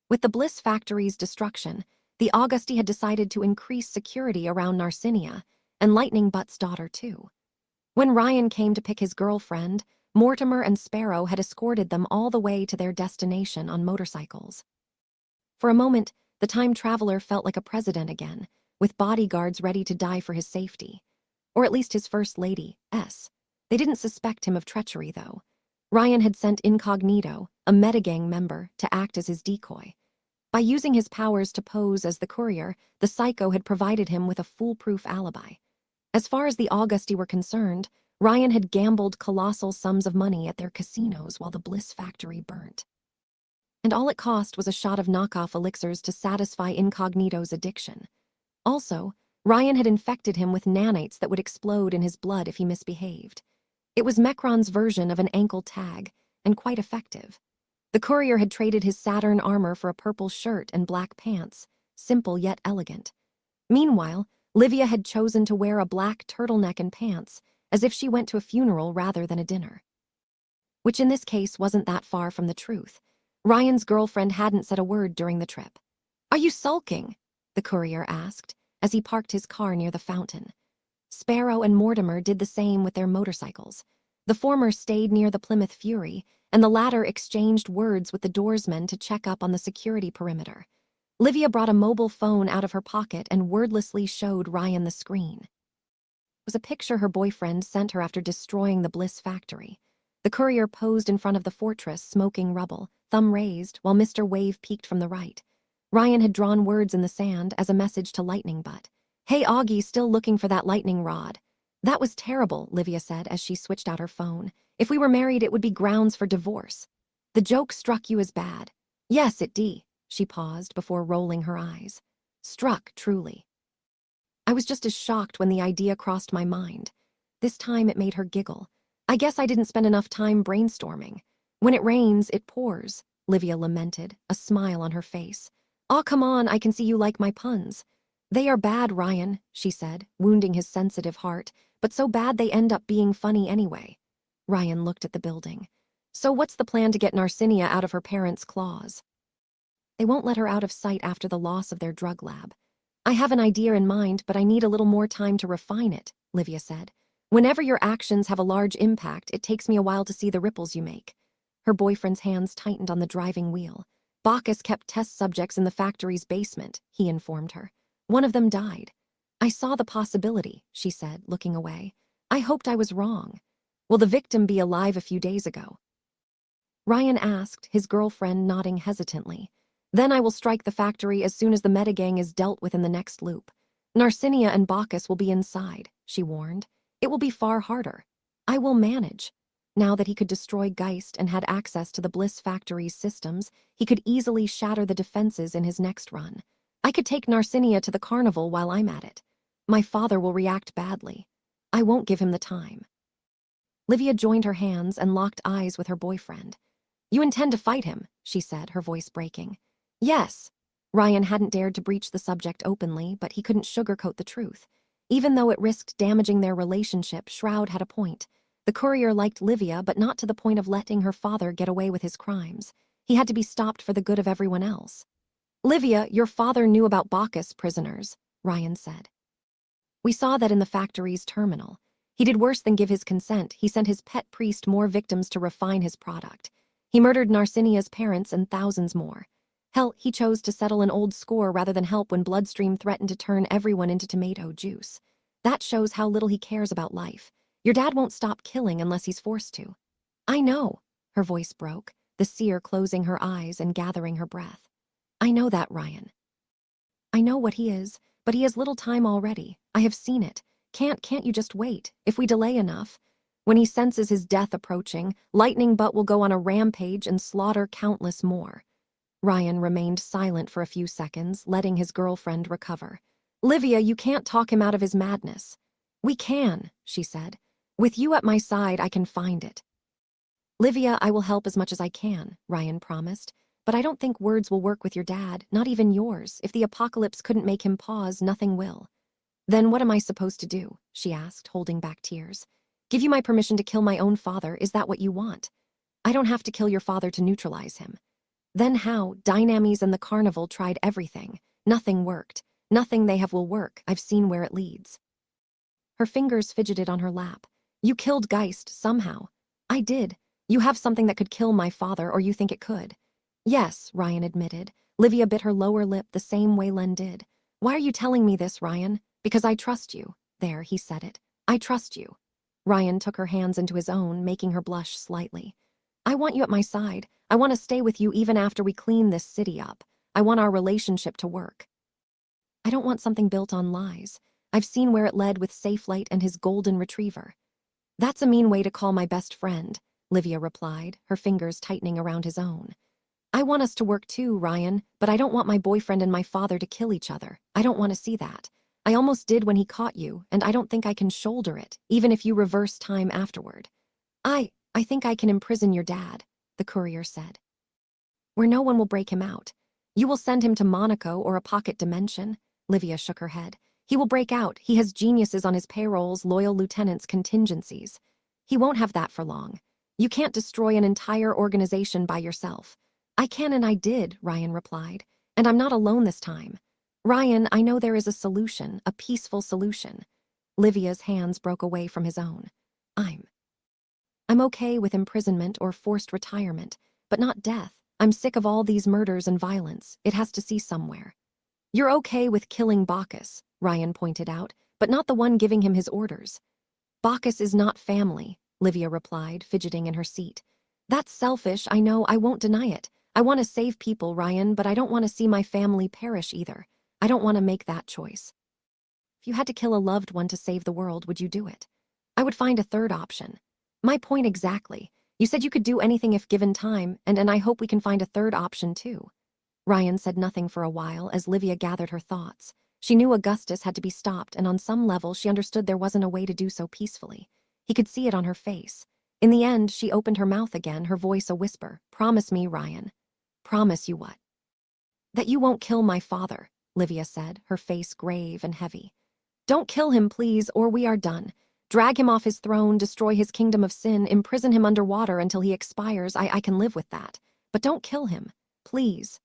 With the Bliss factory's destruction, the Augusti had decided to increase security around Narcinia, and Lightning Butt's daughter too. When Ryan came to pick his girlfriend, Mortimer and Sparrow had escorted them all the way to their destination on motorcycles. For a moment, the time traveler felt like a president again, with bodyguards ready to die for his safety. Or at least his first lady, S. They didn't suspect him of treachery, though. Ryan had sent Incognito, a metagang member, to act as his decoy. By using his powers to pose as the courier, the psycho had provided him with a foolproof alibi. As far as the Augusti were concerned, Ryan had gambled colossal sums of money at their casinos while the Bliss factory burnt. And all it cost was a shot of knockoff elixirs to satisfy Incognito's addiction. Also, Ryan had infected him with nanites that would explode in his blood if he misbehaved. It was Mecron's version of an ankle tag, and quite effective. The courier had traded his Saturn armor for a purple shirt and black pants, simple yet elegant. Meanwhile, Livia had chosen to wear a black turtleneck and pants, as if she went to a funeral rather than a dinner. Which in this case wasn't that far from the truth. Ryan's girlfriend hadn't said a word during the trip. "Are you sulking?" the courier asked, as he parked his car near the fountain. Sparrow and Mortimer did the same with their motorcycles. The former stayed near the Plymouth Fury, and the latter exchanged words with the doorsmen to check up on the security perimeter. Livia brought a mobile phone out of her pocket and wordlessly showed Ryan the screen. It was a picture her boyfriend sent her after destroying the Bliss factory. The courier posed in front of the fortress, smoking rubble, thumb raised, while Mr. Wave peeked from the right. Ryan had drawn words in the sand as a message to Lightning Butt. "Hey, Augie, still looking for that lightning rod." "That was terrible," Livia said as she switched out her phone. "If we were married, it would be grounds for divorce." "The joke struck you as bad." "Yes, it did." She paused before rolling her eyes. "Struck, truly." I was just as shocked when the idea crossed my mind. This time it made her giggle. "I guess I didn't spend enough time brainstorming. When it rains, it pours," Livia lamented, a smile on her face. "Aw, come on, I can see you like my puns." They are bad, Ryan, she said, wounding his sensitive heart, but so bad they end up being funny anyway. Ryan looked at the building. So what's the plan to get Narcinia out of her parents' claws? They won't let her out of sight after the loss of their drug lab. I have an idea in mind, but I need a little more time to refine it, Livia said. Whenever your actions have a large impact, it takes me a while to see the ripples you make. Her boyfriend's hands tightened on the driving wheel. Bacchus kept test subjects in the factory's basement, he informed her. One of them died. I saw the possibility, she said, looking away. I hoped I was wrong. Will the victim be alive a few days ago? Ryan asked, his girlfriend nodding hesitantly. Then I will strike the factory as soon as the metagang is dealt with in the next loop. Narcinia and Bacchus will be inside, she warned. It will be far harder. I will manage. Now that he could destroy Geist and had access to the Bliss Factory's systems, he could easily shatter the defenses in his next run. I could take Narcinia to the carnival while I'm at it. My father will react badly. I won't give him the time. Livia joined her hands and locked eyes with her boyfriend. You intend to fight him, she said, her voice breaking. Yes. Ryan hadn't dared to breach the subject openly, but he couldn't sugarcoat the truth. Even though it risked damaging their relationship, Shroud had a point. The courier liked Livia, but not to the point of letting her father get away with his crimes. He had to be stopped for the good of everyone else. Livia, your father knew about Bacchus prisoners, Ryan said. We saw that in the factory's terminal. He did worse than give his consent. He sent his pet priest more victims to refine his product. He murdered Narcinia's parents and thousands more. Hell, he chose to settle an old score rather than help when Bloodstream threatened to turn everyone into tomato juice. That shows how little he cares about life. Your dad won't stop killing unless he's forced to. I know, her voice broke, the seer closing her eyes and gathering her breath. I know that, Ryan. I know what he is, but he has little time already. I have seen it. Can't you just wait? If we delay enough. When he senses his death approaching, Lightning Butt will go on a rampage and slaughter countless more. Ryan remained silent for a few seconds, letting his girlfriend recover. Livia, you can't talk him out of his madness. We can, she said. With you at my side, I can find it. Livia, I will help as much as I can, Ryan promised. But I don't think words will work with your dad, not even yours. If the apocalypse couldn't make him pause, nothing will. Then what am I supposed to do? She asked, holding back tears. Give you my permission to kill my own father, is that what you want? I don't have to kill your father to neutralize him. Then how? Dynamis and the carnival tried everything. Nothing worked. Nothing they have will work. I've seen where it leads. Her fingers fidgeted on her lap. You killed Geist, somehow. I did. You have something that could kill my father, or you think it could. Yes, Ryan admitted. Livia bit her lower lip the same way Len did. Why are you telling me this, Ryan? Because I trust you. There, he said it. I trust you. Ryan took her hands into his own, making her blush slightly. I want you at my side. I want to stay with you even after we clean this city up. I want our relationship to work. I don't want something built on lies. I've seen where it led with Safelight and his golden retriever. That's a mean way to call my best friend, Livia replied, her fingers tightening around his own. I want us to work too, Ryan, but I don't want my boyfriend and my father to kill each other. I don't want to see that. I almost did when he caught you, and I don't think I can shoulder it, even if you reverse time afterward. I think I can imprison your dad, the courier said. Where no one will break him out. You will send him to Monaco or a pocket dimension. Livia shook her head. He will break out. He has geniuses on his payrolls, loyal lieutenants, contingencies. He won't have that for long. You can't destroy an entire organization by yourself. I can and I did, Ryan replied. And I'm not alone this time. Ryan, I know there is a solution, a peaceful solution. Livia's hands broke away from his own. I'm okay with imprisonment or forced retirement, but not death. I'm sick of all these murders and violence. It has to cease somewhere. You're okay with killing Bacchus, Ryan pointed out, but not the one giving him his orders. Bacchus is not family, Livia replied, fidgeting in her seat. That's selfish, I know, I won't deny it. I want to save people, Ryan, but I don't want to see my family perish either. I don't want to make that choice. If you had to kill a loved one to save the world, would you do it? I would find a third option. My point exactly. You said you could do anything if given time, and I hope we can find a third option too. Ryan said nothing for a while as Livia gathered her thoughts. She knew Augustus had to be stopped, and on some level she understood there wasn't a way to do so peacefully. He could see it on her face. In the end, she opened her mouth again, her voice a whisper. Promise me, Ryan. Promise you what? That you won't kill my father, Livia said, her face grave and heavy. Don't kill him, please, or we are done. Drag him off his throne, destroy his kingdom of sin, imprison him underwater until he expires. I can live with that. But don't kill him, please.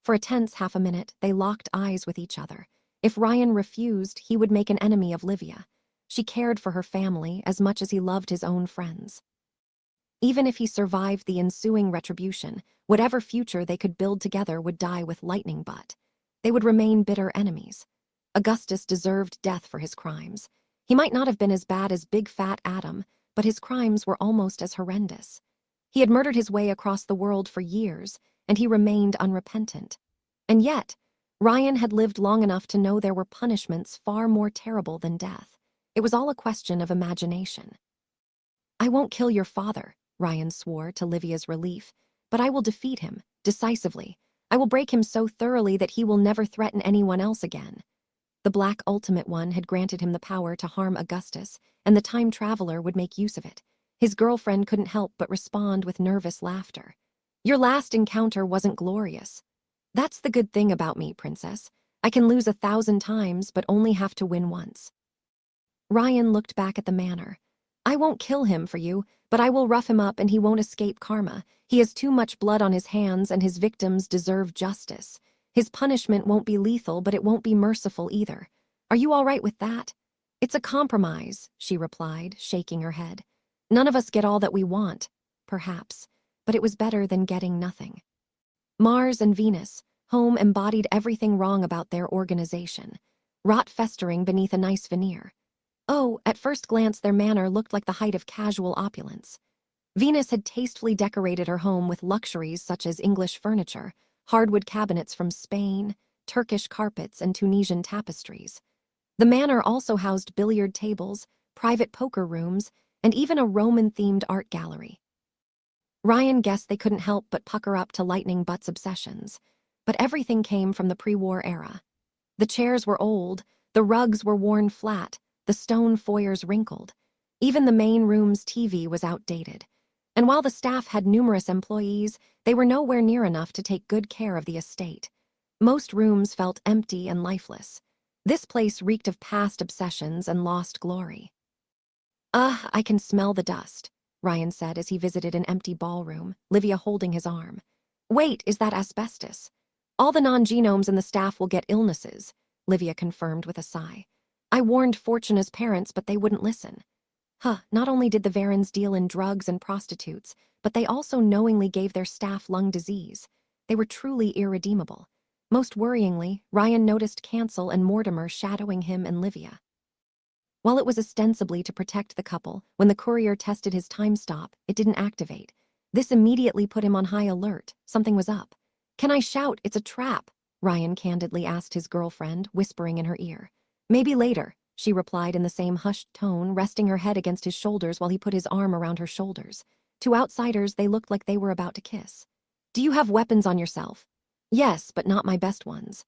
For a tense half a minute, they locked eyes with each other. If Ryan refused, he would make an enemy of Livia. She cared for her family as much as he loved his own friends. Even if he survived the ensuing retribution, whatever future they could build together would die with Lightning Butt. They would remain bitter enemies. Augustus deserved death for his crimes. He might not have been as bad as Big Fat Adam, but his crimes were almost as horrendous. He had murdered his way across the world for years, and he remained unrepentant. And yet, Ryan had lived long enough to know there were punishments far more terrible than death. It was all a question of imagination. I won't kill your father, Ryan swore to Livia's relief, but I will defeat him, decisively. I will break him so thoroughly that he will never threaten anyone else again. The Black Ultimate One had granted him the power to harm Augustus, and the Time Traveler would make use of it. His girlfriend couldn't help but respond with nervous laughter. Your last encounter wasn't glorious. That's the good thing about me, Princess. I can lose 1,000 times, but only have to win once. Ryan looked back at the manor. I won't kill him for you, but I will rough him up and he won't escape karma. He has too much blood on his hands and his victims deserve justice. His punishment won't be lethal, but it won't be merciful either. Are you all right with that? It's a compromise, she replied, shaking her head. None of us get all that we want, perhaps, but it was better than getting nothing. Mars and Venus, home embodied everything wrong about their organization, rot festering beneath a nice veneer. Oh, at first glance their manor looked like the height of casual opulence. Venus had tastefully decorated her home with luxuries such as English furniture, hardwood cabinets from Spain, Turkish carpets, and Tunisian tapestries. The manor also housed billiard tables, private poker rooms, and even a Roman-themed art gallery. Ryan guessed they couldn't help but pucker up to Lightning Butt's obsessions, but everything came from the pre-war era. The chairs were old, the rugs were worn flat, the stone foyers wrinkled. Even the main room's TV was outdated. And while the staff had numerous employees, they were nowhere near enough to take good care of the estate. Most rooms felt empty and lifeless. This place reeked of past obsessions and lost glory. I can smell the dust, Ryan said as he visited an empty ballroom, Livia holding his arm. Wait, is that asbestos? All the non-genomes in the staff will get illnesses, Livia confirmed with a sigh. I warned Fortuna's parents, but they wouldn't listen. Not only did the Varens deal in drugs and prostitutes, but they also knowingly gave their staff lung disease. They were truly irredeemable. Most worryingly, Ryan noticed Cancel and Mortimer shadowing him and Livia. While it was ostensibly to protect the couple, when the courier tested his time stop, it didn't activate. This immediately put him on high alert. Something was up. Can I shout? It's a trap, Ryan candidly asked his girlfriend, whispering in her ear. Maybe later, she replied in the same hushed tone, resting her head against his shoulders while he put his arm around her shoulders. To outsiders, they looked like they were about to kiss. Do you have weapons on yourself? Yes, but not my best ones.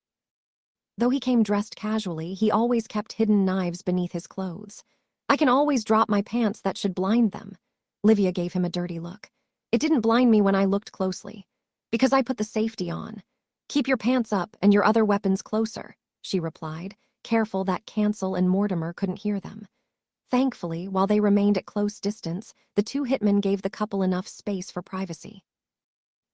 Though he came dressed casually, he always kept hidden knives beneath his clothes. I can always drop my pants, that should blind them. Livia gave him a dirty look. It didn't blind me when I looked closely. Because I put the safety on. Keep your pants up and your other weapons closer, she replied, careful that Cancel and Mortimer couldn't hear them. Thankfully, while they remained at close distance, the two hitmen gave the couple enough space for privacy.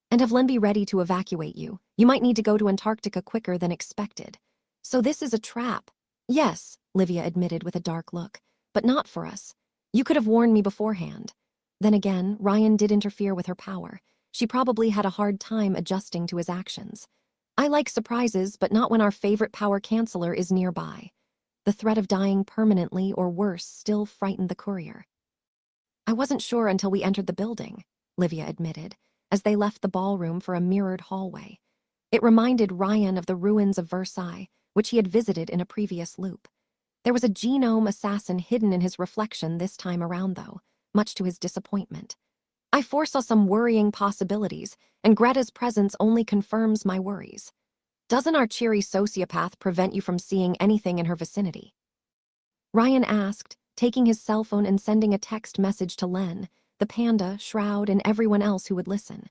And have Len be ready to evacuate you. You might need to go to Antarctica quicker than expected. So this is a trap. Yes, Livia admitted with a dark look, but not for us. You could have warned me beforehand. Then again, Ryan did interfere with her power. She probably had a hard time adjusting to his actions. I like surprises, but not when our favorite power canceller is nearby. The threat of dying permanently or worse still frightened the courier. I wasn't sure until we entered the building, Livia admitted, as they left the ballroom for a mirrored hallway. It reminded Ryan of the ruins of Versailles, which he had visited in a previous loop. There was a genome assassin hidden in his reflection this time around, though, much to his disappointment. I foresaw some worrying possibilities, and Greta's presence only confirms my worries. Doesn't our cheery sociopath prevent you from seeing anything in her vicinity? Ryan asked, taking his cell phone and sending a text message to Len, the panda, Shroud, and everyone else who would listen.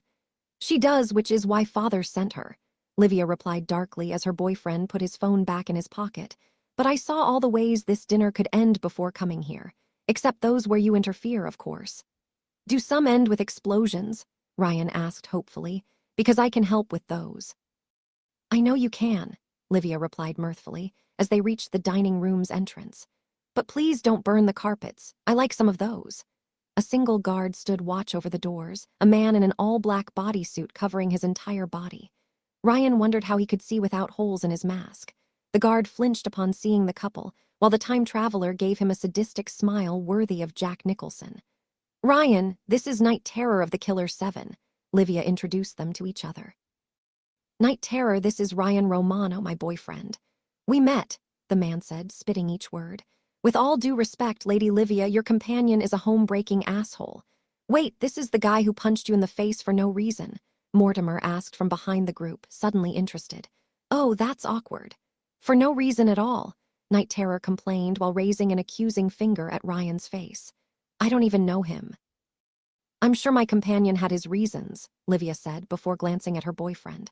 She does, which is why Father sent her. Livia replied darkly as her boyfriend put his phone back in his pocket. But I saw all the ways this dinner could end before coming here. Except those where you interfere, of course. Do some end with explosions? Ryan asked hopefully, because I can help with those. I know you can, Livia replied mirthfully, as they reached the dining room's entrance. But please don't burn the carpets. I like some of those. A single guard stood watch over the doors, a man in an all-black bodysuit covering his entire body. Ryan wondered how he could see without holes in his mask. The guard flinched upon seeing the couple, while the time traveler gave him a sadistic smile worthy of Jack Nicholson. Ryan, this is Night Terror of the Killer 7. Livia introduced them to each other. Night Terror, this is Ryan Romano, my boyfriend. We met, the man said, spitting each word. With all due respect, Lady Livia, your companion is a home-breaking asshole. Wait, this is the guy who punched you in the face for no reason, Mortimer asked from behind the group, suddenly interested. Oh, that's awkward. For no reason at all, Night Terror complained while raising an accusing finger at Ryan's face. I don't even know him. I'm sure my companion had his reasons, Livia said before glancing at her boyfriend.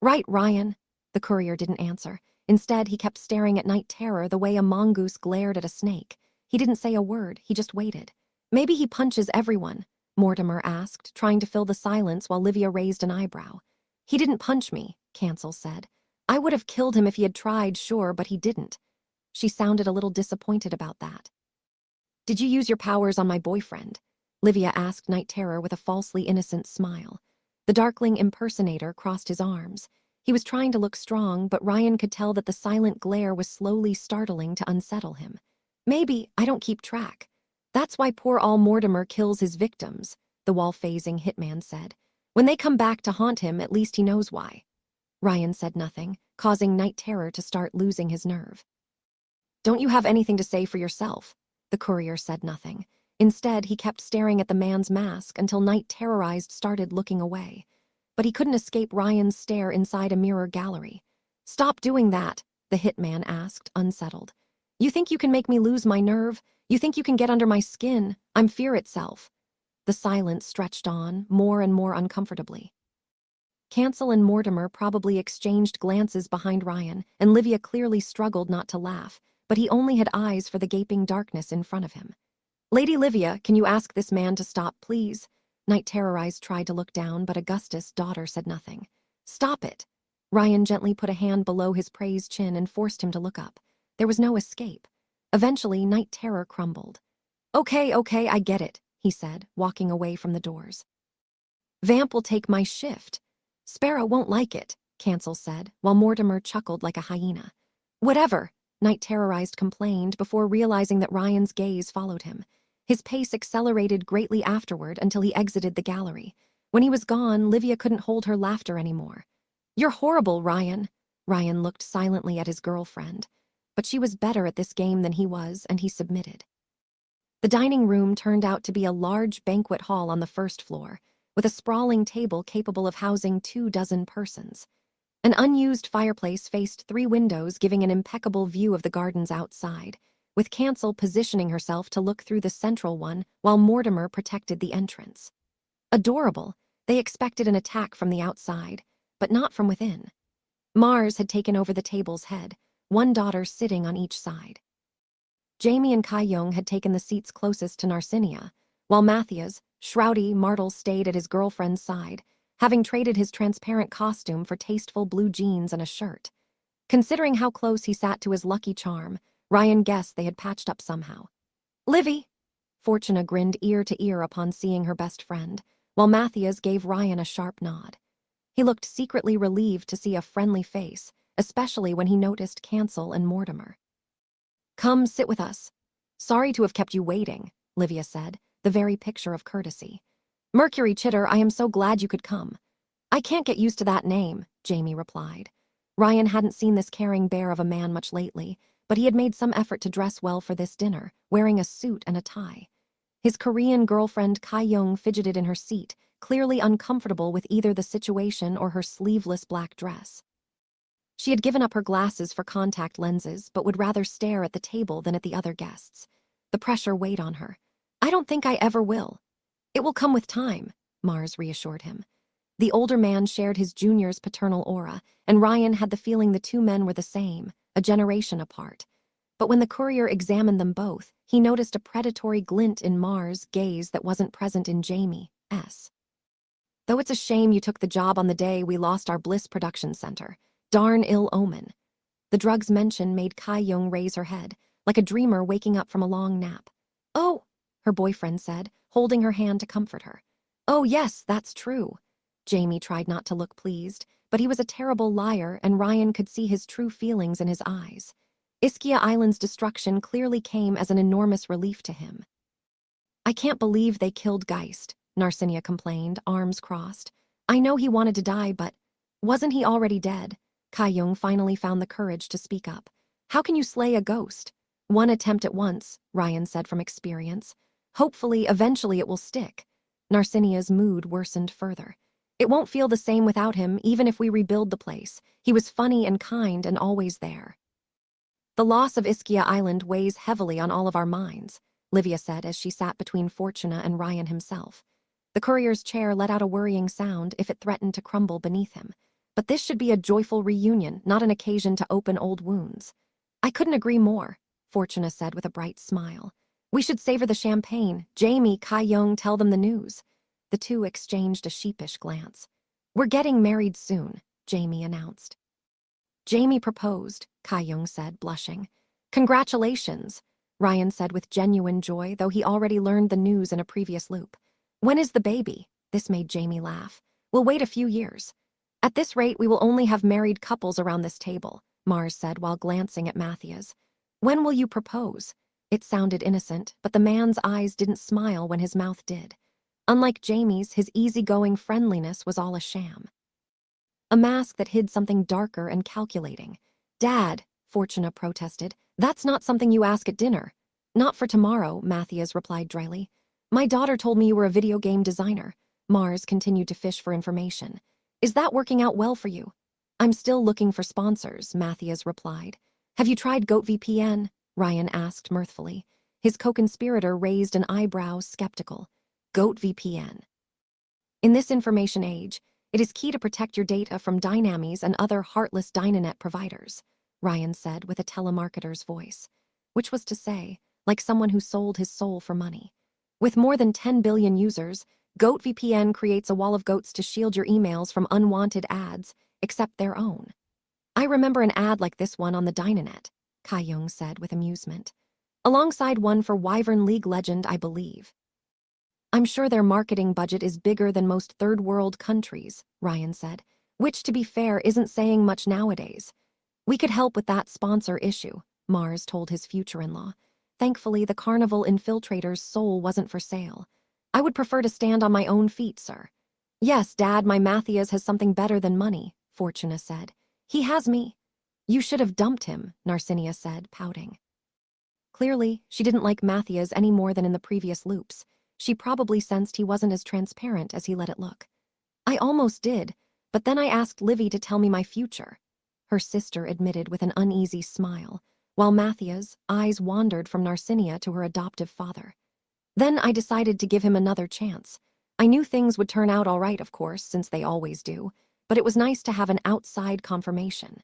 Right, Ryan. The courier didn't answer. Instead, he kept staring at Night Terror the way a mongoose glared at a snake. He didn't say a word, he just waited. Maybe he punches everyone, Mortimer asked, trying to fill the silence while Livia raised an eyebrow. He didn't punch me, Cancel said. I would have killed him if he had tried, sure, but he didn't. She sounded a little disappointed about that. Did you use your powers on my boyfriend? Livia asked Night Terror with a falsely innocent smile. The Darkling impersonator crossed his arms. He was trying to look strong, but Ryan could tell that the silent glare was slowly startling to unsettle him. Maybe, I don't keep track. That's why poor All Mortimer kills his victims, the wall-phasing hitman said. When they come back to haunt him, at least he knows why. Ryan said nothing, causing Night Terror to start losing his nerve. Don't you have anything to say for yourself? The courier said nothing. Instead, he kept staring at the man's mask until Night Terrorized started looking away. But he couldn't escape Ryan's stare inside a mirror gallery. Stop doing that, the hitman asked, unsettled. You think you can make me lose my nerve? You think you can get under my skin? I'm fear itself. The silence stretched on, more and more uncomfortably. Cancel and Mortimer probably exchanged glances behind Ryan, and Livia clearly struggled not to laugh, but he only had eyes for the gaping darkness in front of him. Lady Livia, can you ask this man to stop, please? Night Terrorized tried to look down, but Augustus' daughter said nothing. Stop it. Ryan gently put a hand below his praised chin and forced him to look up. There was no escape. Eventually, Night Terror crumbled. Okay, I get it, he said, walking away from the doors. Vamp will take my shift. Sparrow won't like it, Cancel said, while Mortimer chuckled like a hyena. Whatever, Night Terrorized complained before realizing that Ryan's gaze followed him. His pace accelerated greatly afterward until he exited the gallery. When he was gone, Livia couldn't hold her laughter anymore. You're horrible, Ryan. Ryan looked silently at his girlfriend. But she was better at this game than he was, and he submitted. The dining room turned out to be a large banquet hall on the first floor, with a sprawling table capable of housing 24 persons. An unused fireplace faced 3 windows giving an impeccable view of the gardens outside, with Cancel positioning herself to look through the central one while Mortimer protected the entrance. Adorable, they expected an attack from the outside, but not from within. Mars had taken over the table's head, one daughter sitting on each side. Jamie and Kai-Young had taken the seats closest to Narcinia, while Matthias, shroudy Martel stayed at his girlfriend's side, having traded his transparent costume for tasteful blue jeans and a shirt. Considering how close he sat to his lucky charm, Ryan guessed they had patched up somehow. Livy! Fortuna grinned ear to ear upon seeing her best friend, while Matthias gave Ryan a sharp nod. He looked secretly relieved to see a friendly face, especially when he noticed Cancel and Mortimer. Come sit with us. Sorry to have kept you waiting, Livia said, the very picture of courtesy. Mercury Chitter, I am so glad you could come. I can't get used to that name, Jamie replied. Ryan hadn't seen this caring bear of a man much lately, but he had made some effort to dress well for this dinner, wearing a suit and a tie. His Korean girlfriend Kai-Young fidgeted in her seat, clearly uncomfortable with either the situation or her sleeveless black dress. She had given up her glasses for contact lenses, but would rather stare at the table than at the other guests. The pressure weighed on her. I don't think I ever will. It will come with time, Mars reassured him. The older man shared his junior's paternal aura, and Ryan had the feeling the two men were the same, a generation apart. But when the courier examined them both, he noticed a predatory glint in Mars' gaze that wasn't present in Jamie's. Though it's a shame you took the job on the day we lost our Bliss production center. Darn ill omen. The drug's mention made Kai-young raise her head, like a dreamer waking up from a long nap. Oh, her boyfriend said, holding her hand to comfort her. Oh yes, that's true. Jamie tried not to look pleased, but he was a terrible liar and Ryan could see his true feelings in his eyes. Ischia Island's destruction clearly came as an enormous relief to him. I can't believe they killed Geist, Narcinia complained, arms crossed. I know he wanted to die, but wasn't he already dead? Kai-young finally found the courage to speak up. How can you slay a ghost? One attempt at once, Ryan said from experience. Hopefully, eventually it will stick. Narcinia's mood worsened further. It won't feel the same without him, even if we rebuild the place. He was funny and kind and always there. The loss of Ischia Island weighs heavily on all of our minds, Livia said as she sat between Fortuna and Ryan himself. The courier's chair let out a worrying sound if it threatened to crumble beneath him. But this should be a joyful reunion, not an occasion to open old wounds. I couldn't agree more, Fortuna said with a bright smile. We should savor the champagne. Jamie, Kai-young, tell them the news. The two exchanged a sheepish glance. We're getting married soon, Jamie announced. Jamie proposed, Kai-young said, blushing. Congratulations, Ryan said with genuine joy, though he already learned the news in a previous loop. When is the baby? This made Jamie laugh. We'll wait a few years. At this rate, we will only have married couples around this table, Mars said while glancing at Matthias. When will you propose? It sounded innocent, but the man's eyes didn't smile when his mouth did. Unlike Jamie's, his easygoing friendliness was all a sham. A mask that hid something darker and calculating. Dad, Fortuna protested, that's not something you ask at dinner. Not for tomorrow, Matthias replied dryly. My daughter told me you were a video game designer. Mars continued to fish for information. Is that working out well for you? I'm still looking for sponsors, Matthias replied. Have you tried GoatVPN? Ryan asked mirthfully. His co-conspirator raised an eyebrow, skeptical. GoatVPN. In this information age, it is key to protect your data from Dynamis and other heartless Dynanet providers, Ryan said with a telemarketer's voice, which was to say, like someone who sold his soul for money. With more than 10 billion users, GoatVPN creates a wall of goats to shield your emails from unwanted ads, except their own. I remember an ad like this one on the Dynanet, Kai-young said with amusement. Alongside one for Wyvern League Legend, I believe. I'm sure their marketing budget is bigger than most third-world countries, Ryan said, which, to be fair, isn't saying much nowadays. We could help with that sponsor issue, Mars told his future-in-law. Thankfully, the carnival infiltrator's soul wasn't for sale. I would prefer to stand on my own feet, sir. Yes, Dad, my Matthias has something better than money, Fortuna said. He has me. You should have dumped him, Narcinia said, pouting. Clearly, she didn't like Matthias any more than in the previous loops. She probably sensed he wasn't as transparent as he let it look. I almost did, but then I asked Livy to tell me my future, her sister admitted with an uneasy smile, while Matthias' eyes wandered from Narcinia to her adoptive father. Then I decided to give him another chance. I knew things would turn out all right, of course, since they always do, but it was nice to have an outside confirmation.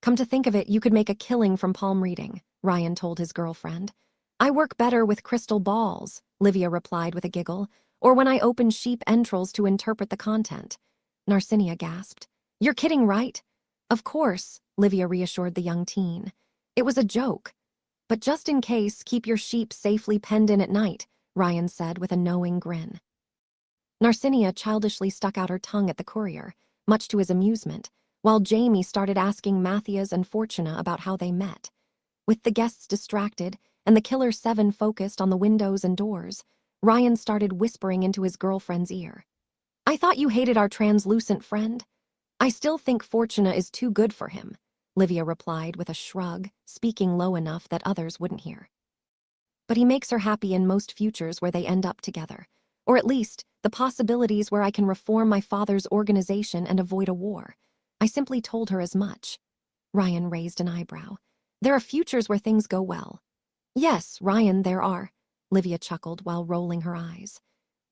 Come to think of it, you could make a killing from palm reading, Ryan told his girlfriend. I work better with crystal balls, Livia replied with a giggle, or when I open sheep entrails to interpret the content. Narcinia gasped. You're kidding, right? Of course, Livia reassured the young teen. It was a joke. But just in case, keep your sheep safely penned in at night, Ryan said with a knowing grin. Narcinia childishly stuck out her tongue at the courier, much to his amusement, while Jamie started asking Matthias and Fortuna about how they met. With the guests distracted, and the Killer 7 focused on the windows and doors, Ryan started whispering into his girlfriend's ear. I thought you hated our translucent friend? I still think Fortuna is too good for him, Livia replied with a shrug, speaking low enough that others wouldn't hear. But he makes her happy in most futures where they end up together, or at least the possibilities where I can reform my father's organization and avoid a war. I simply told her as much. Ryan raised an eyebrow. There are futures where things go well. Yes, Ryan, there are, Livia chuckled while rolling her eyes.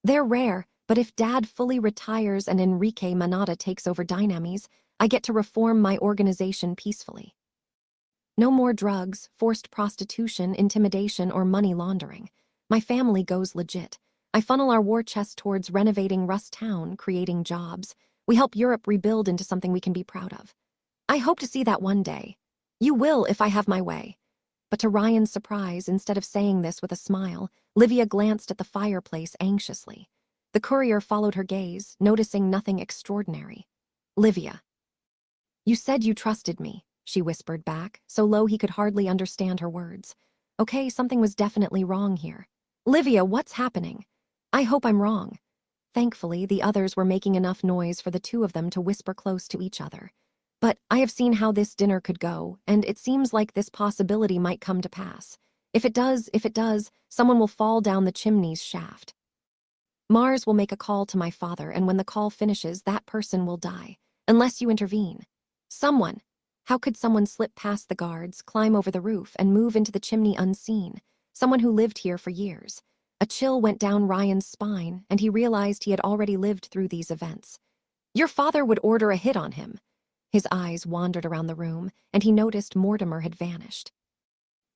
They're rare, But if Dad fully retires and Enrique Manata takes over Dynamis, I get to reform my organization peacefully. No more drugs, forced prostitution, intimidation, or money laundering. My family goes legit. I funnel our war chest towards renovating Rust Town, creating jobs. We help Europe rebuild into something we can be proud of. I hope to see that one day. You will if I have my way. But to Ryan's surprise, instead of saying this with a smile, Livia glanced at the fireplace anxiously. The courier followed her gaze, noticing nothing extraordinary. Livia. You said you trusted me, she whispered back, so low he could hardly understand her words. Okay, something was definitely wrong here. Livia, what's happening? I hope I'm wrong. Thankfully, the others were making enough noise for the two of them to whisper close to each other. But I have seen how this dinner could go, and it seems like this possibility might come to pass. If it does, someone will fall down the chimney's shaft. Mars will make a call to my father, and when the call finishes, that person will die, unless you intervene. Someone. How could someone slip past the guards, climb over the roof, and move into the chimney unseen? Someone who lived here for years. A chill went down Ryan's spine, and he realized he had already lived through these events. Your father would order a hit on him. His eyes wandered around the room, and he noticed Mortimer had vanished.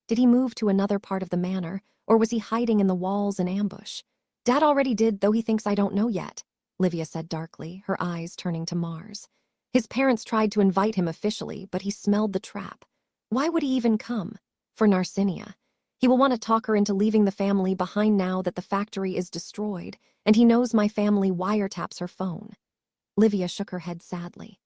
Did he move to another part of the manor, or was he hiding in the walls in ambush? Dad already did, though he thinks I don't know yet, Livia said darkly, her eyes turning to Mars. His parents tried to invite him officially, but he smelled the trap. Why would he even come? For Narcinia. He will want to talk her into leaving the family behind now that the factory is destroyed, and he knows my family wiretaps her phone. Livia shook her head sadly.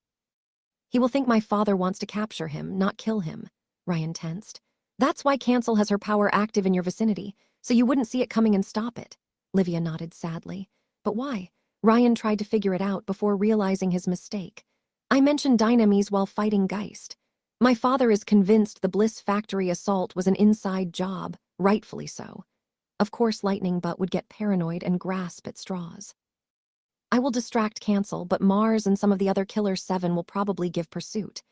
He will think my father wants to capture him, not kill him, Ryan tensed. That's why Cancel has her power active in your vicinity, so you wouldn't see it coming and stop it. Livia nodded sadly. But why? Ryan tried to figure it out before realizing his mistake. I mentioned Dynamis while fighting Geist. My father is convinced the Bliss factory assault was an inside job, rightfully so. Of course Lightning Butt would get paranoid and grasp at straws. I will distract Cancel, but Mars and some of the other Killer 7 will probably give pursuit.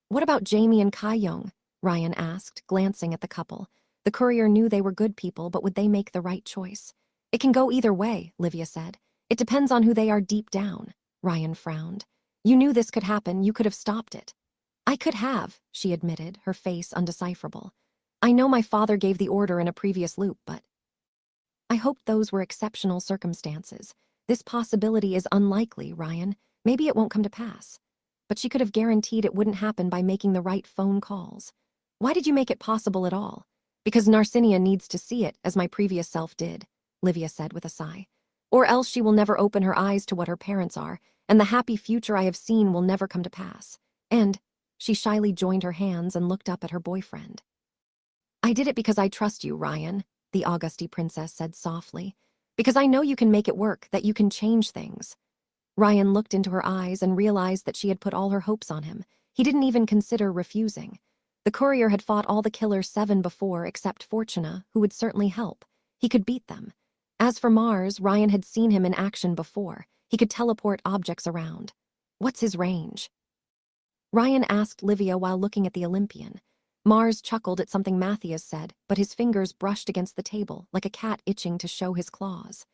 What about Jamie and Kai Young? Ryan asked, glancing at the couple. The courier knew they were good people, but would they make the right choice? It can go either way, Livia said. It depends on who they are deep down. Ryan frowned. You knew this could happen, you could have stopped it. I could have, she admitted, her face undecipherable. I know my father gave the order in a previous loop, but I hoped those were exceptional circumstances. This possibility is unlikely, Ryan. Maybe it won't come to pass. But she could have guaranteed it wouldn't happen by making the right phone calls. Why did you make it possible at all? Because Narcinia needs to see it, as my previous self did, Livia said with a sigh. Or else she will never open her eyes to what her parents are, and the happy future I have seen will never come to pass. And she shyly joined her hands and looked up at her boyfriend. I did it because I trust you, Ryan, the Auguste princess said softly. Because I know you can make it work, that you can change things. Ryan looked into her eyes and realized that she had put all her hopes on him. He didn't even consider refusing. The courier had fought all the Killer 7 before except Fortuna, who would certainly help. He could beat them. As for Mars, Ryan had seen him in action before. He could teleport objects around. What's his range? Ryan asked Livia while looking at the Olympian. Mars chuckled at something Matthias said, but his fingers brushed against the table, like a cat itching to show his claws.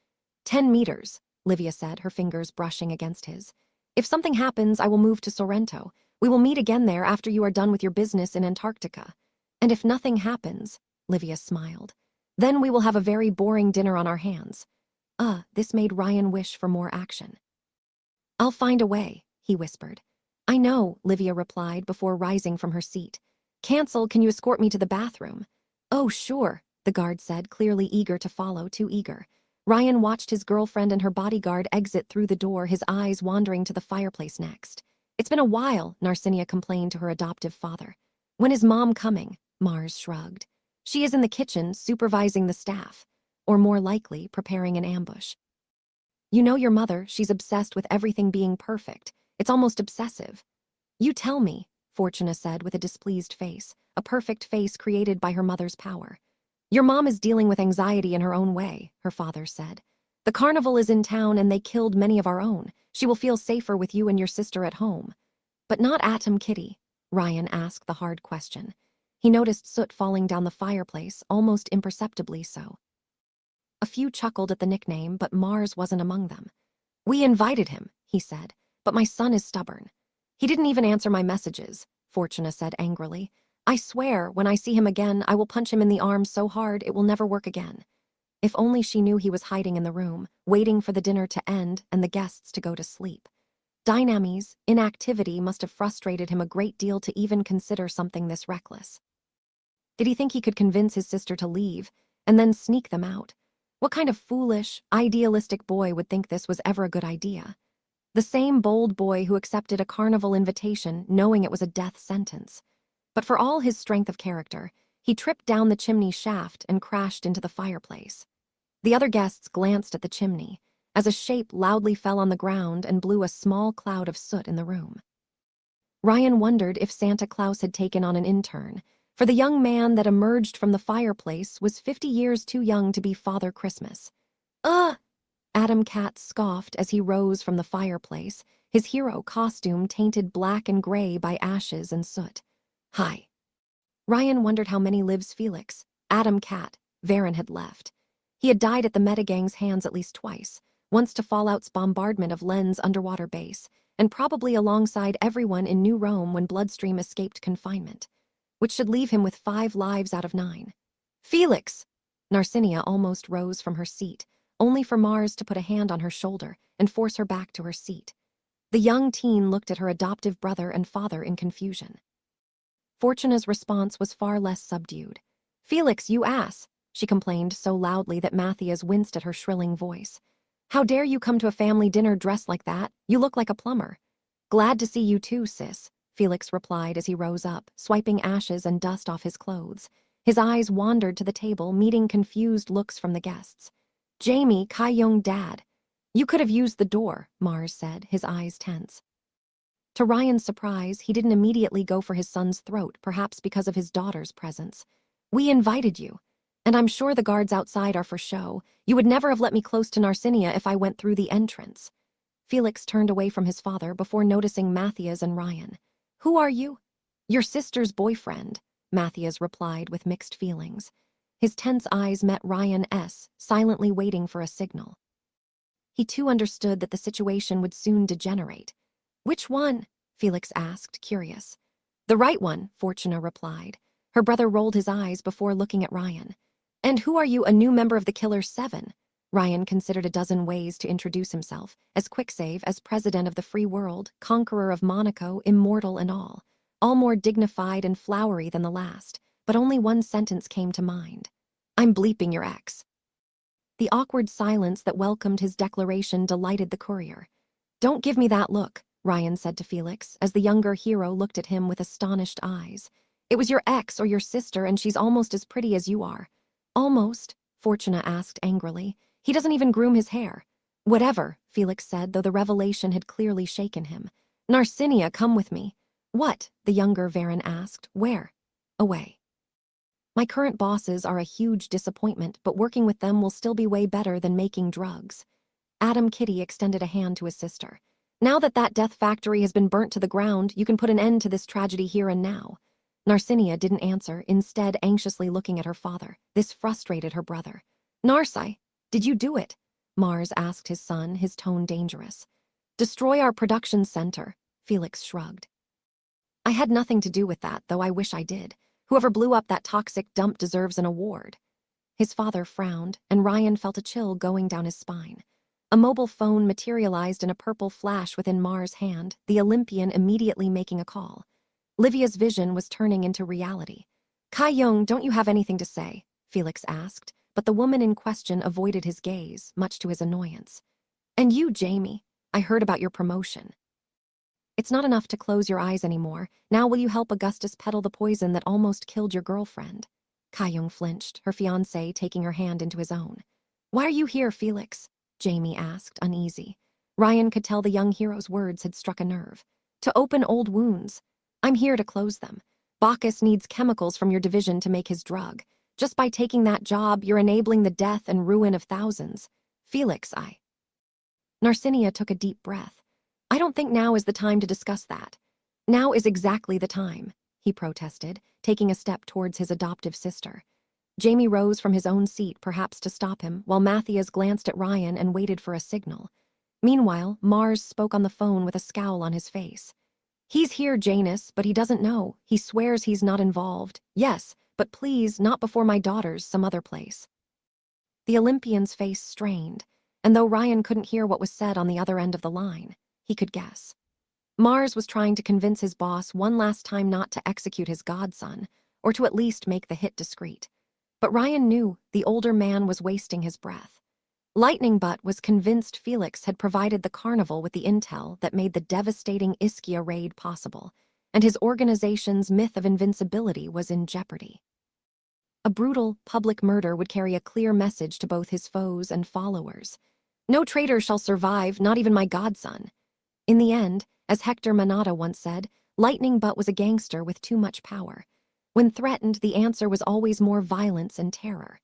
10 meters, Livia said, her fingers brushing against his. If something happens, I will move to Sorrento. We will meet again there after you are done with your business in Antarctica. And if nothing happens, Livia smiled, then we will have a very boring dinner on our hands. This made Ryan wish for more action. I'll find a way, he whispered. I know, Livia replied before rising from her seat. Cancel, can you escort me to the bathroom? Oh, sure, the guard said, clearly eager to follow, too eager. Ryan watched his girlfriend and her bodyguard exit through the door, his eyes wandering to the fireplace next. It's been a while, Narcinia complained to her adoptive father. When is Mom coming? Mars shrugged. She is in the kitchen, supervising the staff. Or more likely, preparing an ambush. You know your mother, she's obsessed with everything being perfect. It's almost obsessive. You tell me, Fortuna said with a displeased face, a perfect face created by her mother's power. Your mom is dealing with anxiety in her own way, her father said. The carnival is in town and they killed many of our own. She will feel safer with you and your sister at home. But not Atom Kitty, Ryan asked the hard question. He noticed soot falling down the fireplace, almost imperceptibly so. A few chuckled at the nickname, but Mars wasn't among them. We invited him, he said, but my son is stubborn. He didn't even answer my messages, Fortuna said angrily. I swear, when I see him again, I will punch him in the arm so hard it will never work again. If only she knew he was hiding in the room, waiting for the dinner to end and the guests to go to sleep. Dynamy's inactivity must have frustrated him a great deal to even consider something this reckless. Did he think he could convince his sister to leave and then sneak them out? What kind of foolish, idealistic boy would think this was ever a good idea? The same bold boy who accepted a carnival invitation knowing it was a death sentence. But for all his strength of character, he tripped down the chimney shaft and crashed into the fireplace. The other guests glanced at the chimney, as a shape loudly fell on the ground and blew a small cloud of soot in the room. Ryan wondered if Santa Claus had taken on an intern, for the young man that emerged from the fireplace was 50 years too young to be Father Christmas. Ugh! Adam Katz scoffed as he rose from the fireplace, his hero costume tainted black and gray by ashes and soot. Hi. Ryan wondered how many lives Felix, Adam Cat, Varen had left. He had died at the Metagang's hands at least twice, once to Fallout's bombardment of Len's underwater base, and probably alongside everyone in New Rome when Bloodstream escaped confinement, which should leave him with 5 lives out of 9. Felix! Narcinia almost rose from her seat, only for Mars to put a hand on her shoulder and force her back to her seat. The young teen looked at her adoptive brother and father in confusion. Fortuna's response was far less subdued. Felix, you ass, she complained so loudly that Matthias winced at her shrilling voice. How dare you come to a family dinner dressed like that? You look like a plumber. Glad to see you too, sis, Felix replied as he rose up, swiping ashes and dust off his clothes. His eyes wandered to the table, meeting confused looks from the guests. Jamie, Kai-Young dad. You could have used the door, Mars said, his eyes tense. To Ryan's surprise, he didn't immediately go for his son's throat, perhaps because of his daughter's presence. We invited you, and I'm sure the guards outside are for show. You would never have let me close to Narcinia if I went through the entrance. Felix turned away from his father before noticing Matthias and Ryan. Who are you? Your sister's boyfriend, Matthias replied with mixed feelings. His tense eyes met Ryan's, silently waiting for a signal. He too understood that the situation would soon degenerate. Which one? Felix asked, curious. The right one, Fortuna replied. Her brother rolled his eyes before looking at Ryan. And who are you, a new member of the Killer 7? Ryan considered a dozen ways to introduce himself, as Quicksave, as president of the free world, conqueror of Monaco, immortal and all more dignified and flowery than the last, but only one sentence came to mind. I'm bleeping your ex. The awkward silence that welcomed his declaration delighted the courier. Don't give me that look, Ryan said to Felix, as the younger hero looked at him with astonished eyes. It was your ex or your sister, and she's almost as pretty as you are. Almost, Fortuna asked angrily. He doesn't even groom his hair. Whatever, Felix said, though the revelation had clearly shaken him. Narcinia, come with me. What? The younger Varen asked. Where? Away. My current bosses are a huge disappointment, but working with them will still be way better than making drugs. Adam Kitty extended a hand to his sister. Now that death factory has been burnt to the ground, you can put an end to this tragedy here and now. Narcinia didn't answer, instead anxiously looking at her father. This frustrated her brother. Narci, did you do it? Mars asked his son, his tone dangerous. Destroy our production center, Felix shrugged. I had nothing to do with that, though I wish I did. Whoever blew up that toxic dump deserves an award. His father frowned, and Ryan felt a chill going down his spine. A mobile phone materialized in a purple flash within Mars' hand, the Olympian immediately making a call. Livia's vision was turning into reality. Kai-Young, don't you have anything to say? Felix asked, but the woman in question avoided his gaze, much to his annoyance. And you, Jamie, I heard about your promotion. It's not enough to close your eyes anymore. Now will you help Augustus peddle the poison that almost killed your girlfriend? Kai-Young flinched, her fiancé taking her hand into his own. Why are you here, Felix? Jamie asked, uneasy. Ryan could tell the young hero's words had struck a nerve. To open old wounds. I'm here to close them. Bacchus needs chemicals from your division to make his drug. Just by taking that job, you're enabling the death and ruin of thousands. Felix, Narcinia took a deep breath. I don't think now is the time to discuss that. Now is exactly the time, he protested, taking a step towards his adoptive sister. Jamie rose from his own seat, perhaps to stop him, while Matthias glanced at Ryan and waited for a signal. Meanwhile, Mars spoke on the phone with a scowl on his face. "He's here, Janus, but he doesn't know. He swears he's not involved. Yes, but please, not before my daughters, some other place." The Olympian's face strained, and though Ryan couldn't hear what was said on the other end of the line, he could guess. Mars was trying to convince his boss one last time not to execute his godson, or to at least make the hit discreet. But Ryan knew the older man was wasting his breath. Lightning Butt was convinced Felix had provided the carnival with the intel that made the devastating Ischia raid possible, and his organization's myth of invincibility was in jeopardy. A brutal, public murder would carry a clear message to both his foes and followers. No traitor shall survive, not even my godson. In the end, as Hector Manata once said, Lightning Butt was a gangster with too much power. When threatened, the answer was always more violence and terror.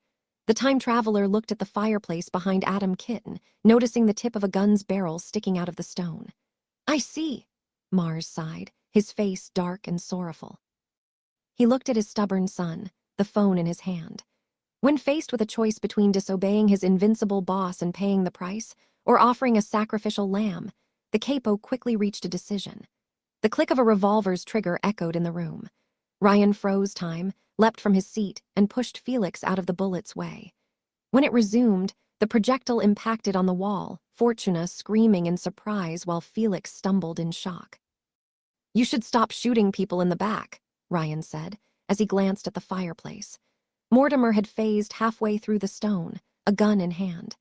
The time traveler looked at the fireplace behind Adam Kitten, noticing the tip of a gun's barrel sticking out of the stone. "I see," Mars sighed, his face dark and sorrowful. He looked at his stubborn son, the phone in his hand. When faced with a choice between disobeying his invincible boss and paying the price, or offering a sacrificial lamb, the capo quickly reached a decision. The click of a revolver's trigger echoed in the room. Ryan froze time, leapt from his seat, and pushed Felix out of the bullet's way. When it resumed, the projectile impacted on the wall, Fortuna screaming in surprise while Felix stumbled in shock. "You should stop shooting people in the back," Ryan said, as he glanced at the fireplace. Mortimer had phased halfway through the stone, a gun in hand.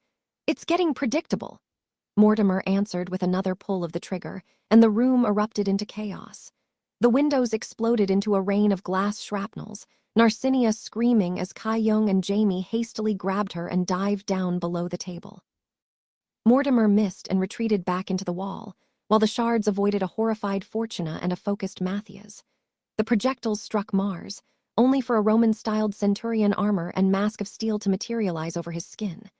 "It's getting predictable." Mortimer answered with another pull of the trigger, and the room erupted into chaos. The windows exploded into a rain of glass shrapnels, Narcinia screaming as Kai Young and Jamie hastily grabbed her and dived down below the table. Mortimer missed and retreated back into the wall, while the shards avoided a horrified Fortuna and a focused Matthias. The projectiles struck Mars, only for a Roman-styled centurion armor and mask of steel to materialize over his skin.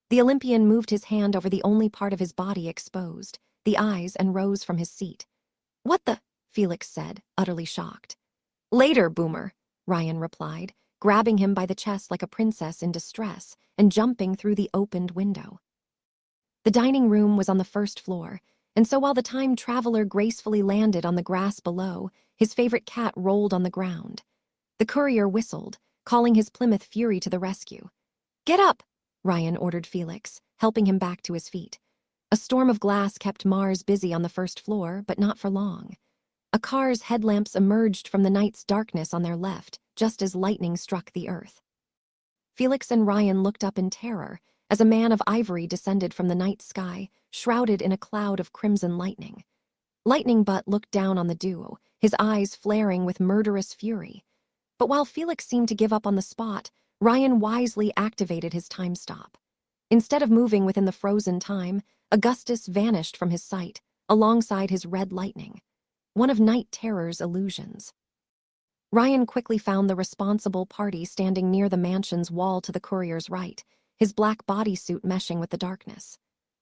The Olympian moved his hand over the only part of his body exposed, the eyes, and rose from his seat. "What the?" Felix said, utterly shocked. "Later, Boomer," Ryan replied, grabbing him by the chest like a princess in distress and jumping through the opened window. The dining room was on the first floor, and so while the time traveler gracefully landed on the grass below, his favorite cat rolled on the ground. The courier whistled, calling his Plymouth Fury to the rescue. "Get up!" Ryan ordered Felix, helping him back to his feet. A storm of glass kept Mars busy on the first floor, but not for long. A car's headlamps emerged from the night's darkness on their left, just as lightning struck the earth. Felix and Ryan looked up in terror as a man of ivory descended from the night sky, shrouded in a cloud of crimson lightning. Lightning Butt looked down on the duo, his eyes flaring with murderous fury. But while Felix seemed to give up on the spot, Ryan wisely activated his time stop. Instead of moving within the frozen time, Augustus vanished from his sight, alongside his red lightning. One of Night Terror's illusions. Ryan quickly found the responsible party standing near the mansion's wall to the courier's right, his black bodysuit meshing with the darkness.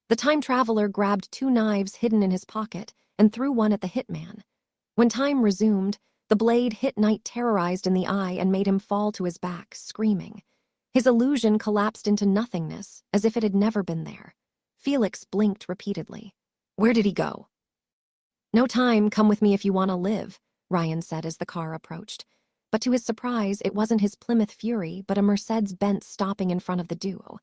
The time traveler grabbed 2 knives hidden in his pocket and threw one at the hitman. When time resumed, the blade hit Night Terrorized in the eye and made him fall to his back, screaming. His illusion collapsed into nothingness, as if it had never been there. Felix blinked repeatedly. "Where did he go?" "No time, come with me if you want to live," Ryan said as the car approached. But to his surprise, it wasn't his Plymouth Fury, but a Mercedes-Benz stopping in front of the duo.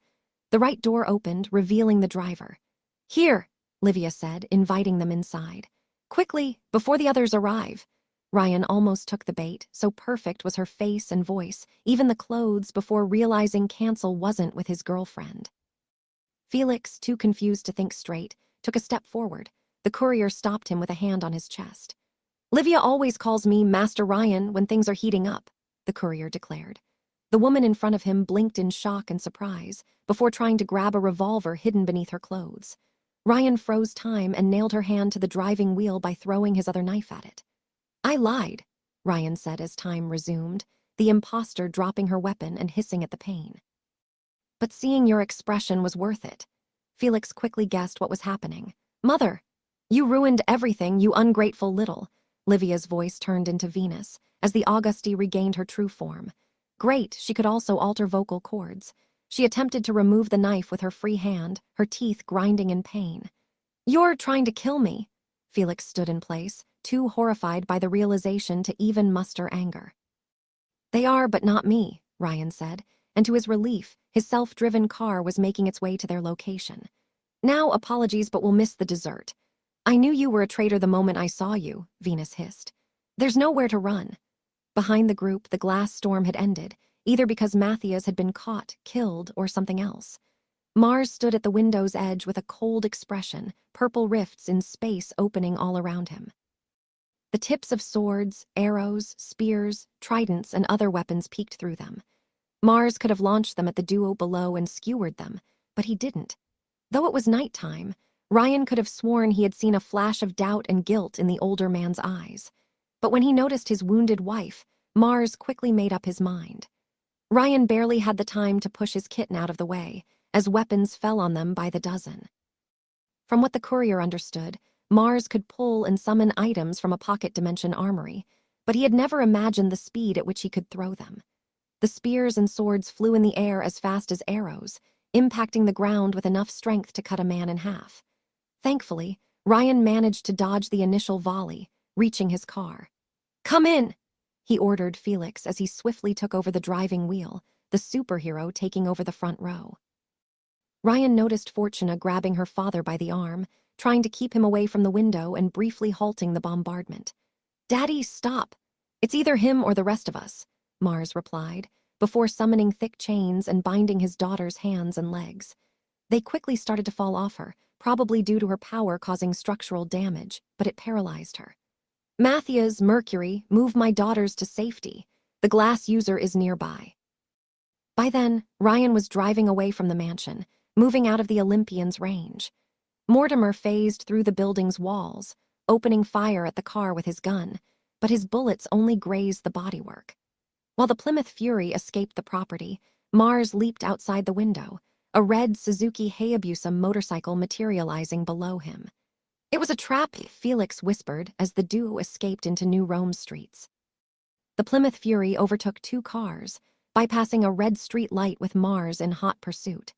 The right door opened, revealing the driver. "Here," Livia said, inviting them inside. "Quickly, before the others arrive." Ryan almost took the bait, so perfect was her face and voice, even the clothes, before realizing Cancel wasn't with his girlfriend. Felix, too confused to think straight, took a step forward. The courier stopped him with a hand on his chest. "Livia always calls me Master Ryan when things are heating up," the courier declared. The woman in front of him blinked in shock and surprise, before trying to grab a revolver hidden beneath her clothes. Ryan froze time and nailed her hand to the driving wheel by throwing his other knife at it. "I lied," Ryan said as time resumed, the imposter dropping her weapon and hissing at the pain. "But seeing your expression was worth it." Felix quickly guessed what was happening. "Mother, you ruined everything, you ungrateful little." Livia's voice turned into Venus, as the Auguste regained her true form. Great, she could also alter vocal cords. She attempted to remove the knife with her free hand, her teeth grinding in pain. You're trying to kill me. Felix stood in place, too horrified by the realization to even muster anger. They are, but not me, Ryan said, and to his relief, his self-driven car was making its way to their location. Now apologies, but we'll miss the dessert. I knew you were a traitor the moment I saw you, Venus hissed. There's nowhere to run. Behind the group, the glass storm had ended, either because Matthias had been caught, killed, or something else. Mars stood at the window's edge with a cold expression, purple rifts in space opening all around him. The tips of swords, arrows, spears, tridents, and other weapons peeked through them. Mars could have launched them at the duo below and skewered them, but he didn't. Though it was nighttime, Ryan could have sworn he had seen a flash of doubt and guilt in the older man's eyes. But when he noticed his wounded wife, Mars quickly made up his mind. Ryan barely had the time to push his kitten out of the way, as weapons fell on them by the dozen. From what the courier understood, Mars could pull and summon items from a pocket dimension armory, but he had never imagined the speed at which he could throw them. The spears and swords flew in the air as fast as arrows, impacting the ground with enough strength to cut a man in half. Thankfully, Ryan managed to dodge the initial volley, reaching his car. Come in, he ordered Felix as he swiftly took over the driving wheel, the superhero taking over the front row. Ryan noticed Fortuna grabbing her father by the arm, trying to keep him away from the window and briefly halting the bombardment. Daddy, stop. It's either him or the rest of us, Mars replied, before summoning thick chains and binding his daughter's hands and legs. They quickly started to fall off her, probably due to her power causing structural damage, but it paralyzed her. Matthias, Mercury, move my daughters to safety. The glass user is nearby. By then, Ryan was driving away from the mansion, moving out of the Olympian's range. Mortimer phased through the building's walls, opening fire at the car with his gun, but his bullets only grazed the bodywork. While the Plymouth Fury escaped the property, Mars leaped outside the window, a red Suzuki Hayabusa motorcycle materializing below him. It was a trap, Felix whispered as the duo escaped into New Rome streets. The Plymouth Fury overtook two cars, bypassing a red street light with Mars in hot pursuit.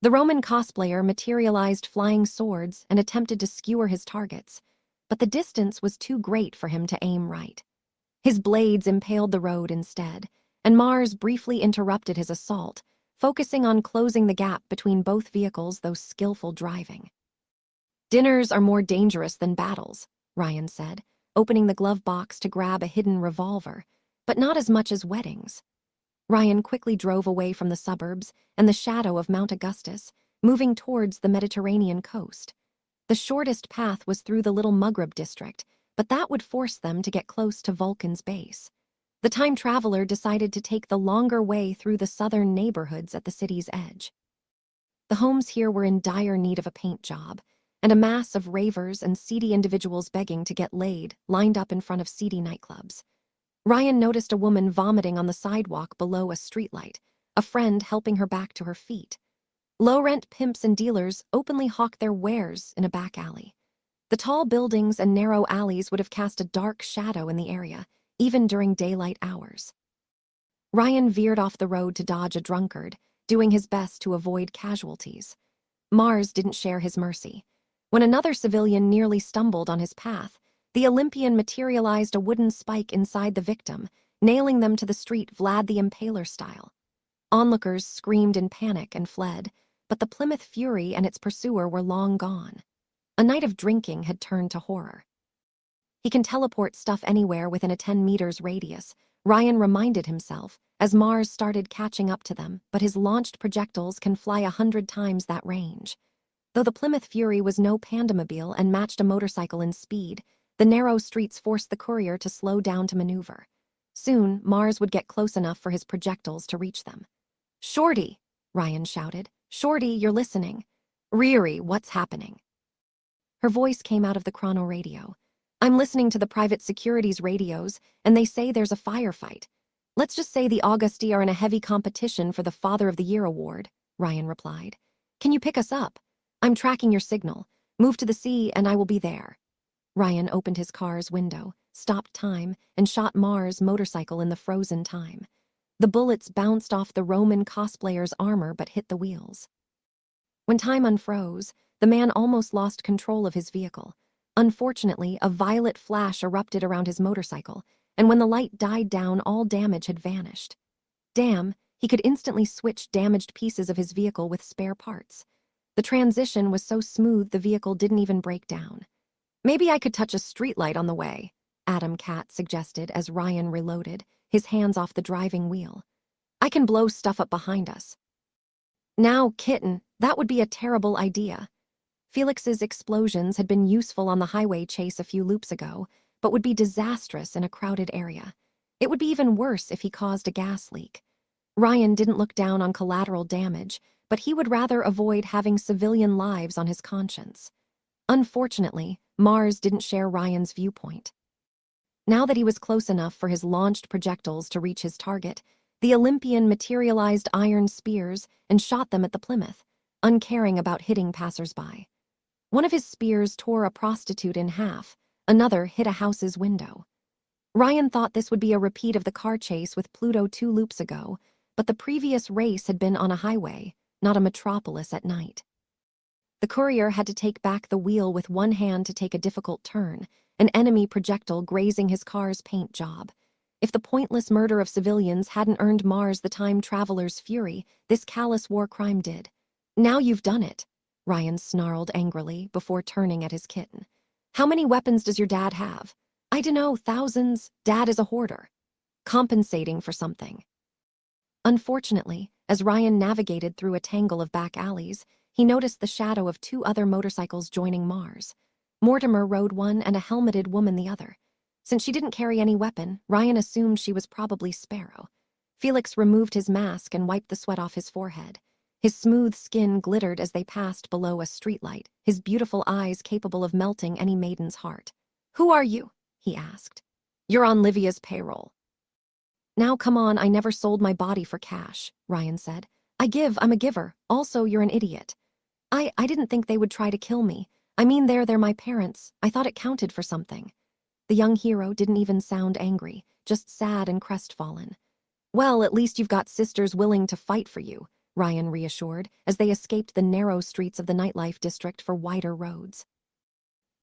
The Roman cosplayer materialized flying swords and attempted to skewer his targets, but the distance was too great for him to aim right. His blades impaled the road instead, and Mars briefly interrupted his assault, focusing on closing the gap between both vehicles, though skillful driving. Dinners are more dangerous than battles, Ryan said, opening the glove box to grab a hidden revolver, but not as much as weddings. Ryan quickly drove away from the suburbs and the shadow of Mount Augustus, moving towards the Mediterranean coast. The shortest path was through the Little Maghreb district, but that would force them to get close to Vulcan's base. The time traveler decided to take the longer way through the southern neighborhoods at the city's edge. The homes here were in dire need of a paint job, and a mass of ravers and seedy individuals begging to get laid lined up in front of seedy nightclubs. Ryan noticed a woman vomiting on the sidewalk below a streetlight, a friend helping her back to her feet. Low-rent pimps and dealers openly hawked their wares in a back alley. The tall buildings and narrow alleys would have cast a dark shadow in the area, even during daylight hours. Ryan veered off the road to dodge a drunkard, doing his best to avoid casualties. Mars didn't share his mercy. When another civilian nearly stumbled on his path, the Olympian materialized a wooden spike inside the victim, nailing them to the street Vlad the Impaler style. Onlookers screamed in panic and fled, but the Plymouth Fury and its pursuer were long gone. A night of drinking had turned to horror. He can teleport stuff anywhere within a 10 meters radius, Ryan reminded himself, as Mars started catching up to them, but his launched projectiles can fly 100 times that range. Though the Plymouth Fury was no pandamobile and matched a motorcycle in speed, the narrow streets forced the courier to slow down to maneuver. Soon, Mars would get close enough for his projectiles to reach them. "Shorty!" Ryan shouted. "Shorty, you're listening." "Riri, what's happening?" Her voice came out of the chrono radio. "I'm listening to the private securities radios, and they say there's a firefight. Let's just say the Augusti are in a heavy competition for the Father of the Year award," Ryan replied. "Can you pick us up? I'm tracking your signal. Move to the sea and I will be there." Ryan opened his car's window, stopped time, and shot Mars' motorcycle in the frozen time. The bullets bounced off the Roman cosplayer's armor but hit the wheels. When time unfroze, the man almost lost control of his vehicle. Unfortunately, a violet flash erupted around his motorcycle, and when the light died down, all damage had vanished. Damn, he could instantly switch damaged pieces of his vehicle with spare parts. The transition was so smooth the vehicle didn't even break down. Maybe I could touch a streetlight on the way, Adam Cat suggested as Ryan reloaded, his hands off the driving wheel. I can blow stuff up behind us. Now, Kitten, that would be a terrible idea. Felix's explosions had been useful on the highway chase a few loops ago, but would be disastrous in a crowded area. It would be even worse if he caused a gas leak. Ryan didn't look down on collateral damage, but he would rather avoid having civilian lives on his conscience. Unfortunately, Mars didn't share Ryan's viewpoint. Now that he was close enough for his launched projectiles to reach his target, the Olympian materialized iron spears and shot them at the Plymouth, uncaring about hitting passersby. One of his spears tore a prostitute in half, another hit a house's window. Ryan thought this would be a repeat of the car chase with Pluto 2 loops ago, but the previous race had been on a highway, not a metropolis at night. The courier had to take back the wheel with one hand to take a difficult turn, an enemy projectile grazing his car's paint job. If the pointless murder of civilians hadn't earned Mars the time traveler's fury, this callous war crime did. Now you've done it, Ryan snarled angrily before turning at his kitten. How many weapons does your dad have? I dunno, thousands. Dad is a hoarder. Compensating for something. Unfortunately, as Ryan navigated through a tangle of back alleys, he noticed the shadow of two other motorcycles joining Mars. Mortimer rode one and a helmeted woman the other. Since she didn't carry any weapon, Ryan assumed she was probably Sparrow. Felix removed his mask and wiped the sweat off his forehead. His smooth skin glittered as they passed below a streetlight, his beautiful eyes capable of melting any maiden's heart. "Who are you?" he asked. "You're on Livia's payroll." "Now come on, I never sold my body for cash," Ryan said. I'm a giver. Also, you're an idiot." I didn't think they would try to kill me. I mean, they're my parents. I thought it counted for something." The young hero didn't even sound angry, just sad and crestfallen. "Well, at least you've got sisters willing to fight for you," Ryan reassured, as they escaped the narrow streets of the nightlife district for wider roads.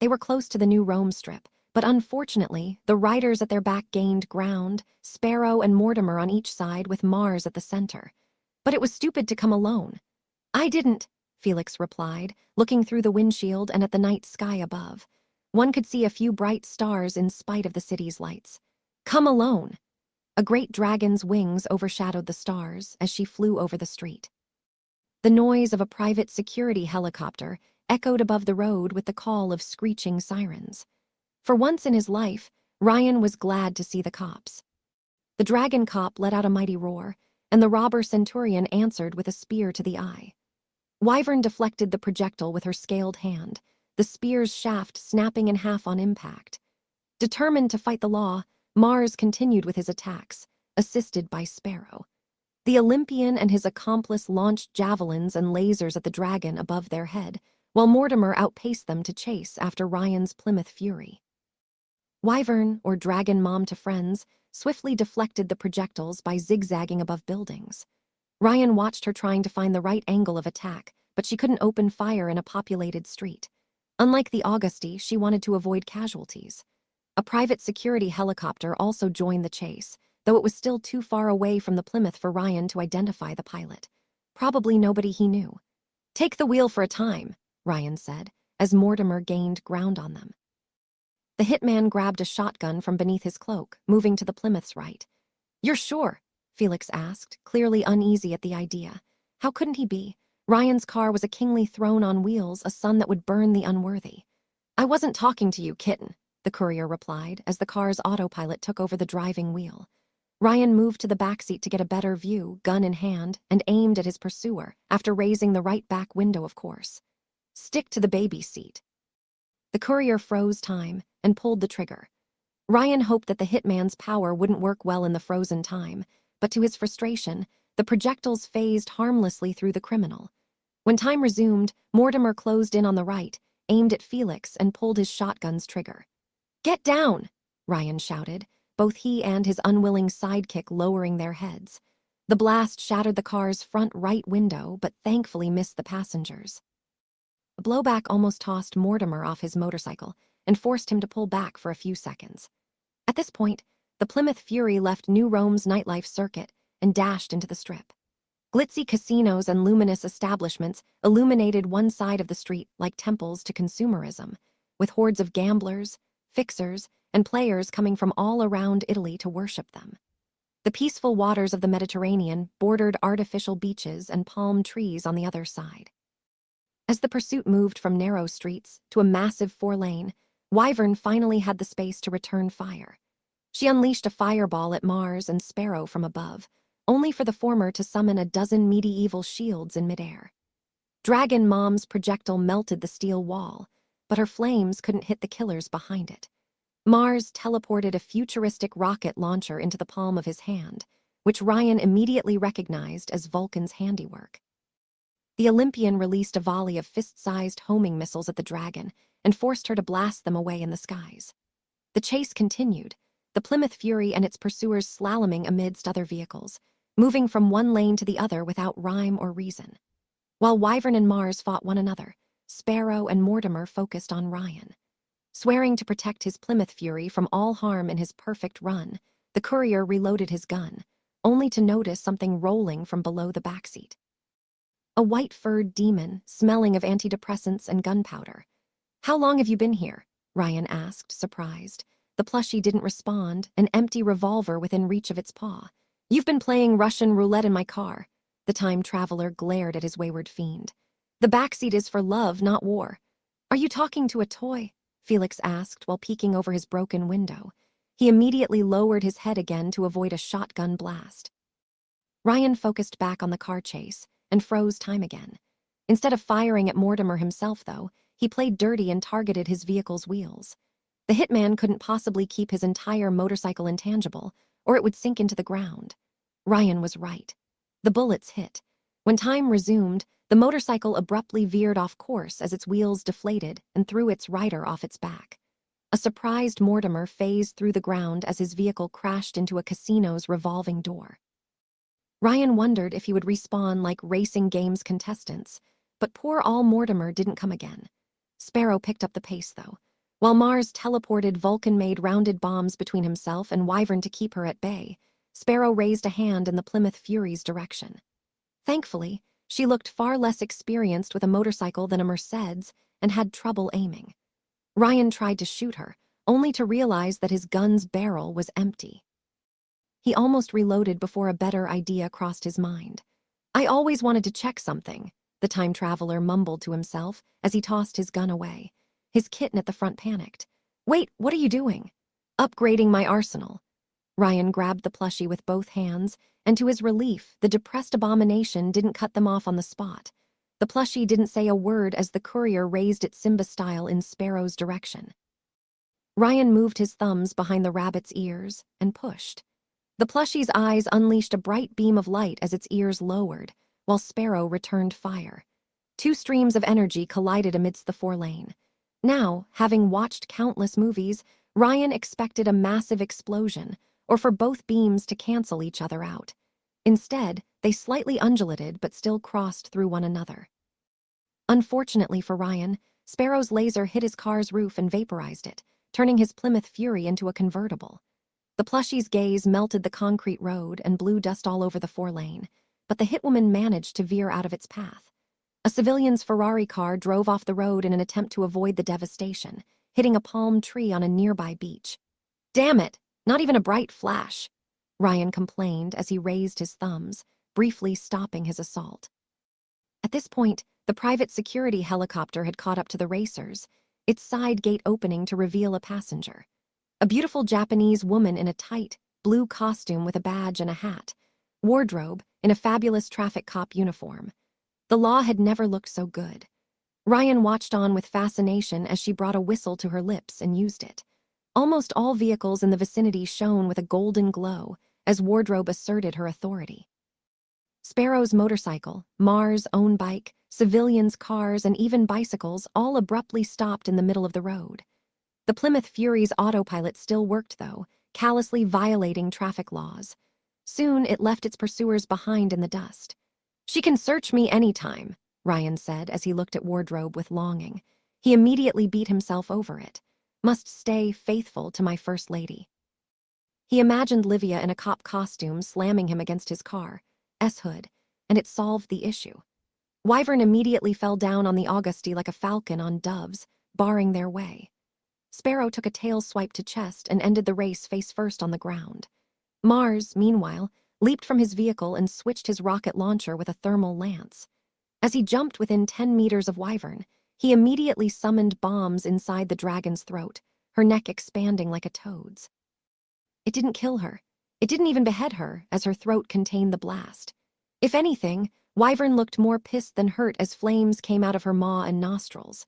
They were close to the new Rome Strip, but unfortunately, the riders at their back gained ground, Sparrow and Mortimer on each side with Mars at the center. But it was stupid to come alone. "I didn't," Felix replied, looking through the windshield and at the night sky above. One could see a few bright stars in spite of the city's lights. "Come alone." A great dragon's wings overshadowed the stars as she flew over the street. The noise of a private security helicopter echoed above the road with the call of screeching sirens. For once in his life, Ryan was glad to see the cops. The dragon cop let out a mighty roar, and the robber centurion answered with a spear to the eye. Wyvern deflected the projectile with her scaled hand, the spear's shaft snapping in half on impact. Determined to fight the law, Mars continued with his attacks, assisted by Sparrow. The Olympian and his accomplice launched javelins and lasers at the dragon above their head, while Mortimer outpaced them to chase after Ryan's Plymouth Fury. Wyvern, or dragon mom to friends, swiftly deflected the projectiles by zigzagging above buildings. Ryan watched her trying to find the right angle of attack, but she couldn't open fire in a populated street. Unlike the Augusti, she wanted to avoid casualties. A private security helicopter also joined the chase, though it was still too far away from the Plymouth for Ryan to identify the pilot. Probably nobody he knew. "Take the wheel for a time," Ryan said, as Mortimer gained ground on them. The hitman grabbed a shotgun from beneath his cloak, moving to the Plymouth's right. "You're sure?" Felix asked, clearly uneasy at the idea. How couldn't he be? Ryan's car was a kingly throne on wheels, a sun that would burn the unworthy. "I wasn't talking to you, kitten," the courier replied, as the car's autopilot took over the driving wheel. Ryan moved to the backseat to get a better view, gun in hand, and aimed at his pursuer, after raising the right back window, of course. "Stick to the baby seat." The courier froze time and pulled the trigger. Ryan hoped that the hitman's power wouldn't work well in the frozen time, but to his frustration, the projectiles phased harmlessly through the criminal. When time resumed, Mortimer closed in on the right, aimed at Felix, and pulled his shotgun's trigger. "Get down!" Ryan shouted, both he and his unwilling sidekick lowering their heads. The blast shattered the car's front right window, but thankfully missed the passengers. blowback almost tossed Mortimer off his motorcycle and forced him to pull back for a few seconds. At this point, the Plymouth Fury left New Rome's nightlife circuit and dashed into the strip. Glitzy casinos and luminous establishments illuminated one side of the street like temples to consumerism, with hordes of gamblers, fixers, and players coming from all around Italy to worship them. The peaceful waters of the Mediterranean bordered artificial beaches and palm trees on the other side. As the pursuit moved from narrow streets to a massive four-lane, Wyvern finally had the space to return fire. She unleashed a fireball at Mars and Sparrow from above, only for the former to summon a dozen medieval shields in midair. Dragon Mom's projectile melted the steel wall, but her flames couldn't hit the killers behind it. Mars teleported a futuristic rocket launcher into the palm of his hand, which Ryan immediately recognized as Vulcan's handiwork. The Olympian released a volley of fist-sized homing missiles at the dragon and forced her to blast them away in the skies. The chase continued, the Plymouth Fury and its pursuers slaloming amidst other vehicles, moving from one lane to the other without rhyme or reason. While Wyvern and Mars fought one another, Sparrow and Mortimer focused on Ryan. Swearing to protect his Plymouth Fury from all harm in his perfect run, the courier reloaded his gun, only to notice something rolling from below the backseat. A white-furred demon, smelling of antidepressants and gunpowder. "How long have you been here?" Ryan asked, surprised. The plushie didn't respond, an empty revolver within reach of its paw. "You've been playing Russian roulette in my car." The time traveler glared at his wayward fiend. "The backseat is for love, not war." "Are you talking to a toy?" Felix asked while peeking over his broken window. He immediately lowered his head again to avoid a shotgun blast. Ryan focused back on the car chase and froze time again. Instead of firing at Mortimer himself, though, he played dirty and targeted his vehicle's wheels. The hitman couldn't possibly keep his entire motorcycle intangible, or it would sink into the ground. Ryan was right. The bullets hit. When time resumed, the motorcycle abruptly veered off course as its wheels deflated and threw its rider off its back. A surprised Mortimer phased through the ground as his vehicle crashed into a casino's revolving door. Ryan wondered if he would respawn like racing games contestants, but poor All Mortimer didn't come again. Sparrow picked up the pace, though. While Mars teleported Vulcan-made rounded bombs between himself and Wyvern to keep her at bay, Sparrow raised a hand in the Plymouth Fury's direction. Thankfully, she looked far less experienced with a motorcycle than a Mercedes and had trouble aiming. Ryan tried to shoot her, only to realize that his gun's barrel was empty. He almost reloaded before a better idea crossed his mind. "I always wanted to check something," the time traveler mumbled to himself as he tossed his gun away. His kitten at the front panicked. "Wait, what are you doing?" "Upgrading my arsenal." Ryan grabbed the plushie with both hands, and to his relief, the depressed abomination didn't cut them off on the spot. The plushie didn't say a word as the courier raised its Simba style in Sparrow's direction. Ryan moved his thumbs behind the rabbit's ears and pushed. The plushie's eyes unleashed a bright beam of light as its ears lowered, while Sparrow returned fire. Two streams of energy collided amidst the four-lane. Now, having watched countless movies, Ryan expected a massive explosion, or for both beams to cancel each other out. Instead, they slightly undulated but still crossed through one another. Unfortunately for Ryan, Sparrow's laser hit his car's roof and vaporized it, turning his Plymouth Fury into a convertible. The plushie's gaze melted the concrete road and blew dust all over the four-lane, but the hitwoman managed to veer out of its path. A civilian's Ferrari car drove off the road in an attempt to avoid the devastation, hitting a palm tree on a nearby beach. "Damn it, not even a bright flash," Ryan complained as he raised his thumbs, briefly stopping his assault. At this point, the private security helicopter had caught up to the racers, its side gate opening to reveal a passenger. A beautiful Japanese woman in a tight, blue costume with a badge and a hat. Wardrobe in a fabulous traffic cop uniform. The law had never looked so good. Ryan watched on with fascination as she brought a whistle to her lips and used it. Almost all vehicles in the vicinity shone with a golden glow as Wardrobe asserted her authority. Sparrow's motorcycle, Mars' own bike, civilians' cars, and even bicycles all abruptly stopped in the middle of the road. The Plymouth Fury's autopilot still worked, though, callously violating traffic laws. Soon it left its pursuers behind in the dust. "She can search me anytime," Ryan said as he looked at Wardrobe with longing. He immediately beat himself over it. Must stay faithful to my first lady. He imagined Livia in a cop costume slamming him against his car, S-hood, and it solved the issue. Wyvern immediately fell down on the Auguste like a falcon on doves, barring their way. Sparrow took a tail swipe to chest and ended the race face first on the ground. Mars, meanwhile, leaped from his vehicle and switched his rocket launcher with a thermal lance. As he jumped within 10 meters of Wyvern, he immediately summoned bombs inside the dragon's throat, her neck expanding like a toad's. It didn't kill her. It didn't even behead her, as her throat contained the blast. If anything, Wyvern looked more pissed than hurt as flames came out of her maw and nostrils.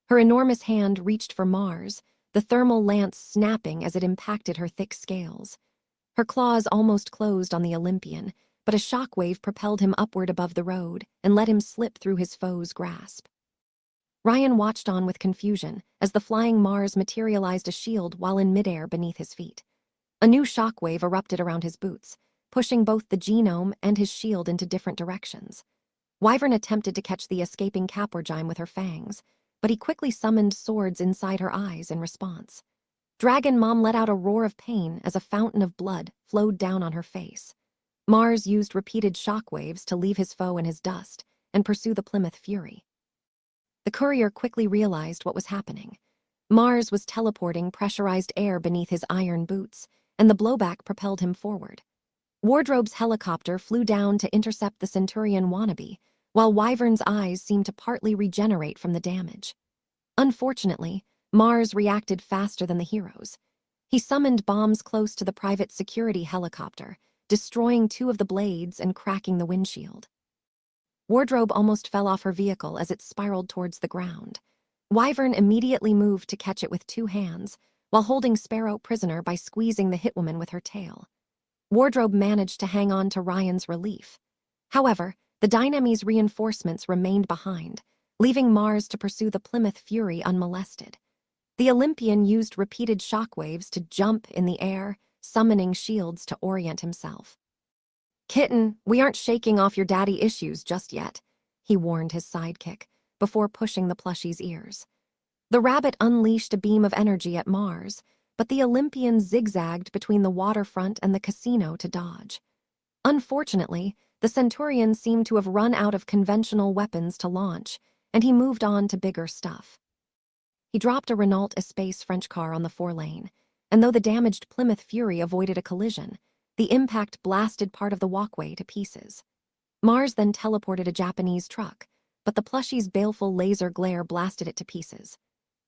Her enormous hand reached for Mars, the thermal lance snapping as it impacted her thick scales. Her claws almost closed on the Olympian, but a shockwave propelled him upward above the road and let him slip through his foe's grasp. Ryan watched on with confusion as the flying Mars materialized a shield while in midair beneath his feet. A new shockwave erupted around his boots, pushing both the genome and his shield into different directions. Wyvern attempted to catch the escaping Capwargime with her fangs, but he quickly summoned swords inside her eyes in response. Dragon Mom let out a roar of pain as a fountain of blood flowed down on her face. Mars used repeated shockwaves to leave his foe in his dust and pursue the Plymouth Fury. The courier quickly realized what was happening. Mars was teleporting pressurized air beneath his iron boots, and the blowback propelled him forward. Wardrobe's helicopter flew down to intercept the Centurion wannabe, while Wyvern's eyes seemed to partly regenerate from the damage. Unfortunately, Mars reacted faster than the heroes. He summoned bombs close to the private security helicopter, destroying 2 of the blades and cracking the windshield. Wardrobe almost fell off her vehicle as it spiraled towards the ground. Wyvern immediately moved to catch it with 2 hands, while holding Sparrow prisoner by squeezing the hitwoman with her tail. Wardrobe managed to hang on to Ryan's relief. However, the Dyname's reinforcements remained behind, leaving Mars to pursue the Plymouth Fury unmolested. The Olympian used repeated shockwaves to jump in the air, summoning shields to orient himself. "Kitten, we aren't shaking off your daddy issues just yet," he warned his sidekick, before pushing the plushie's ears. The rabbit unleashed a beam of energy at Mars, but the Olympian zigzagged between the waterfront and the casino to dodge. Unfortunately, the Centurion seemed to have run out of conventional weapons to launch, and he moved on to bigger stuff. He dropped a Renault Espace French car on the 4-lane, and though the damaged Plymouth Fury avoided a collision, the impact blasted part of the walkway to pieces. Mars then teleported a Japanese truck, but the plushie's baleful laser glare blasted it to pieces.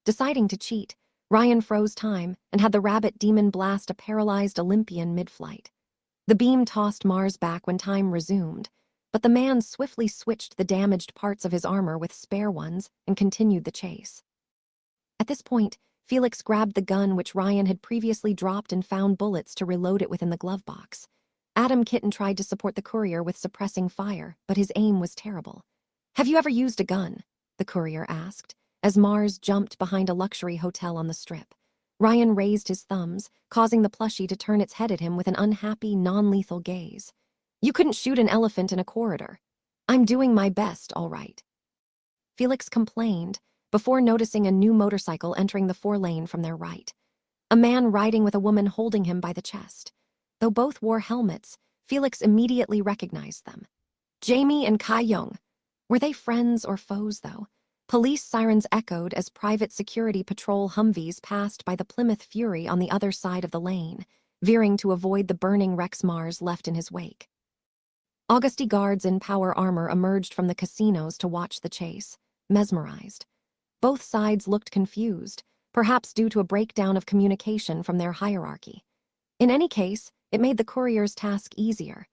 Deciding to cheat, Ryan froze time and had the rabbit demon blast a paralyzed Olympian mid-flight. The beam tossed Mars back when time resumed, but the man swiftly switched the damaged parts of his armor with spare ones and continued the chase. At this point, Felix grabbed the gun which Ryan had previously dropped and found bullets to reload it within the glove box. Adam Kitten tried to support the courier with suppressing fire, but his aim was terrible. "Have you ever used a gun?" the courier asked, as Mars jumped behind a luxury hotel on the strip. Ryan raised his thumbs, causing the plushie to turn its head at him with an unhappy, non-lethal gaze. "You couldn't shoot an elephant in a corridor." "I'm doing my best, all right," Felix complained, before noticing a new motorcycle entering the 4-lane from their right. A man riding with a woman holding him by the chest. Though both wore helmets, Felix immediately recognized them. Jamie and Kai Young. Were they friends or foes, though? Police sirens echoed as private security patrol Humvees passed by the Plymouth Fury on the other side of the lane, veering to avoid the burning Rex Mars left in his wake. Auguste guards in power armor emerged from the casinos to watch the chase, mesmerized. Both sides looked confused, perhaps due to a breakdown of communication from their hierarchy. In any case, it made the courier's task easier.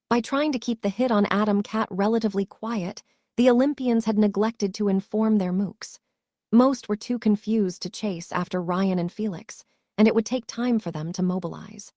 By trying to keep the hit on Adam Cat relatively quiet, the Olympians had neglected to inform their mooks. Most were too confused to chase after Ryan and Felix, and it would take time for them to mobilize.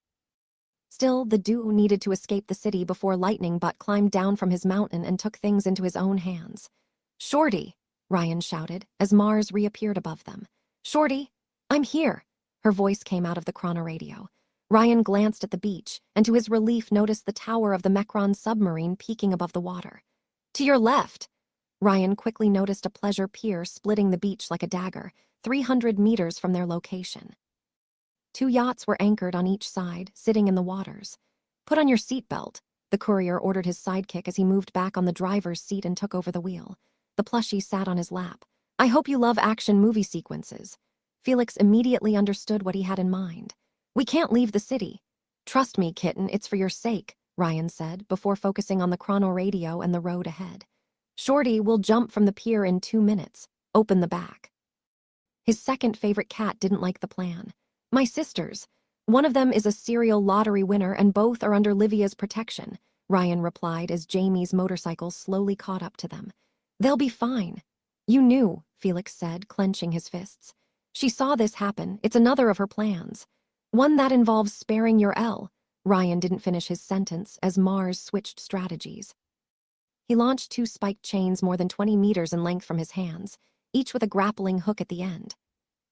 Still, the duo needed to escape the city before Lightning Butt climbed down from his mountain and took things into his own hands. "Shorty!" Ryan shouted as Mars reappeared above them. "Shorty, I'm here!" Her voice came out of the chronoradio. Ryan glanced at the beach and to his relief noticed the tower of the Mecron submarine peeking above the water. "To your left!" Ryan quickly noticed a pleasure pier splitting the beach like a dagger, 300 meters from their location. 2 yachts were anchored on each side, sitting in the waters. "Put on your seatbelt," the courier ordered his sidekick as he moved back on the driver's seat and took over the wheel. The plushie sat on his lap. "I hope you love action movie sequences." Felix immediately understood what he had in mind. "We can't leave the city." "Trust me, kitten, it's for your sake," Ryan said, before focusing on the chrono radio and the road ahead. "Shorty, we'll jump from the pier in 2 minutes. Open the back." His second favorite cat didn't like the plan. "My sisters. One of them is a serial lottery winner and both are under Livia's protection," Ryan replied as Jamie's motorcycle slowly caught up to them. "They'll be fine." "You knew," Felix said, clenching his fists. "She saw this happen. It's another of her plans. One that involves sparing your L." Ryan didn't finish his sentence as Mars switched strategies. He launched 2 spiked chains more than 20 meters in length from his hands, each with a grappling hook at the end.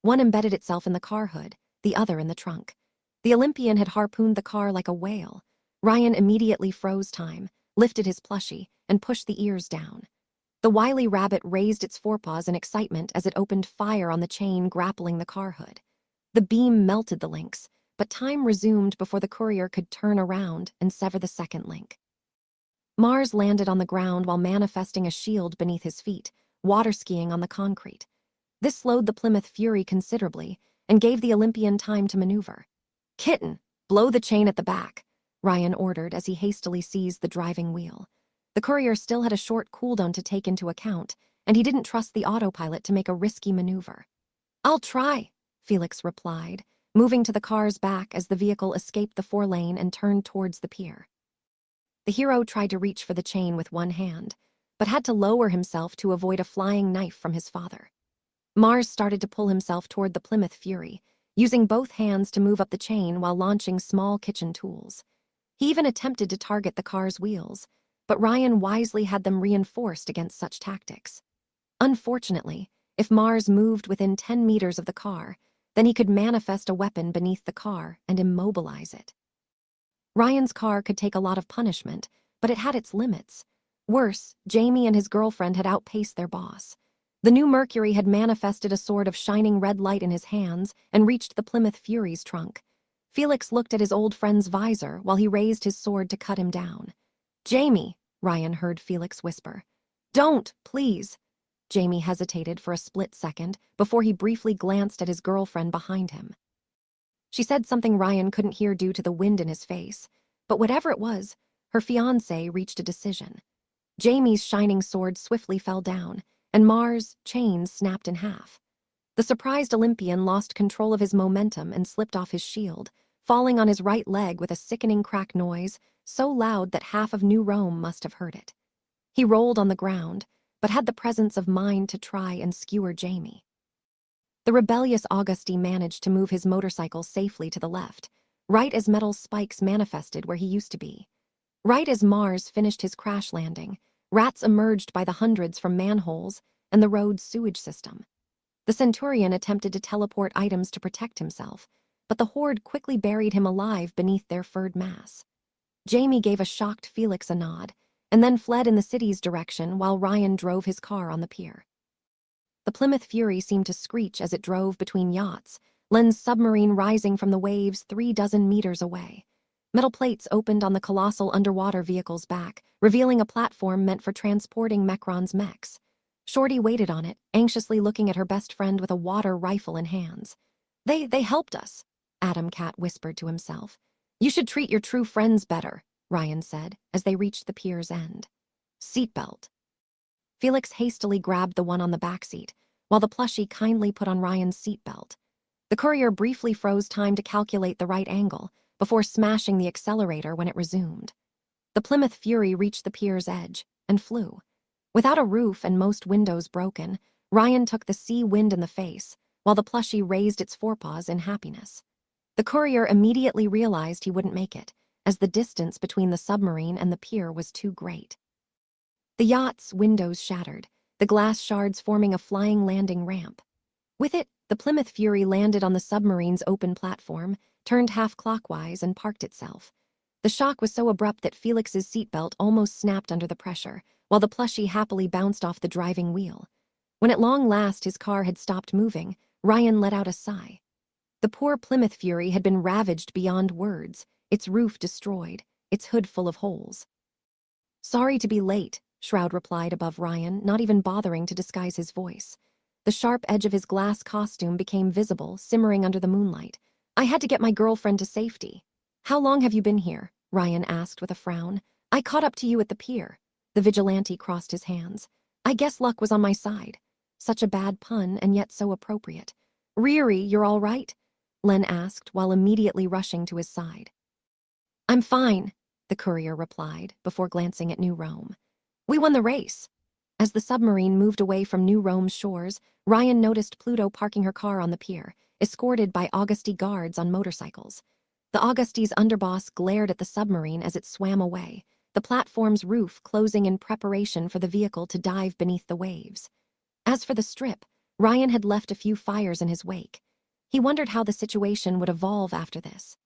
One embedded itself in the car hood, the other in the trunk. The Olympian had harpooned the car like a whale. Ryan immediately froze time, lifted his plushie, and pushed the ears down. The wily rabbit raised its forepaws in excitement as it opened fire on the chain grappling the car hood. The beam melted the links, but time resumed before the courier could turn around and sever the second link. Mars landed on the ground while manifesting a shield beneath his feet, water skiing on the concrete. This slowed the Plymouth Fury considerably and gave the Olympian time to maneuver. "Kitten, blow the chain at the back," Ryan ordered as he hastily seized the driving wheel. The courier still had a short cooldown to take into account, and he didn't trust the autopilot to make a risky maneuver. "I'll try," Felix replied, moving to the car's back as the vehicle escaped the 4-lane and turned towards the pier. The hero tried to reach for the chain with one hand, but had to lower himself to avoid a flying knife from his father. Mars started to pull himself toward the Plymouth Fury, using both hands to move up the chain while launching small kitchen tools. He even attempted to target the car's wheels, but Ryan wisely had them reinforced against such tactics. Unfortunately, if Mars moved within 10 meters of the car, then he could manifest a weapon beneath the car and immobilize it. Ryan's car could take a lot of punishment, but it had its limits. Worse, Jamie and his girlfriend had outpaced their boss. The new Mercury had manifested a sword of shining red light in his hands and reached the Plymouth Fury's trunk. Felix looked at his old friend's visor while he raised his sword to cut him down. "Jamie," Ryan heard Felix whisper. "Don't, please." Jamie hesitated for a split second before he briefly glanced at his girlfriend behind him. She said something Ryan couldn't hear due to the wind in his face, but whatever it was, her fiancé reached a decision. Jamie's shining sword swiftly fell down, and Mars' chains snapped in half. The surprised Olympian lost control of his momentum and slipped off his shield, falling on his right leg with a sickening crack noise so loud that half of New Rome must have heard it. He rolled on the ground, but had the presence of mind to try and skewer Jamie. The rebellious Auguste managed to move his motorcycle safely to the left, right as metal spikes manifested where he used to be. Right as Mars finished his crash landing, rats emerged by the hundreds from manholes and the road's sewage system. The Centurion attempted to teleport items to protect himself, but the horde quickly buried him alive beneath their furred mass. Jamie gave a shocked Felix a nod, and then fled in the city's direction while Ryan drove his car on the pier. The Plymouth Fury seemed to screech as it drove between yachts, Len's submarine rising from the waves 36 meters away. Metal plates opened on the colossal underwater vehicle's back, revealing a platform meant for transporting Mechron's mechs. Shorty waited on it, anxiously looking at her best friend with a water rifle in hands. They helped us," Adam Cat whispered to himself. "You should treat your true friends better," Ryan said, as they reached the pier's end. "Seatbelt." Felix hastily grabbed the one on the backseat, while the plushie kindly put on Ryan's seatbelt. The courier briefly froze time to calculate the right angle, before smashing the accelerator when it resumed. The Plymouth Fury reached the pier's edge and flew. Without a roof and most windows broken, Ryan took the sea wind in the face, while the plushie raised its forepaws in happiness. The courier immediately realized he wouldn't make it, as the distance between the submarine and the pier was too great. The yacht's windows shattered, the glass shards forming a flying landing ramp. With it, the Plymouth Fury landed on the submarine's open platform, turned half-clockwise, and parked itself. The shock was so abrupt that Felix's seatbelt almost snapped under the pressure, while the plushie happily bounced off the driving wheel. When at long last his car had stopped moving, Ryan let out a sigh. The poor Plymouth Fury had been ravaged beyond words, its roof destroyed, its hood full of holes. "Sorry to be late," Shroud replied above Ryan, not even bothering to disguise his voice. The sharp edge of his glass costume became visible, simmering under the moonlight. "I had to get my girlfriend to safety." "How long have you been here?" Ryan asked with a frown. "I caught up to you at the pier." The vigilante crossed his hands. "I guess luck was on my side." Such a bad pun, and yet so appropriate. "Riri, you're all right?" Len asked, while immediately rushing to his side. "I'm fine," the courier replied, before glancing at New Rome. "We won the race." As the submarine moved away from New Rome's shores, Ryan noticed Pluto parking her car on the pier, escorted by Augusty guards on motorcycles. The Augusty's underboss glared at the submarine as it swam away, the platform's roof closing in preparation for the vehicle to dive beneath the waves. As for the Strip, Ryan had left a few fires in his wake. He wondered how the situation would evolve after this.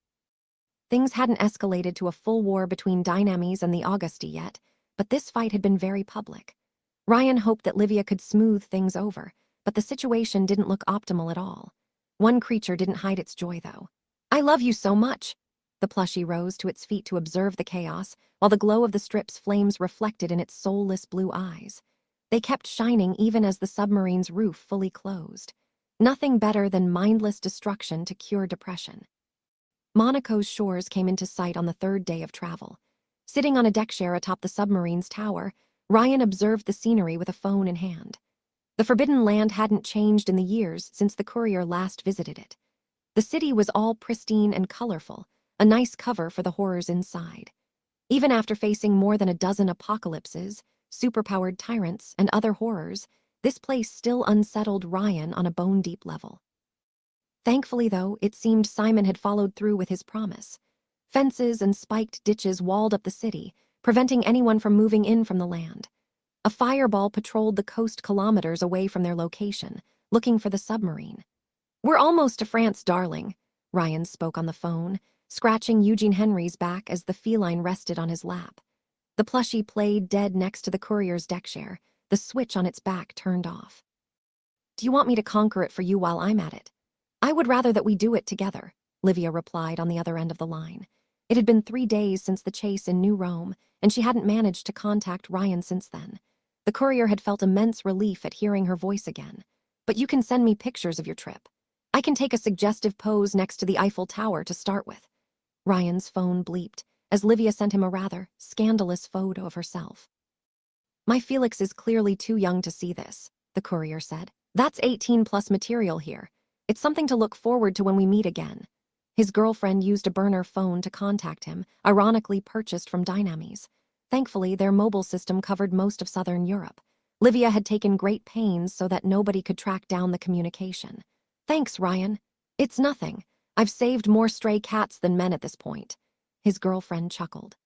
Things hadn't escalated to a full war between Dynames and the Augusty yet, but this fight had been very public. Ryan hoped that Livia could smooth things over, but the situation didn't look optimal at all. One creature didn't hide its joy, though. "I love you so much." The plushie rose to its feet to observe the chaos, while the glow of the Strip's flames reflected in its soulless blue eyes. They kept shining even as the submarine's roof fully closed. Nothing better than mindless destruction to cure depression. Monaco's shores came into sight on the third day of travel. Sitting on a deck chair atop the submarine's tower, Ryan observed the scenery with a phone in hand. The Forbidden Land hadn't changed in the years since the courier last visited it. The city was all pristine and colorful, a nice cover for the horrors inside. Even after facing more than a dozen apocalypses, superpowered tyrants, and other horrors, this place still unsettled Ryan on a bone-deep level. Thankfully, though, it seemed Simon had followed through with his promise. Fences and spiked ditches walled up the city, preventing anyone from moving in from the land. A fireball patrolled the coast kilometers away from their location, looking for the submarine. "We're almost to France, darling," Ryan spoke on the phone, scratching Eugene Henry's back as the feline rested on his lap. The plushie played dead next to the courier's deck chair, the switch on its back turned off. "Do you want me to conquer it for you while I'm at it?" "I would rather that we do it together," Livia replied on the other end of the line. It had been 3 days since the chase in New Rome, and she hadn't managed to contact Ryan since then. The courier had felt immense relief at hearing her voice again. "But you can send me pictures of your trip. I can take a suggestive pose next to the Eiffel Tower to start with." Ryan's phone bleeped as Livia sent him a rather scandalous photo of herself. "My Felix is clearly too young to see this," the courier said. "That's 18+ material here. It's something to look forward to when we meet again." His girlfriend used a burner phone to contact him, ironically purchased from Dynames. Thankfully, their mobile system covered most of southern Europe. Livia had taken great pains so that nobody could track down the communication. "Thanks, Ryan." "It's nothing. I've saved more stray cats than men at this point." His girlfriend chuckled.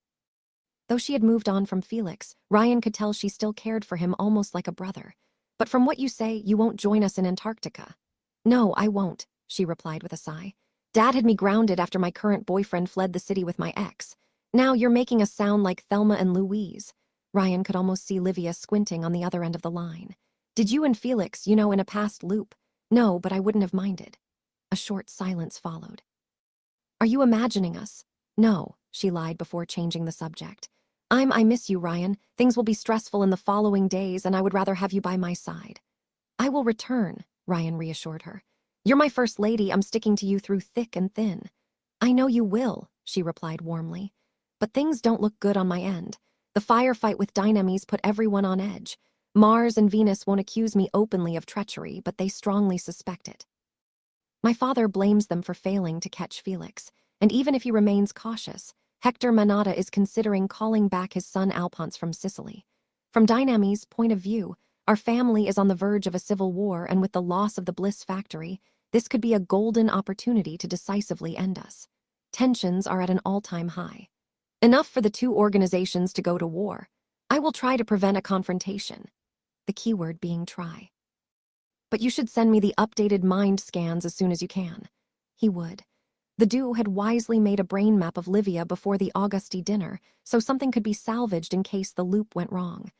Though she had moved on from Felix, Ryan could tell she still cared for him almost like a brother. "But from what you say, you won't join us in Antarctica." "No, I won't," she replied with a sigh. "Dad had me grounded after my current boyfriend fled the city with my ex. Now you're making us sound like Thelma and Louise." Ryan could almost see Livia squinting on the other end of the line. "Did you and Felix, in a past loop?" "No, but I wouldn't have minded." A short silence followed. "Are you imagining us?" "No," she lied before changing the subject. I miss you, Ryan. Things will be stressful in the following days, and I would rather have you by my side." "I will return," Ryan reassured her. "You're my first lady. I'm sticking to you through thick and thin." "I know you will," she replied warmly. "But things don't look good on my end. The firefight with Dynames put everyone on edge. Mars and Venus won't accuse me openly of treachery, but they strongly suspect it. My father blames them for failing to catch Felix, and even if he remains cautious, Hector Manata is considering calling back his son Alphonse from Sicily. From Dynames' point of view, our family is on the verge of a civil war, and with the loss of the Bliss factory, this could be a golden opportunity to decisively end us. Tensions are at an all-time high. Enough for the two organizations to go to war. I will try to prevent a confrontation." The keyword being try. "But you should send me the updated mind scans as soon as you can." He would. The duo had wisely made a brain map of Livia before the Augusty dinner, so something could be salvaged in case the loop went wrong.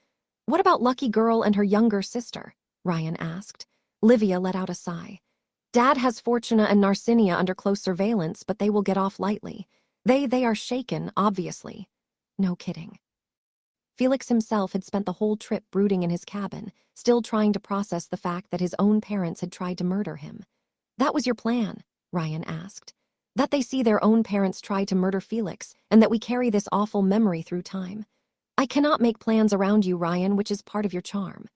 What about Lucky Girl and her younger sister? Ryan asked. Livia let out a sigh. Dad has Fortuna and Narcinia under close surveillance, but they will get off lightly. They are shaken, obviously. No kidding. Felix himself had spent the whole trip brooding in his cabin, still trying to process the fact that his own parents had tried to murder him. That was your plan? Ryan asked. That they see their own parents try to murder Felix, and that we carry this awful memory through time. I cannot make plans around you, Ryan, which is part of your charm.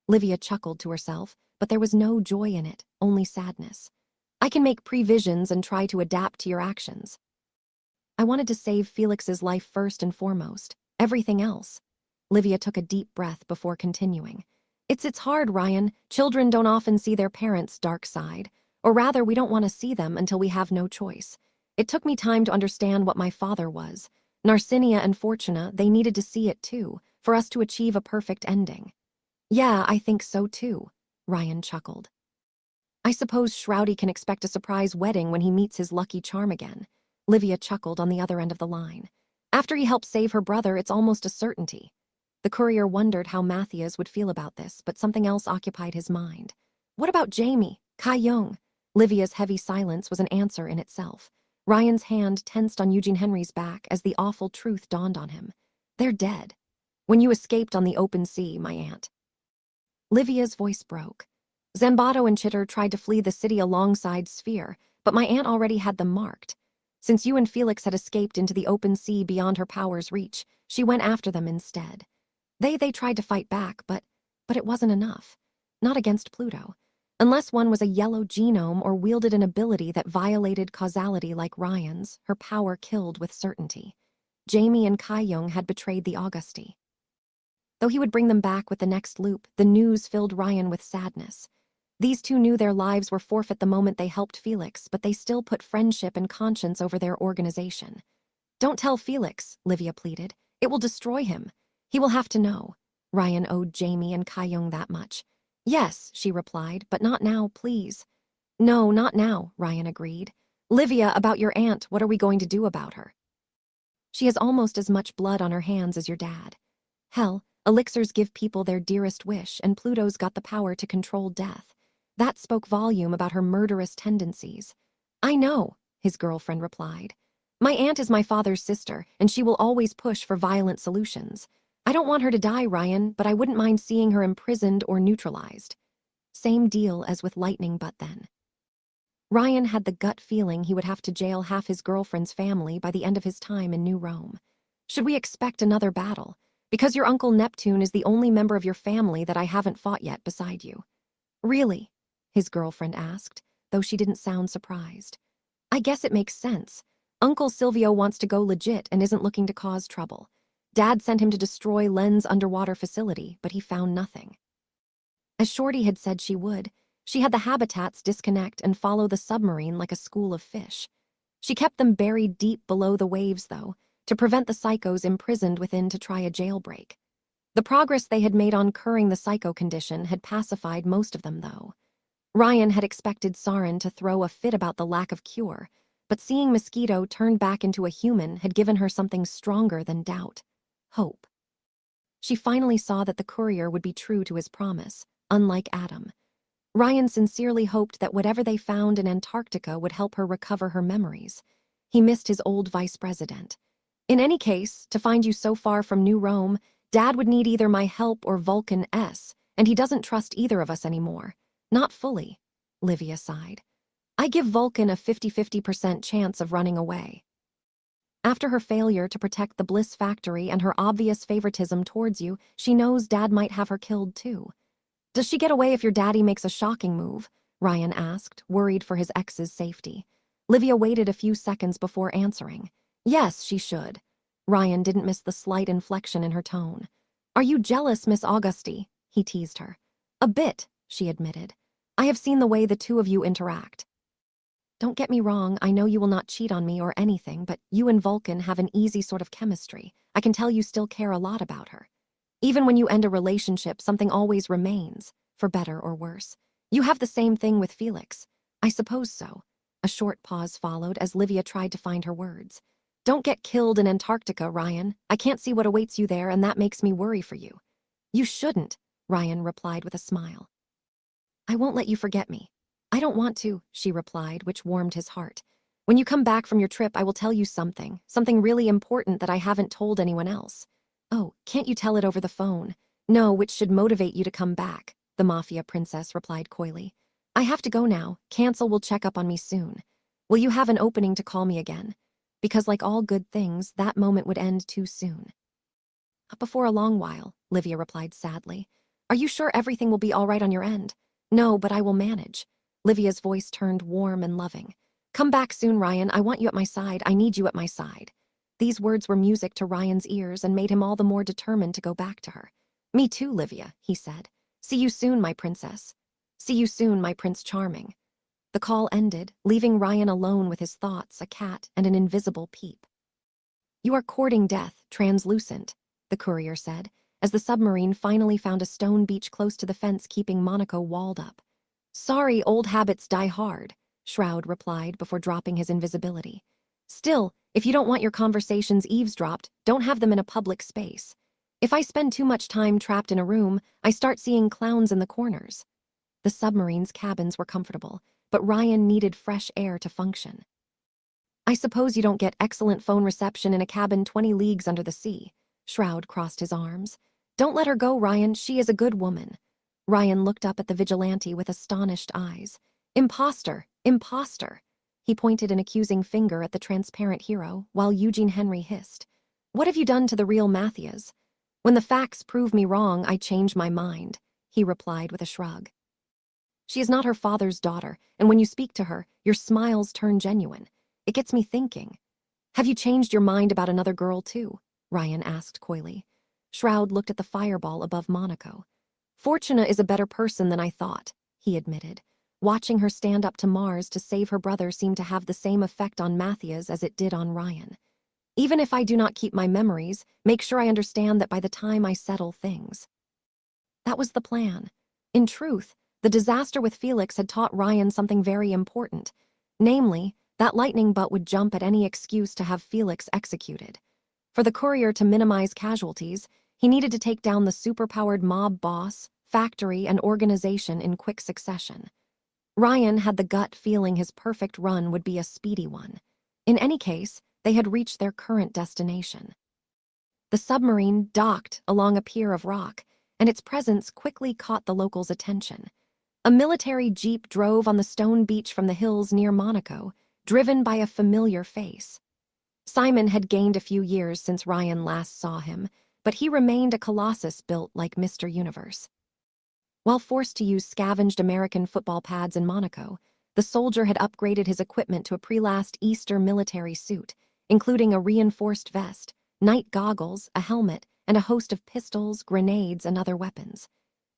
Livia chuckled to herself, but there was no joy in it, only sadness. I can make previsions and try to adapt to your actions. I wanted to save Felix's life first and foremost. Everything else. Livia took a deep breath before continuing. It's hard, Ryan. Children don't often see their parents' dark side. Or rather, we don't want to see them until we have no choice. It took me time to understand what my father was. Narcinia and Fortuna, they needed to see it too, for us to achieve a perfect ending. Yeah, I think so too, Ryan chuckled. I suppose Shroudy can expect a surprise wedding when he meets his lucky charm again. Livia chuckled on the other end of the line. After he helped save her brother, it's almost a certainty. The courier wondered how Matthias would feel about this, but something else occupied his mind. What about Jamie, Kai Young? Livia's heavy silence was an answer in itself. Ryan's hand tensed on Eugene Henry's back as the awful truth dawned on him. They're dead. When you escaped on the open sea, my aunt. Livia's voice broke. Zambato and Chitter tried to flee the city alongside Sphere, but my aunt already had them marked. Since you and Felix had escaped into the open sea beyond her power's reach, she went after them instead. They tried to fight back, but it wasn't enough. Not against Pluto. Unless one was a yellow genome or wielded an ability that violated causality like Ryan's, her power killed with certainty. Jamie and Kai Young had betrayed the Augusti. Though he would bring them back with the next loop, the news filled Ryan with sadness. These two knew their lives were forfeit the moment they helped Felix, but they still put friendship and conscience over their organization. Don't tell Felix, Livia pleaded. It will destroy him. He will have to know. Ryan owed Jamie and Kai Young that much. Yes, she replied, but not now, please. No, not now, Ryan agreed. Livia, about your aunt, what are we going to do about her? She has almost as much blood on her hands as your dad. Hell, elixirs give people their dearest wish, and Pluto's got the power to control death. That spoke volume about her murderous tendencies. I know, his girlfriend replied. My aunt is my father's sister, and she will always push for violent solutions. I don't want her to die, Ryan, but I wouldn't mind seeing her imprisoned or neutralized. Same deal as with Lightning Butt then. Ryan had the gut feeling he would have to jail half his girlfriend's family by the end of his time in New Rome. Should we expect another battle? Because your Uncle Neptune is the only member of your family that I haven't fought yet beside you. Really? His girlfriend asked, though she didn't sound surprised. I guess it makes sense. Uncle Silvio wants to go legit and isn't looking to cause trouble. Dad sent him to destroy Len's underwater facility, but he found nothing. As Shorty had said she would, she had the habitats disconnect and follow the submarine like a school of fish. She kept them buried deep below the waves, though, to prevent the psychos imprisoned within to try a jailbreak. The progress they had made on curing the psycho condition had pacified most of them, though. Ryan had expected Sarin to throw a fit about the lack of cure, but seeing Mosquito turned back into a human had given her something stronger than doubt. Hope. She finally saw that the courier would be true to his promise, unlike Adam. Ryan sincerely hoped that whatever they found in Antarctica would help her recover her memories. He missed his old vice president. In any case, to find you so far from New Rome, Dad would need either my help or Vulcan S, and he doesn't trust either of us anymore. Not fully, Livia sighed. I give Vulcan a 50-50% chance of running away. After her failure to protect the Bliss factory and her obvious favoritism towards you, she knows Dad might have her killed too. Does she get away if your daddy makes a shocking move? Ryan asked, worried for his ex's safety. Livia waited a few seconds before answering. Yes, she should. Ryan didn't miss the slight inflection in her tone. Are you jealous, Miss Augusti? He teased her. A bit, she admitted. I have seen the way the two of you interact. Don't get me wrong, I know you will not cheat on me or anything, but you and Vulcan have an easy sort of chemistry. I can tell you still care a lot about her. Even when you end a relationship, something always remains, for better or worse. You have the same thing with Felix. I suppose so. A short pause followed as Livia tried to find her words. Don't get killed in Antarctica, Ryan. I can't see what awaits you there, and that makes me worry for you. You shouldn't, Ryan replied with a smile. I won't let you forget me. I don't want to, she replied, which warmed his heart. When you come back from your trip, I will tell you something really important that I haven't told anyone else. Oh, can't you tell it over the phone? No, which should motivate you to come back, the mafia princess replied coyly. I have to go now. Cancel will check up on me soon. Will you have an opening to call me again? Because like all good things, that moment would end too soon. Before a long while, Livia replied sadly. Are you sure everything will be all right on your end? No, but I will manage. Livia's voice turned warm and loving. Come back soon, Ryan. I want you at my side. I need you at my side. These words were music to Ryan's ears and made him all the more determined to go back to her. Me too, Livia, he said. See you soon, my princess. See you soon, my Prince Charming. The call ended, leaving Ryan alone with his thoughts, a cat, and an invisible peep. You are courting death, translucent, the courier said, as the submarine finally found a stone beach close to the fence keeping Monaco walled up. Sorry, old habits die hard, Shroud replied before dropping his invisibility. Still, if you don't want your conversations eavesdropped, don't have them in a public space. If I spend too much time trapped in a room, I start seeing clowns in the corners. The submarine's cabins were comfortable, but Ryan needed fresh air to function. I suppose you don't get excellent phone reception in a cabin 20 leagues under the sea. Shroud crossed his arms. Don't let her go, Ryan. She is a good woman. Ryan looked up at the vigilante with astonished eyes. Imposter! Imposter! He pointed an accusing finger at the transparent hero, while Eugene Henry hissed. What have you done to the real Matthias? When the facts prove me wrong, I change my mind, he replied with a shrug. She is not her father's daughter, and when you speak to her, your smiles turn genuine. It gets me thinking. Have you changed your mind about another girl, too? Ryan asked coyly. Shroud looked at the fireball above Monaco. Fortuna is a better person than I thought, he admitted. Watching her stand up to Mars to save her brother seemed to have the same effect on Matthias as it did on Ryan. Even if I do not keep my memories, make sure I understand that by the time I settle things. That was the plan. In truth, the disaster with Felix had taught Ryan something very important, namely, that lightning butt would jump at any excuse to have Felix executed. For the courier to minimize casualties, he needed to take down the superpowered mob boss, factory, and organization in quick succession. Ryan had the gut feeling his perfect run would be a speedy one. In any case, they had reached their current destination. The submarine docked along a pier of rock, and its presence quickly caught the locals' attention. A military jeep drove on the stone beach from the hills near Monaco, driven by a familiar face. Simon had gained a few years since Ryan last saw him, but he remained a colossus built like Mr. Universe. While forced to use scavenged American football pads in Monaco, the soldier had upgraded his equipment to a pre-last Easter military suit, including a reinforced vest, night goggles, a helmet, and a host of pistols, grenades, and other weapons.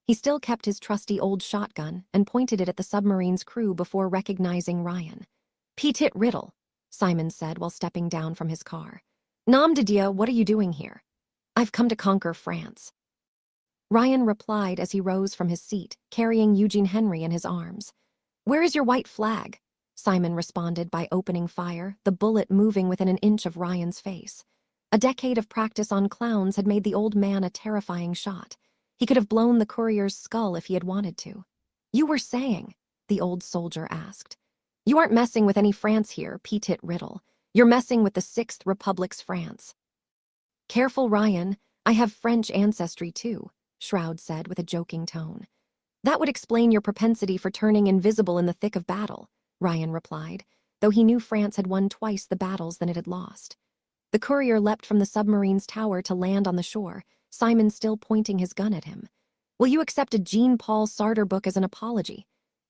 He still kept his trusty old shotgun and pointed it at the submarine's crew before recognizing Ryan. Petit Riddle, Simon said while stepping down from his car. Nom de Dieu, what are you doing here? I've come to conquer France. Ryan replied as he rose from his seat, carrying Eugene Henry in his arms. Where is your white flag? Simon responded by opening fire, the bullet moving within an inch of Ryan's face. A decade of practice on clowns had made the old man a terrifying shot. He could have blown the courier's skull if he had wanted to. You were saying, the old soldier asked. You aren't messing with any France here, Petit Riddle. You're messing with the Sixth Republic's France. Careful, Ryan. I have French ancestry, too, Shroud said with a joking tone. That would explain your propensity for turning invisible in the thick of battle, Ryan replied, though he knew France had won twice the battles than it had lost. The courier leapt from the submarine's tower to land on the shore, Simon still pointing his gun at him. Will you accept a Jean-Paul Sartre book as an apology?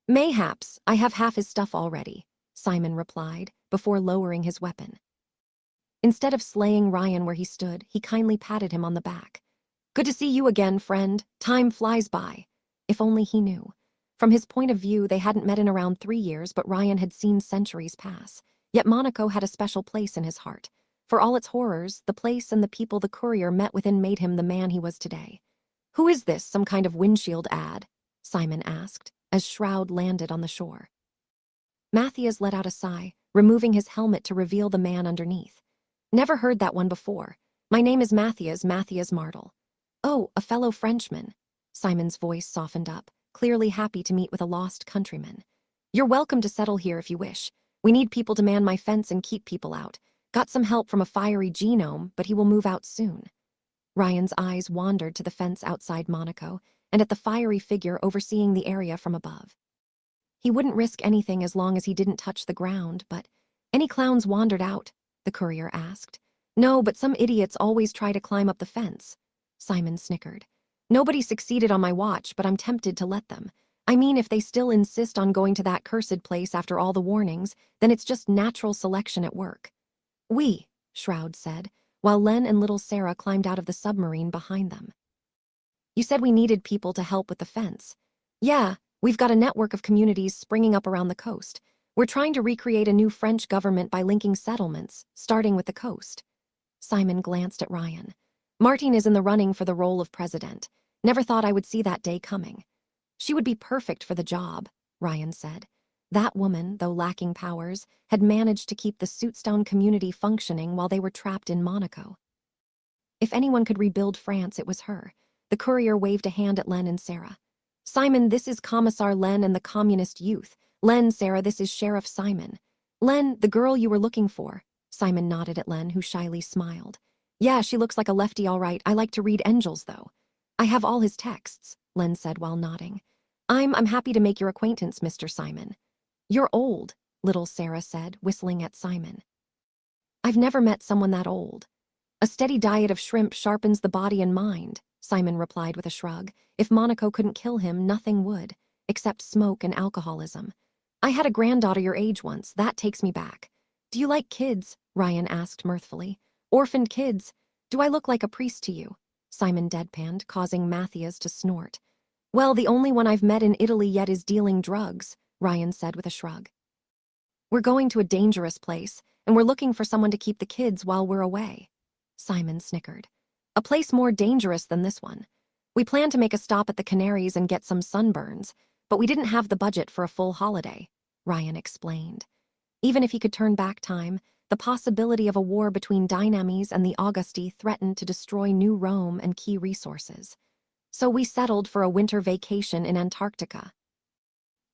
Mayhaps, I have half his stuff already, Simon replied, before lowering his weapon. Instead of slaying Ryan where he stood, he kindly patted him on the back. Good to see you again, friend. Time flies by. If only he knew. From his point of view, they hadn't met in around 3 years, but Ryan had seen centuries pass. Yet Monaco had a special place in his heart. For all its horrors, the place and the people the courier met within made him the man he was today. Who is this, some kind of windshield ad? Simon asked, as Shroud landed on the shore. Matthias let out a sigh, removing his helmet to reveal the man underneath. Never heard that one before. My name is Matthias Martel. Oh, a fellow Frenchman. Simon's voice softened up, clearly happy to meet with a lost countryman. You're welcome to settle here if you wish. We need people to man my fence and keep people out. Got some help from a fiery genome, but he will move out soon. Ryan's eyes wandered to the fence outside Monaco and at the fiery figure overseeing the area from above. He wouldn't risk anything as long as he didn't touch the ground, but any clowns wandered out? The courier asked. No, but some idiots always try to climb up the fence. Simon snickered. Nobody succeeded on my watch, but I'm tempted to let them. I mean, if they still insist on going to that cursed place after all the warnings, then it's just natural selection at work. We, Shroud said, while Len and little Sarah climbed out of the submarine behind them. You said we needed people to help with the fence. Yeah, we've got a network of communities springing up around the coast. We're trying to recreate a new French government by linking settlements, starting with the coast. Simon glanced at Ryan. Martine is in the running for the role of president. Never thought I would see that day coming. She would be perfect for the job, Ryan said. That woman, though lacking powers, had managed to keep the Suitstone community functioning while they were trapped in Monaco. If anyone could rebuild France, it was her. The courier waved a hand at Len and Sarah. Simon, this is Commissar Len and the Communist Youth. Len, Sarah, this is Sheriff Simon. Len, the girl you were looking for. Simon nodded at Len, who shyly smiled. Yeah, she looks like a lefty all right. I like to read Engels, though. I have all his texts, Len said while nodding. I'm happy to make your acquaintance, Mr. Simon. You're old, little Sarah said, whistling at Simon. I've never met someone that old. A steady diet of shrimp sharpens the body and mind, Simon replied with a shrug. If Monaco couldn't kill him, nothing would, except smoke and alcoholism. I had a granddaughter your age once. That takes me back. Do you like kids? Ryan asked mirthfully. Orphaned kids. Do I look like a priest to you? Simon deadpanned, causing Matthias to snort. Well, the only one I've met in Italy yet is dealing drugs, Ryan said with a shrug. We're going to a dangerous place, and we're looking for someone to keep the kids while we're away. Simon snickered. A place more dangerous than this one. We planned to make a stop at the Canaries and get some sunburns, but we didn't have the budget for a full holiday, Ryan explained. Even if he could turn back time, the possibility of a war between Dynames and the Augusti threatened to destroy New Rome and key resources. So we settled for a winter vacation in Antarctica.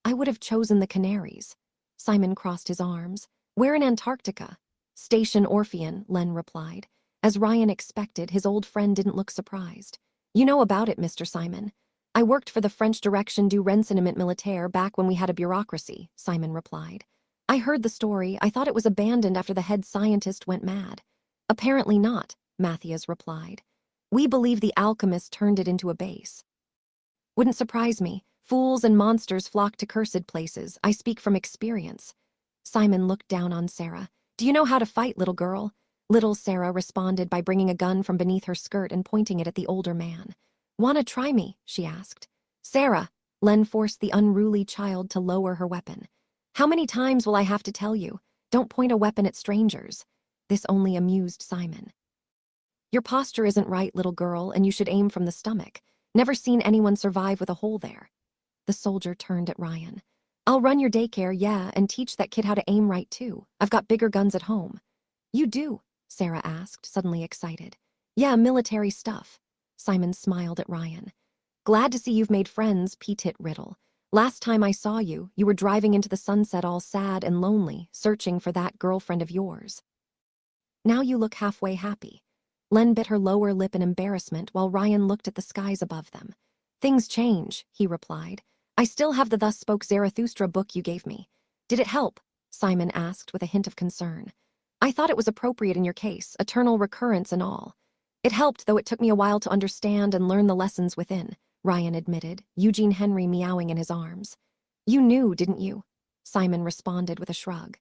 I would have chosen the Canaries. Simon crossed his arms. Where in Antarctica? Station Orpheon, Len replied. As Ryan expected, his old friend didn't look surprised. You know about it, Mr. Simon. I worked for the French Direction du Renseignement Militaire back when we had a bureaucracy, Simon replied. I heard the story. I thought it was abandoned after the head scientist went mad. Apparently not, Matthias replied. We believe the alchemist turned it into a base. Wouldn't surprise me. Fools and monsters flock to cursed places. I speak from experience. Simon looked down on Sarah. Do you know how to fight, little girl? Little Sarah responded by bringing a gun from beneath her skirt and pointing it at the older man. Wanna try me? She asked. Sarah, Len forced the unruly child to lower her weapon. How many times will I have to tell you? Don't point a weapon at strangers. This only amused Simon. Your posture isn't right, little girl, and you should aim from the stomach. Never seen anyone survive with a hole there. The soldier turned at Ryan. I'll run your daycare, yeah, and teach that kid how to aim right too. I've got bigger guns at home. You do? Sarah asked, suddenly excited. Yeah, military stuff. Simon smiled at Ryan. Glad to see you've made friends, P-Tit Riddle. Last time I saw you, you were driving into the sunset all sad and lonely, searching for that girlfriend of yours. Now you look halfway happy. Len bit her lower lip in embarrassment while Ryan looked at the skies above them. Things change, he replied. I still have the Thus Spoke Zarathustra book you gave me. Did it help? Simon asked with a hint of concern. I thought it was appropriate in your case, eternal recurrence and all. It helped, though it took me a while to understand and learn the lessons within, Ryan admitted, Eugene Henry meowing in his arms. You knew, didn't you? Simon responded with a shrug.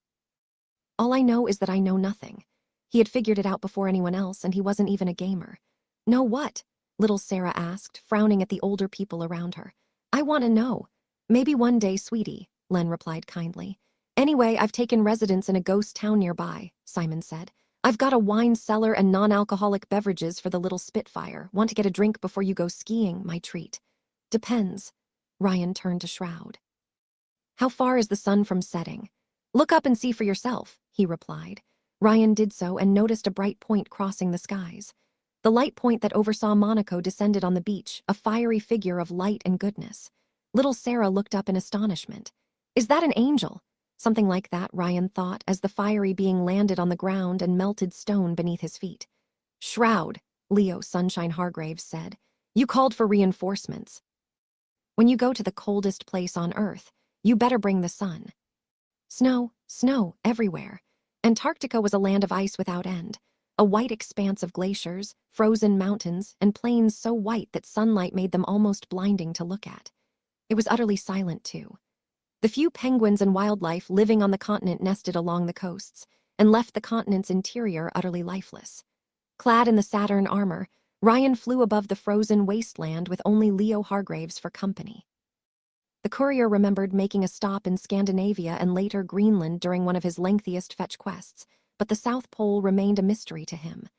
All I know is that I know nothing. He had figured it out before anyone else, and he wasn't even a gamer. Know what? Little Sarah asked, frowning at the older people around her. I want to know. Maybe one day, sweetie, Len replied kindly. Anyway, I've taken residence in a ghost town nearby, Simon said. I've got a wine cellar and non-alcoholic beverages for the little Spitfire. Want to get a drink before you go skiing, my treat? Depends. Ryan turned to Shroud. How far is the sun from setting? Look up and see for yourself, he replied. Ryan did so and noticed a bright point crossing the skies. The light point that oversaw Monaco descended on the beach, a fiery figure of light and goodness. Little Sarah looked up in astonishment. Is that an angel? Something like that, Ryan thought, as the fiery being landed on the ground and melted stone beneath his feet. Shroud, Leo Sunshine Hargraves said. You called for reinforcements. When you go to the coldest place on Earth, you better bring the sun. Snow, snow, everywhere. Antarctica was a land of ice without end. A white expanse of glaciers, frozen mountains, and plains so white that sunlight made them almost blinding to look at. It was utterly silent, too. The few penguins and wildlife living on the continent nested along the coasts, and left the continent's interior utterly lifeless. Clad in the Saturn armor, Ryan flew above the frozen wasteland with only Leo Hargraves for company. The courier remembered making a stop in Scandinavia and later Greenland during one of his lengthiest fetch quests, but the South Pole remained a mystery to him.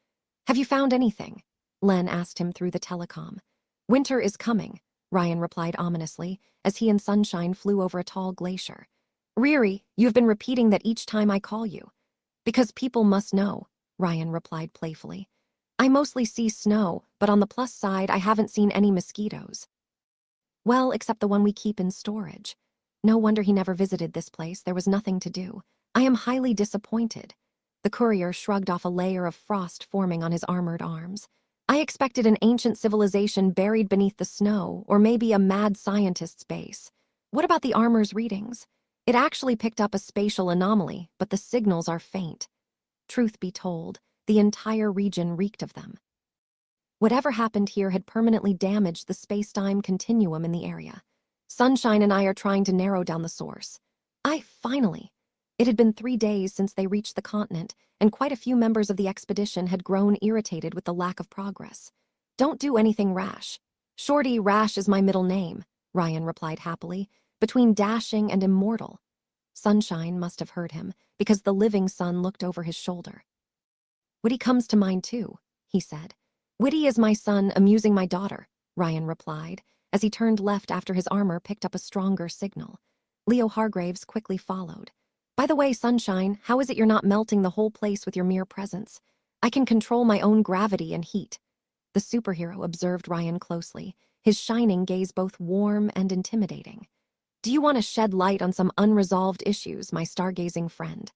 Have you found anything? Len asked him through the telecom. Winter is coming, Ryan replied ominously, as he and Sunshine flew over a tall glacier. Riri, you've been repeating that each time I call you. Because people must know, Ryan replied playfully. I mostly see snow, but on the plus side, I haven't seen any mosquitoes. Well, except the one we keep in storage. No wonder he never visited this place, there was nothing to do. I am highly disappointed. The courier shrugged off a layer of frost forming on his armored arms. I expected an ancient civilization buried beneath the snow, or maybe a mad scientist's base. What about the armor's readings? It actually picked up a spatial anomaly, but the signals are faint. Truth be told, the entire region reeked of them. Whatever happened here had permanently damaged the space-time continuum in the area. Sunshine and I are trying to narrow down the source. Finally. It had been 3 days since they reached the continent, and quite a few members of the expedition had grown irritated with the lack of progress. Don't do anything rash. Shorty Rash is my middle name, Ryan replied happily, between dashing and immortal. Sunshine must have heard him, because the living sun looked over his shoulder. Witty comes to mind too, he said. Witty is my son, amusing my daughter, Ryan replied, as he turned left after his armor picked up a stronger signal. Leo Hargraves quickly followed. By the way, Sunshine, how is it you're not melting the whole place with your mere presence? I can control my own gravity and heat. The superhero observed Ryan closely, his shining gaze both warm and intimidating. Do you want to shed light on some unresolved issues, my stargazing friend?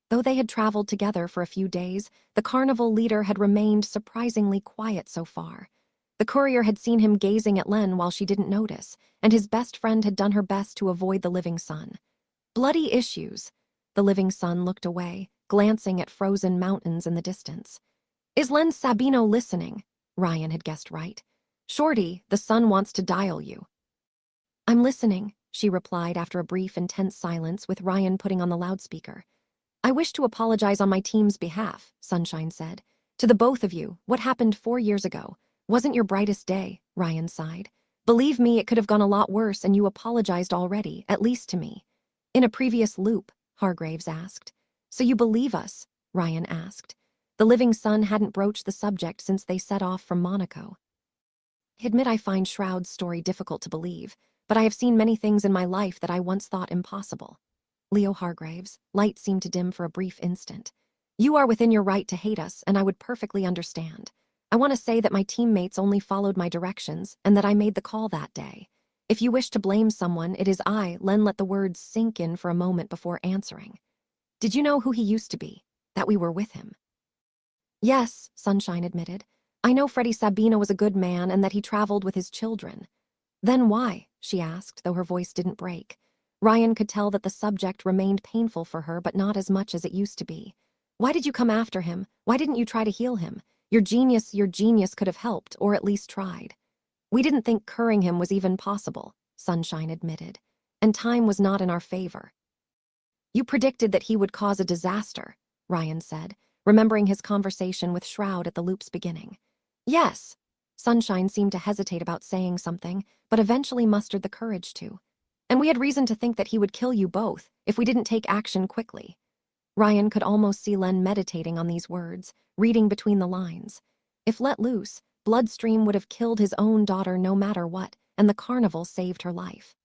Though they had traveled together for a few days, the carnival leader had remained surprisingly quiet so far. The courier had seen him gazing at Len while she didn't notice, and his best friend had done her best to avoid the living sun. Bloody issues. The living sun looked away, glancing at frozen mountains in the distance. Is Len Sabino listening? Ryan had guessed right. Shorty, the sun wants to dial you. I'm listening, she replied after a brief, intense silence with Ryan putting on the loudspeaker. I wish to apologize on my team's behalf, Sunshine said. To the both of you, what happened 4 years ago wasn't your brightest day, Ryan sighed. Believe me, it could have gone a lot worse, and you apologized already, at least to me. In a previous loop, Hargraves asked. So you believe us? Ryan asked. The living sun hadn't broached the subject since they set off from Monaco. I admit I find Shroud's story difficult to believe, but I have seen many things in my life that I once thought impossible. Leo Hargraves, light seemed to dim for a brief instant. You are within your right to hate us, and I would perfectly understand. I want to say that my teammates only followed my directions, and that I made the call that day. If you wish to blame someone, it is I. Len let the words sink in for a moment before answering. Did you know who he used to be? That we were with him? Yes, Sunshine admitted. I know Freddie Sabino was a good man and that he traveled with his children. Then why? She asked, though her voice didn't break. Ryan could tell that the subject remained painful for her, but not as much as it used to be. Why did you come after him? Why didn't you try to heal him? Your genius could have helped, or at least tried. We didn't think curing him was even possible, Sunshine admitted, and time was not in our favor. You predicted that he would cause a disaster, Ryan said, remembering his conversation with Shroud at the loop's beginning. Yes. Sunshine seemed to hesitate about saying something, but eventually mustered the courage to. And we had reason to think that he would kill you both if we didn't take action quickly. Ryan could almost see Len meditating on these words, reading between the lines. If let loose, Bloodstream would have killed his own daughter no matter what, and the carnival saved her life.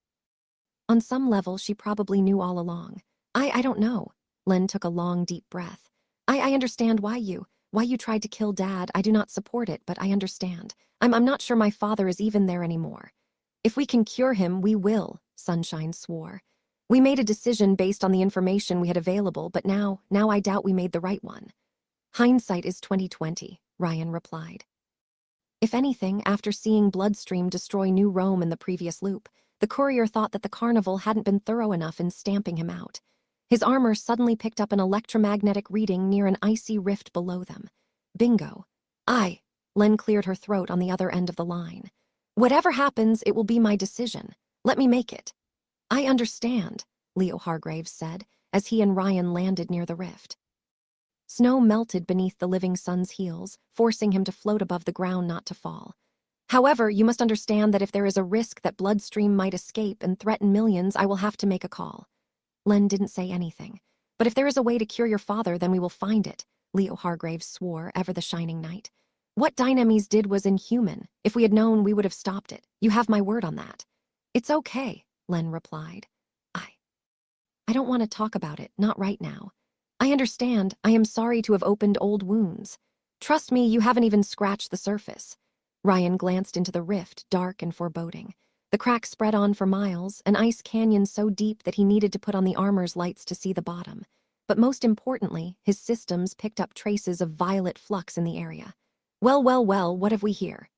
On some level, she probably knew all along. I don't know. Len took a long, deep breath. I understand why Why you tried to kill Dad, I do not support it, but I understand. I'm not sure my father is even there anymore. If we can cure him, we will, Sunshine swore. We made a decision based on the information we had available, but now I doubt we made the right one. Hindsight is 2020, Ryan replied. If anything, after seeing Bloodstream destroy New Rome in the previous loop, the courier thought that the carnival hadn't been thorough enough in stamping him out. His armor suddenly picked up an electromagnetic reading near an icy rift below them. Bingo. Len cleared her throat on the other end of the line. Whatever happens, it will be my decision. Let me make it. I understand, Leo Hargraves said, as he and Ryan landed near the rift. Snow melted beneath the living sun's heels, forcing him to float above the ground, not to fall. However, you must understand that if there is a risk that Bloodstream might escape and threaten millions, I will have to make a call. Len didn't say anything. But if there is a way to cure your father, then we will find it, Leo Hargraves swore, ever the shining knight. What Dynames did was inhuman. If we had known, we would have stopped it. You have my word on that. It's okay, Len replied. I don't want to talk about it, not right now. I understand. I am sorry to have opened old wounds. Trust me, you haven't even scratched the surface. Ryan glanced into the rift, dark and foreboding. The crack spread on for miles, an ice canyon so deep that he needed to put on the armor's lights to see the bottom. But most importantly, his systems picked up traces of violet flux in the area. Well, what have we here?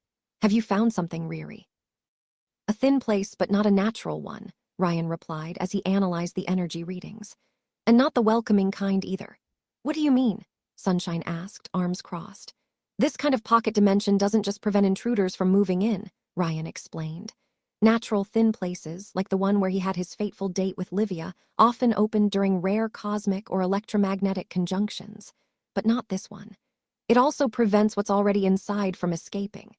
Have you found something, Riri? A thin place, but not a natural one, Ryan replied as he analyzed the energy readings. And not the welcoming kind either. What do you mean? Sunshine asked, arms crossed. This kind of pocket dimension doesn't just prevent intruders from moving in, Ryan explained. Natural thin places, like the one where he had his fateful date with Livia, often opened during rare cosmic or electromagnetic conjunctions. But not this one. It also prevents what's already inside from escaping.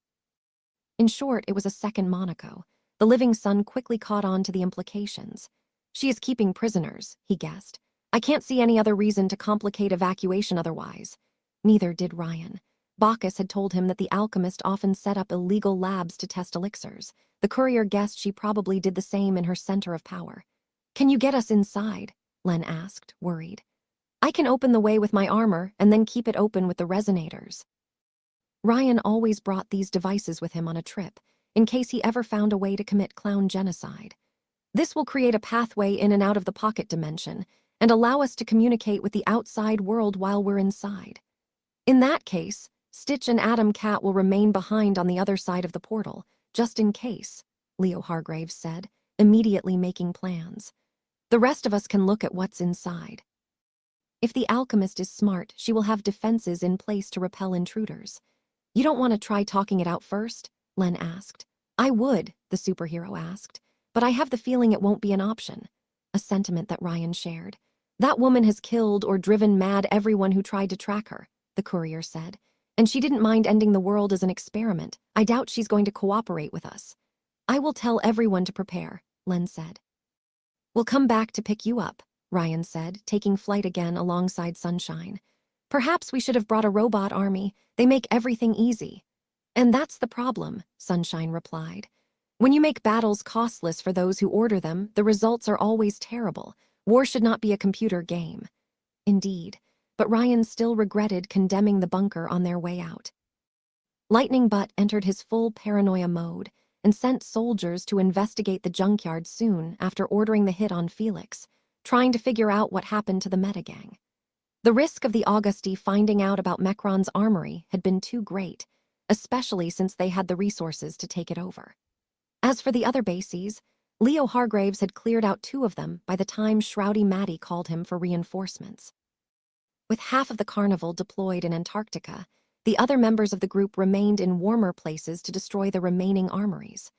In short, it was a second Monaco. The living sun quickly caught on to the implications. She is keeping prisoners, he guessed. I can't see any other reason to complicate evacuation otherwise. Neither did Ryan. Bacchus had told him that the alchemist often set up illegal labs to test elixirs. The courier guessed she probably did the same in her center of power. Can you get us inside? Len asked, worried. I can open the way with my armor and then keep it open with the resonators. Ryan always brought these devices with him on a trip, in case he ever found a way to commit clown genocide. This will create a pathway in and out of the pocket dimension and allow us to communicate with the outside world while we're inside. In that case, Stitch and Atom Cat will remain behind on the other side of the portal, just in case, Leo Hargraves said, immediately making plans. The rest of us can look at what's inside. If the alchemist is smart, she will have defenses in place to repel intruders. You don't want to try talking it out first? Len asked. I would, the superhero asked, but I have the feeling it won't be an option. A sentiment that Ryan shared. That woman has killed or driven mad everyone who tried to track her, the courier said. And she didn't mind ending the world as an experiment. I doubt she's going to cooperate with us. I will tell everyone to prepare, Len said. We'll come back to pick you up, Ryan said, taking flight again alongside Sunshine. Perhaps we should have brought a robot army. They make everything easy. And that's the problem, Sunshine replied. When you make battles costless for those who order them, the results are always terrible. War should not be a computer game. Indeed, but Ryan still regretted condemning the bunker on their way out. Lightning Butt entered his full paranoia mode and sent soldiers to investigate the junkyard soon after ordering the hit on Felix, trying to figure out what happened to the Metagang. The risk of the Augusti finding out about Mecron's armory had been too great, especially since they had the resources to take it over. As for the other bases, Leo Hargraves had cleared out 2 of them by the time Shroudy Maddie called him for reinforcements. With half of the carnival deployed in Antarctica, the other members of the group remained in warmer places to destroy the remaining armories.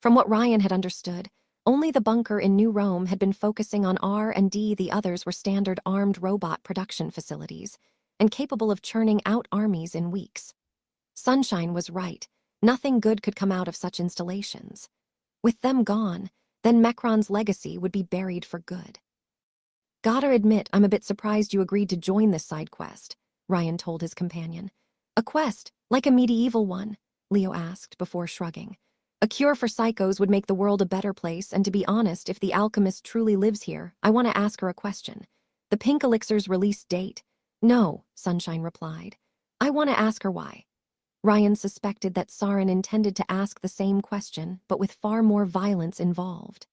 From what Ryan had understood, only the bunker in New Rome had been focusing on R&D. The others were standard armed robot production facilities and capable of churning out armies in weeks. Sunshine was right. Nothing good could come out of such installations. With them gone, then Mecron's legacy would be buried for good. Gotta admit, I'm a bit surprised you agreed to join this side quest, Ryan told his companion. A quest, like a medieval one? Leo asked before shrugging. A cure for psychos would make the world a better place, and to be honest, if the alchemist truly lives here, I want to ask her a question. The pink elixir's release date? No, Sunshine replied. I want to ask her why. Ryan suspected that Saren intended to ask the same question, but with far more violence involved.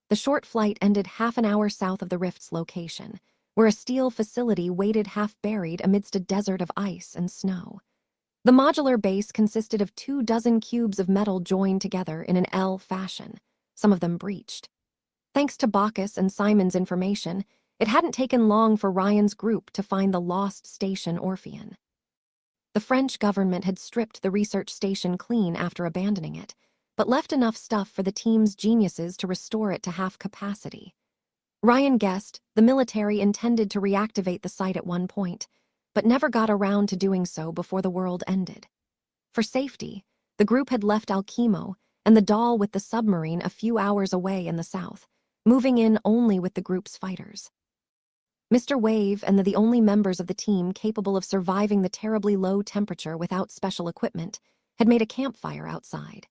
The short flight ended half an hour south of the rift's location, where a steel facility waited half-buried amidst a desert of ice and snow. The modular base consisted of 24 cubes of metal joined together in an L fashion, some of them breached. Thanks to Bacchus and Simon's information, it hadn't taken long for Ryan's group to find the lost station Orpheon. The French government had stripped the research station clean after abandoning it, but left enough stuff for the team's geniuses to restore it to half capacity. Ryan guessed the military intended to reactivate the site at one point, but never got around to doing so before the world ended. For safety, the group had left Alchemo and the doll with the submarine a few hours away in the south, moving in only with the group's fighters. Mr. Wave and the only members of the team capable of surviving the terribly low temperature without special equipment had made a campfire outside.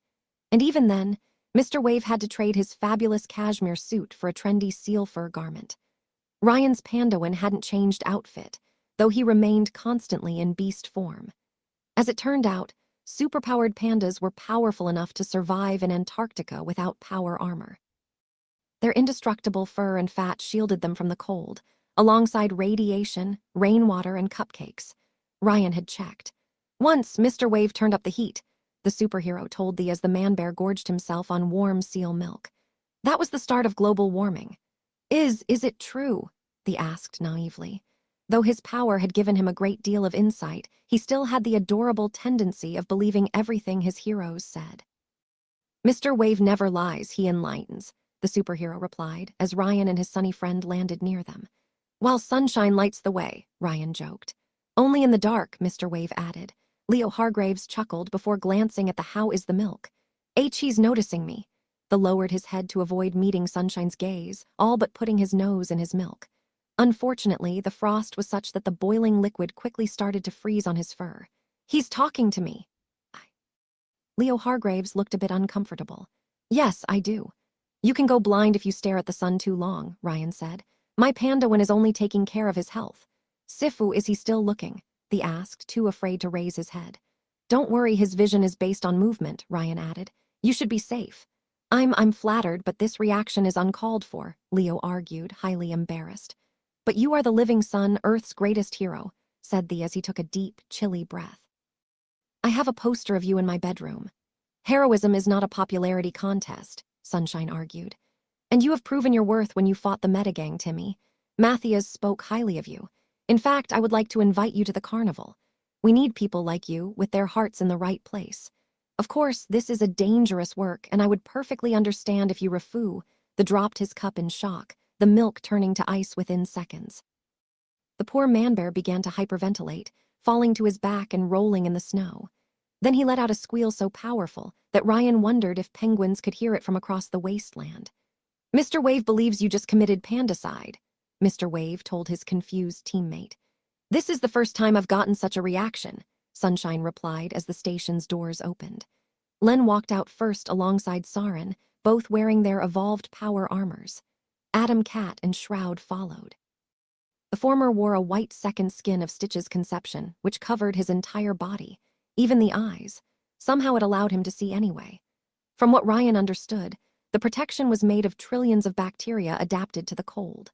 And even then, Mr. Wave had to trade his fabulous cashmere suit for a trendy seal fur garment. Ryan's Pandoan hadn't changed outfit, though he remained constantly in beast form. As it turned out, superpowered pandas were powerful enough to survive in Antarctica without power armor. Their indestructible fur and fat shielded them from the cold, alongside radiation, rainwater, and cupcakes. Ryan had checked. Once, Mr. Wave turned up the heat, the superhero told thee as the man-bear gorged himself on warm seal milk. That was the start of global warming. Is it true? Thee asked naively. Though his power had given him a great deal of insight, he still had the adorable tendency of believing everything his heroes said. Mr. Wave never lies, he enlightens, the superhero replied, as Ryan and his sunny friend landed near them. While sunshine lights the way, Ryan joked. Only in the dark, Mr. Wave added. Leo Hargraves chuckled before glancing at the how is the milk. He's noticing me. The lowered his head to avoid meeting Sunshine's gaze, all but putting his nose in his milk. Unfortunately, the frost was such that the boiling liquid quickly started to freeze on his fur. He's talking to me. Leo Hargraves looked a bit uncomfortable. Yes, I do. You can go blind if you stare at the sun too long, Ryan said. My Pandoan is only taking care of his health. Sifu, is he still looking? Thee asked, too afraid to raise his head. Don't worry, his vision is based on movement, Ryan added. You should be safe. I'm flattered, but this reaction is uncalled for, Leo argued, highly embarrassed. But you are the living sun, Earth's greatest hero, said Thee as he took a deep, chilly breath. I have a poster of you in my bedroom. Heroism is not a popularity contest, Sunshine argued. And you have proven your worth when you fought the Metagang, Timmy. Matthias spoke highly of you. In fact, I would like to invite you to the carnival. We need people like you, with their hearts in the right place. Of course, this is a dangerous work, and I would perfectly understand if you refu. The dropped his cup in shock, the milk turning to ice within seconds. The poor man-bear began to hyperventilate, falling to his back and rolling in the snow. Then he let out a squeal so powerful that Ryan wondered if penguins could hear it from across the wasteland. Mr. Wave believes you just committed pandicide, Mr. Wave told his confused teammate. This is the first time I've gotten such a reaction, Sunshine replied as the station's doors opened. Len walked out first alongside Saren, both wearing their evolved power armors. Adam Cat and Shroud followed. The former wore a white second skin of Stitch's conception, which covered his entire body, even the eyes. Somehow it allowed him to see anyway. From what Ryan understood, the protection was made of trillions of bacteria adapted to the cold.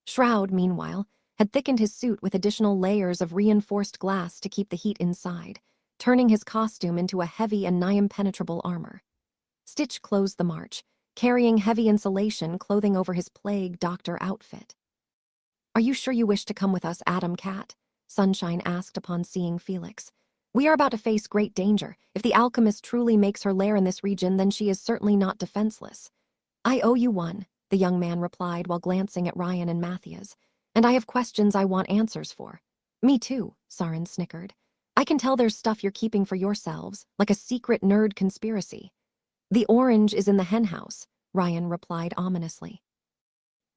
Shroud, meanwhile, had thickened his suit with additional layers of reinforced glass to keep the heat inside, turning his costume into a heavy and nigh-impenetrable armor. Stitch closed the march, carrying heavy insulation clothing over his plague doctor outfit. Are you sure you wish to come with us, Adam Cat? Sunshine asked upon seeing Felix. We are about to face great danger. If the alchemist truly makes her lair in this region, then she is certainly not defenseless. I owe you one, the young man replied while glancing at Ryan and Matthias. And I have questions I want answers for. Me too, Saren snickered. I can tell there's stuff you're keeping for yourselves, like a secret nerd conspiracy. The orange is in the henhouse, Ryan replied ominously.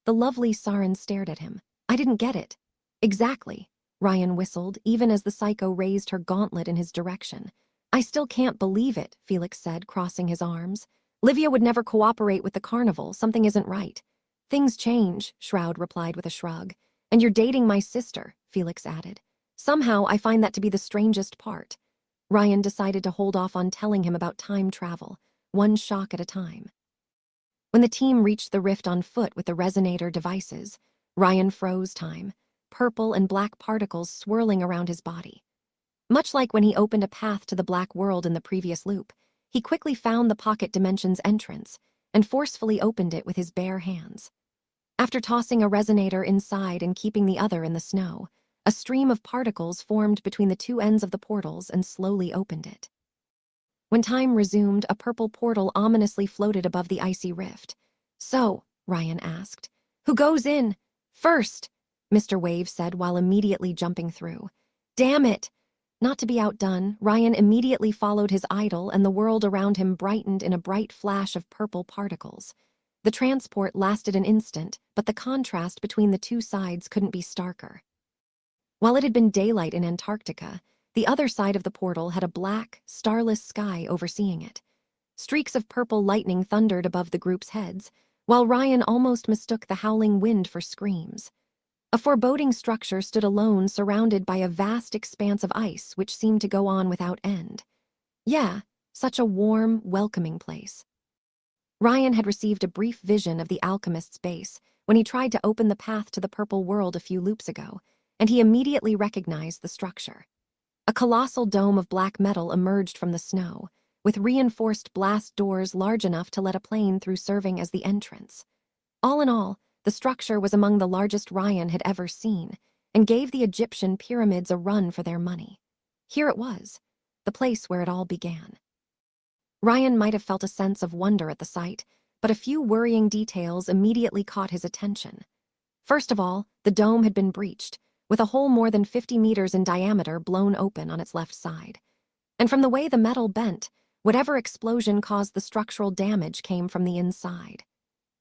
The lovely Saren stared at him. I didn't get it. Exactly, Ryan whistled, even as the psycho raised her gauntlet in his direction. I still can't believe it, Felix said, crossing his arms. Livia would never cooperate with the carnival. Something isn't right. Things change, Shroud replied with a shrug. And you're dating my sister, Felix added. Somehow, I find that to be the strangest part. Ryan decided to hold off on telling him about time travel, one shock at a time. When the team reached the rift on foot with the resonator devices, Ryan froze time, purple and black particles swirling around his body. Much like when he opened a path to the black world in the previous loop, he quickly found the pocket dimension's entrance and forcefully opened it with his bare hands. After tossing a resonator inside and keeping the other in the snow, a stream of particles formed between the two ends of the portals and slowly opened it. When time resumed, a purple portal ominously floated above the icy rift. "So," Ryan asked, "who goes in first?" Mr. Wave said while immediately jumping through. "Damn it!" Not to be outdone, Ryan immediately followed his idol and the world around him brightened in a bright flash of purple particles. The transport lasted an instant, but the contrast between the two sides couldn't be starker. While it had been daylight in Antarctica, the other side of the portal had a black, starless sky overseeing it. Streaks of purple lightning thundered above the group's heads, while Ryan almost mistook the howling wind for screams. A foreboding structure stood alone, surrounded by a vast expanse of ice which seemed to go on without end. Yeah, such a warm, welcoming place. Ryan had received a brief vision of the alchemist's base when he tried to open the path to the purple world a few loops ago, and he immediately recognized the structure. A colossal dome of black metal emerged from the snow, with reinforced blast doors large enough to let a plane through, serving as the entrance. All in all, the structure was among the largest Ryan had ever seen, and gave the Egyptian pyramids a run for their money. Here it was, the place where it all began. Ryan might have felt a sense of wonder at the sight, but a few worrying details immediately caught his attention. First of all, the dome had been breached, with a hole more than 50 meters in diameter blown open on its left side. And from the way the metal bent, whatever explosion caused the structural damage came from the inside.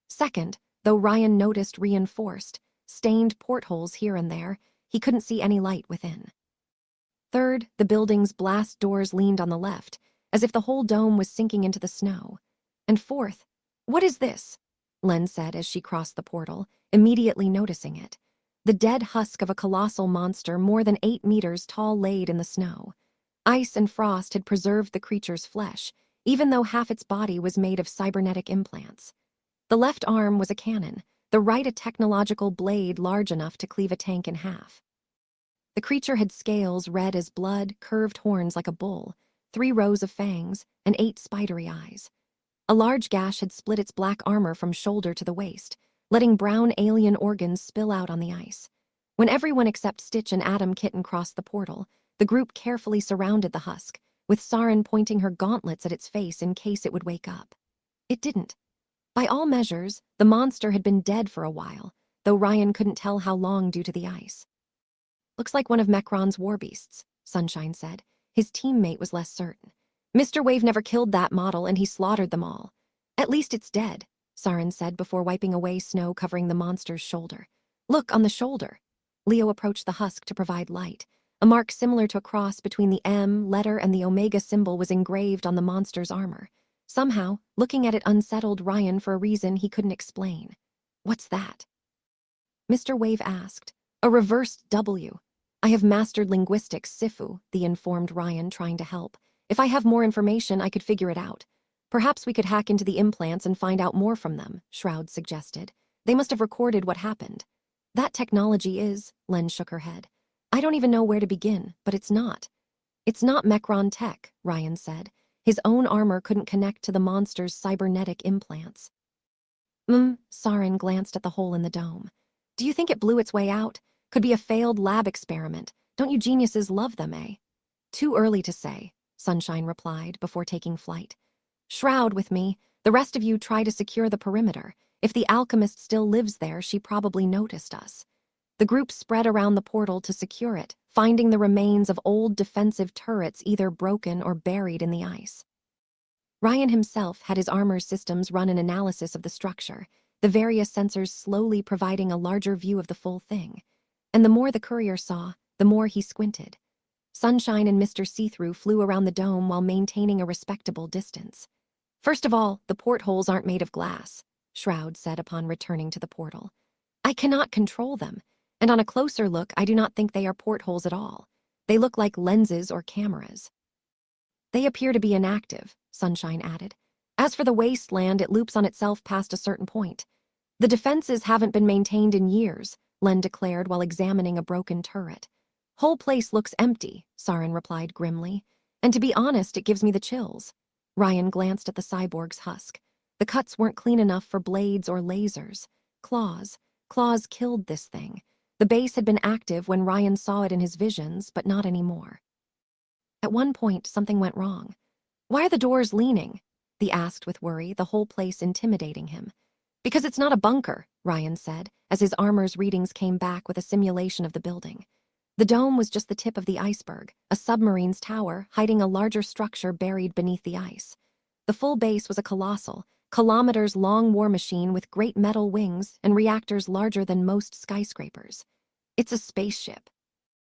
Second, though Ryan noticed reinforced, stained portholes here and there, he couldn't see any light within. Third, the building's blast doors leaned on the left, as if the whole dome was sinking into the snow. And fourth, "What is this?" Len said as she crossed the portal, immediately noticing it. The dead husk of a colossal monster more than 8 meters tall laid in the snow. Ice and frost had preserved the creature's flesh, even though half its body was made of cybernetic implants. The left arm was a cannon, the right a technological blade large enough to cleave a tank in half. The creature had scales red as blood, curved horns like a bull, 3 rows of fangs, and 8 spidery eyes. A large gash had split its black armor from shoulder to the waist, letting brown alien organs spill out on the ice. When everyone except Stitch and Adam Kitten crossed the portal, the group carefully surrounded the husk, with Saren pointing her gauntlets at its face in case it would wake up. It didn't. By all measures, the monster had been dead for a while, though Ryan couldn't tell how long due to the ice. "Looks like one of Mecron's war beasts," Sunshine said. His teammate was less certain. "Mr. Wave never killed that model and he slaughtered them all. At least it's dead," Saren said before wiping away snow covering the monster's shoulder. "Look, on the shoulder." Leo approached the husk to provide light. A mark similar to a cross between the M letter and the Omega symbol was engraved on the monster's armor. Somehow, looking at it unsettled Ryan for a reason he couldn't explain. "What's that?" Mr. Wave asked. "A reversed W. I have mastered linguistics, Sifu," the informed Ryan, trying to help. "If I have more information, I could figure it out. Perhaps we could hack into the implants and find out more from them," Shroud suggested. "They must have recorded what happened." "That technology is," Len shook her head. "I don't even know where to begin, but it's not. It's not Mecron tech," Ryan said. His own armor couldn't connect to the monster's cybernetic implants. Saren glanced at the hole in the dome. "Do you think it blew its way out? Could be a failed lab experiment. Don't you geniuses love them, eh?" "Too early to say," Sunshine replied before taking flight. "Shroud with me. The rest of you try to secure the perimeter. If the alchemist still lives there, she probably noticed us." The group spread around the portal to secure it, finding the remains of old defensive turrets either broken or buried in the ice. Ryan himself had his armor systems run an analysis of the structure, the various sensors slowly providing a larger view of the full thing. And the more the courier saw, the more he squinted. Sunshine and Mr. See-Through flew around the dome while maintaining a respectable distance. "First of all, the portholes aren't made of glass," Shroud said upon returning to the portal. "I cannot control them, And on a closer look, I do not think they are portholes at all. They look like lenses or cameras. They appear to be inactive, Sunshine added. As for the wasteland, it loops on itself past a certain point. The defenses haven't been maintained in years, Len declared while examining a broken turret. Whole place looks empty, Saren replied grimly. And to be honest, it gives me the chills. Ryan glanced at the cyborg's husk. The cuts weren't clean enough for blades or lasers. Claws. Claws killed this thing. The base had been active when Ryan saw it in his visions, but not anymore. At one point, something went wrong. Why are the doors leaning? He asked with worry, the whole place intimidating him. Because it's not a bunker, Ryan said, as his armor's readings came back with a simulation of the building. The dome was just the tip of the iceberg, a submarine's tower hiding a larger structure buried beneath the ice. The full base was a colossal, kilometers-long war machine with great metal wings and reactors larger than most skyscrapers. It's a spaceship,